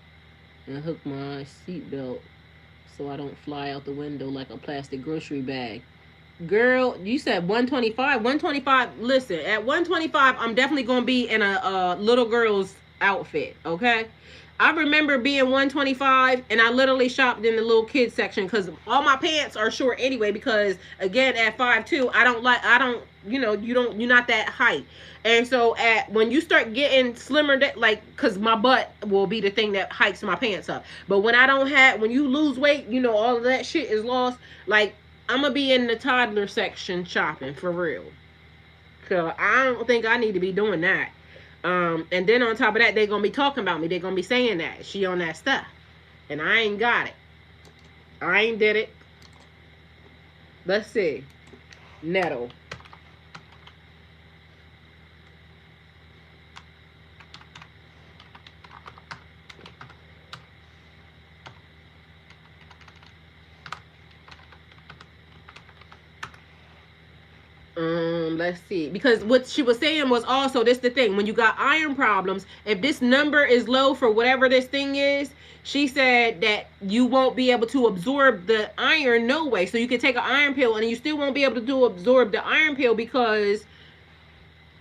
and hook my seatbelt so I don't fly out the window like a plastic grocery bag. Girl, you said 125. 125. Listen, at 125, I'm definitely going to be in a little girl's outfit, okay? I remember being 125 and I literally shopped in the little kids section because all my pants are short anyway, because again at 5'2", you're not that height. And so when you start getting slimmer, like, because my butt will be the thing that hikes my pants up. But when you lose weight, all of that shit is lost. Like, I'm going to be in the toddler section shopping for real. So I don't think I need to be doing that. And then on top of that, they're going to be talking about me. They're going to be saying that she on that stuff. And I ain't got it. I ain't did it. Let's see. Nettle. Let's see, because what she was saying was also, this the thing, when you got iron problems, if this number is low for whatever this thing is, she said that you won't be able to absorb the iron no way. So you can take an iron pill and you still won't be able to absorb the iron pill because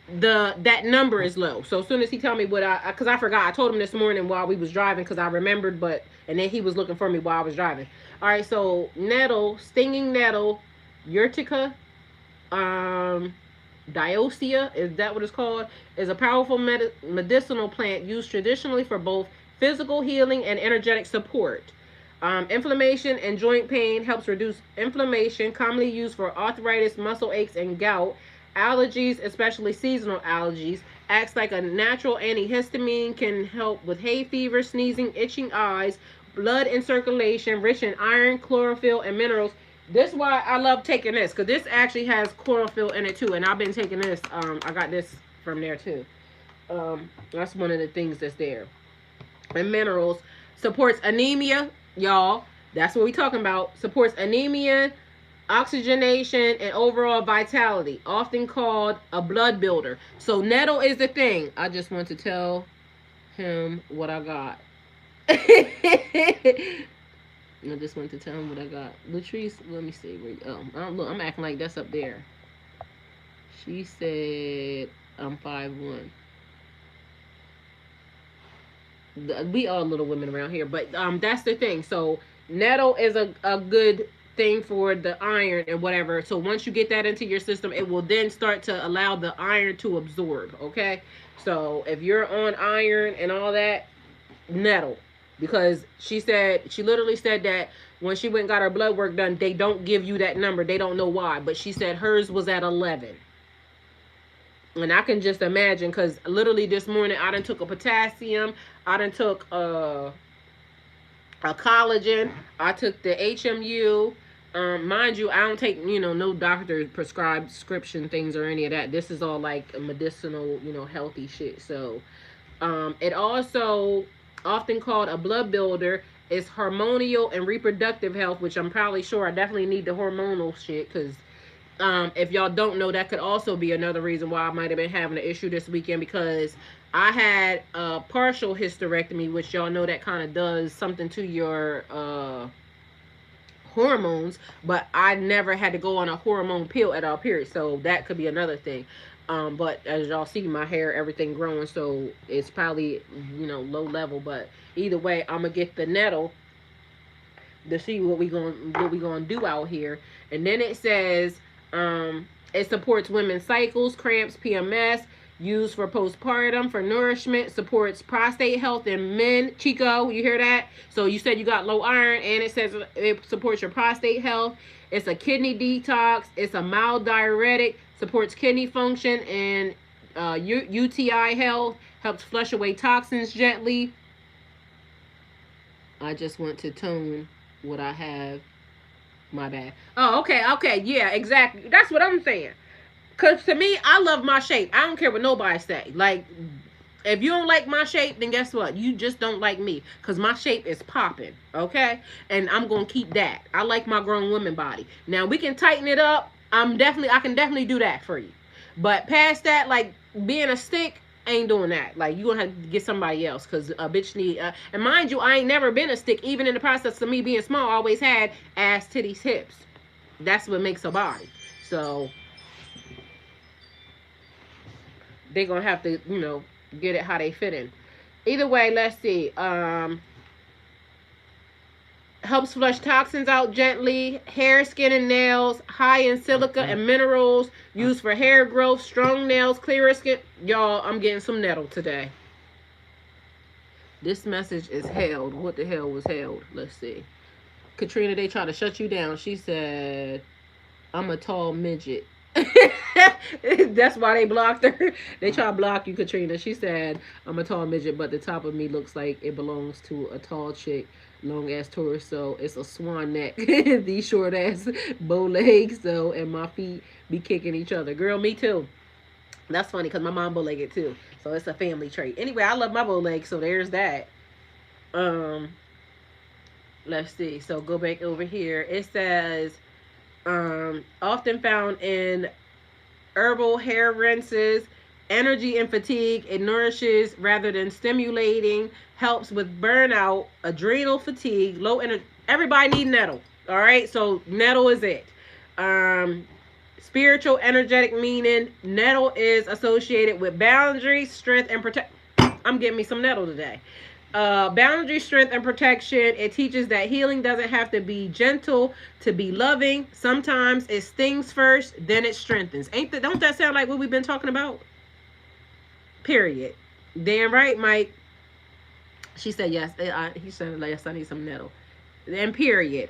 that number is low. So as soon as he tell me what because I forgot, I told him this morning while we was driving because I remembered, but and then he was looking for me while I was driving. All right, so nettle, stinging nettle, urtica, um, dioecia, is that what it's called? Is a powerful medicinal plant used traditionally for both physical healing and energetic support. Inflammation and joint pain helps reduce inflammation, commonly used for arthritis, muscle aches, and gout. Allergies, especially seasonal allergies, acts like a natural antihistamine, can help with hay fever, sneezing, itching eyes, blood in circulation, rich in iron, chlorophyll, and minerals. This is why I love taking this, because this actually has chlorophyll in it too, and I've been taking this. I got this from there too. That's one of the things that's there. And minerals supports anemia, y'all. That's what we talking about. Supports anemia, oxygenation, and overall vitality, often called a blood builder. So nettle is the thing. I just want to tell him what I got. I just want to tell him what I got. Latrice, let me see. I don't look. I'm acting like that's up there. She said I'm 5'1". We all little women around here, but that's the thing. So nettle is a good thing for the iron and whatever. So once you get that into your system, it will then start to allow the iron to absorb. Okay, so if you're on iron and all that, nettle, because she literally said that when she went and got her blood work done, they don't give you that number. They don't know why, but she said hers was at 11. And I can just imagine, because literally this morning I done took a potassium, I done took a collagen, I took the HMU. Mind you, I don't take, no doctor prescribed prescription things or any of that. This is all like medicinal, healthy shit. So it also often called a blood builder is hormonal and reproductive health, which I'm probably sure I definitely need the hormonal shit, because if y'all don't know, that could also be another reason why I might have been having an issue this weekend, because I had a partial hysterectomy, which y'all know that kind of does something to your hormones, but I never had to go on a hormone pill at all, period. So that could be another thing. But as y'all see, my hair, everything growing, so it's probably, low level. But either way, I'm gonna get the nettle to see what we gonna do out here. And then it says it supports women's cycles, cramps, PMS, used for postpartum, for nourishment, supports prostate health in men. Chico, you hear that? So you said you got low iron, and it says it supports your prostate health. It's a kidney detox. It's a mild diuretic, supports kidney function and UTI health, helps flush away toxins gently. I just want to tone what I have. My bad. Oh, okay, yeah, exactly. That's what I'm saying. Because to me, I love my shape. I don't care what nobody say. Like, if you don't like my shape, then guess what? You just don't like me. Because my shape is popping, okay? And I'm going to keep that. I like my grown woman body. Now, we can tighten it up. I can definitely do that for you. But past that, like, being a stick, ain't doing that. Like, you gonna have to get somebody else, because a bitch need and mind you, I ain't never been a stick. Even in the process of me being small, I always had ass, titties, hips. That's what makes a body. So they gonna have to, get it how they fit in. Either way, let's see. Helps flush toxins out gently. Hair, skin, and nails. High in silica and minerals. Used for hair growth, strong nails, clearer skin. Y'all, I'm getting some nettle today. This message is held. What the hell was held? Let's see. Katrina, they try to shut you down. She said, I'm a tall midget. That's why they blocked her. They try to block you, Katrina. She said, I'm a tall midget, but the top of me looks like it belongs to a tall chick. Long ass torso. It's a swan neck. These short ass bow legs, so, and my feet be kicking each other. Girl, me too. That's funny because my mom bow legged too. So it's a family trait. Anyway, I love my bow legs, so there's that. Let's see. So go back over here. It says often found in herbal hair rinses, energy and fatigue. It nourishes rather than stimulating, helps with burnout, adrenal fatigue, low energy. Everybody need nettle. All right, so nettle is it. spiritual, energetic meaning. Nettle is associated with boundaries, strength, and protect. I'm getting me some nettle today. Boundary, strength, and protection. It teaches that healing doesn't have to be gentle to be loving. Sometimes it stings first, then it strengthens. Ain't that? Don't that sound like what we've been talking about? Period. Damn right, Mike. She said yes. He said yes. I need some nettle. And period.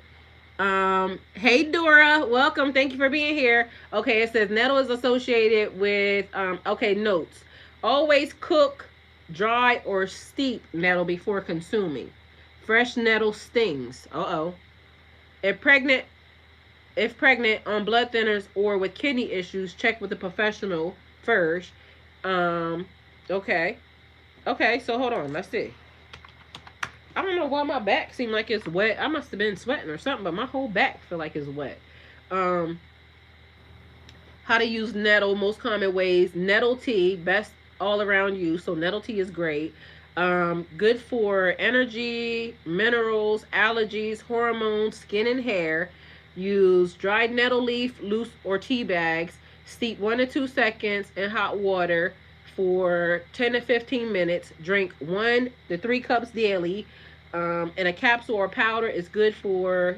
Hey Dora, welcome. Thank you for being here. Okay, it says nettle is associated with okay, notes. Always cook, dry, or steep nettle before consuming. Fresh nettle stings. Uh-oh. If pregnant if pregnant on blood thinners or with kidney issues, check with a professional first. Um, okay. Okay, so hold on, let's see. I don't know why my back seemed like it's wet. I must have been sweating or something, but my whole back feel like it's wet. Um, how to use nettle, most common ways. Nettle tea, best all around use. So nettle tea is great. Good for energy, minerals, allergies, hormones, skin and hair. Use dried nettle leaf, loose or tea bags. Steep 1 to 2 seconds in hot water for 10 to 15 minutes. Drink 1 to 3 cups daily. And a capsule or powder is good for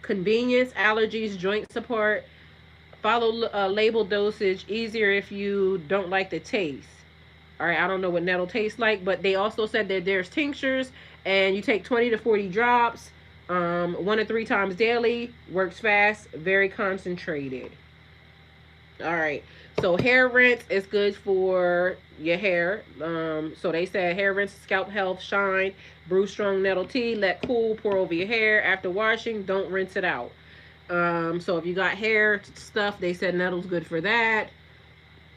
convenience, allergies, joint support. Follow label dosage. Easier if you don't like the taste. All right, I don't know what nettle tastes like, but they also said that there's tinctures, and you take 20 to 40 drops, 1 to 3 times daily. Works fast, very concentrated. All right. So hair rinse is good for your hair. So they said hair rinse, scalp health, shine, brew strong nettle tea, let cool, pour over your hair. After washing, don't rinse it out. So if you got hair stuff, they said nettle's good for that.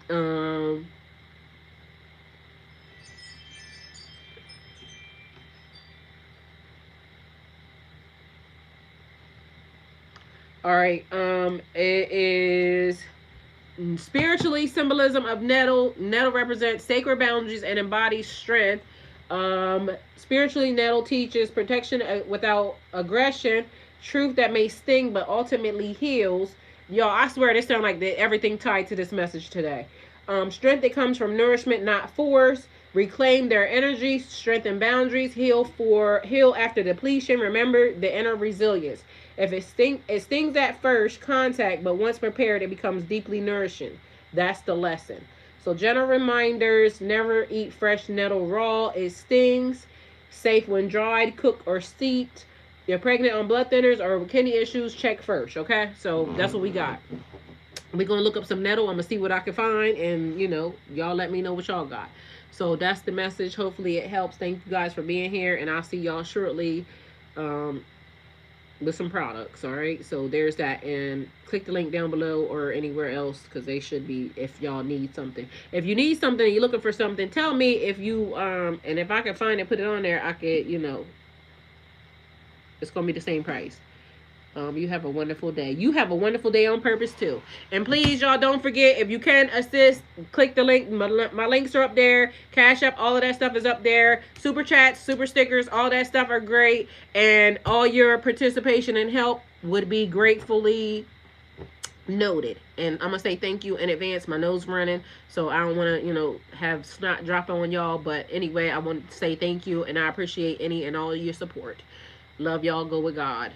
Um, all right. It is spiritually symbolism of nettle. Nettle represents sacred boundaries and embodies strength. Spiritually, nettle teaches protection without aggression, truth that may sting but ultimately heals. Y'all, I swear this sound like everything tied to this message today. Strength that comes from nourishment, not force. Reclaim their energy, strengthen boundaries, heal after depletion. Remember the inner resilience. If it stings at first contact, but once prepared, it becomes deeply nourishing. That's the lesson. So general reminders: never eat fresh nettle raw. It stings. Safe when dried, cooked, or steeped. You're pregnant on blood thinners or kidney issues, check first. Okay, so that's what we got. We're gonna look up some nettle. I'm gonna see what I can find, and y'all let me know what y'all got. So that's the message. Hopefully it helps. Thank you guys for being here, and I'll see y'all shortly with some products. All right, so there's that, and click the link down below or anywhere else, because they should be, if y'all need something. If you need something, you're looking for something, tell me. If you and if I can find it, put it on there, I could, it's gonna be the same price. You have a wonderful day. You have a wonderful day on purpose too. And please, y'all, don't forget, if you can assist, click the link. My links are up there. Cash App, all of that stuff is up there. Super chats, super stickers, all that stuff are great. And all your participation and help would be gratefully noted. And I'm gonna say thank you in advance. My nose running, so I don't want to have snot drop on y'all. But anyway, I want to say thank you, and I appreciate any and all your support. Love y'all. Go with God.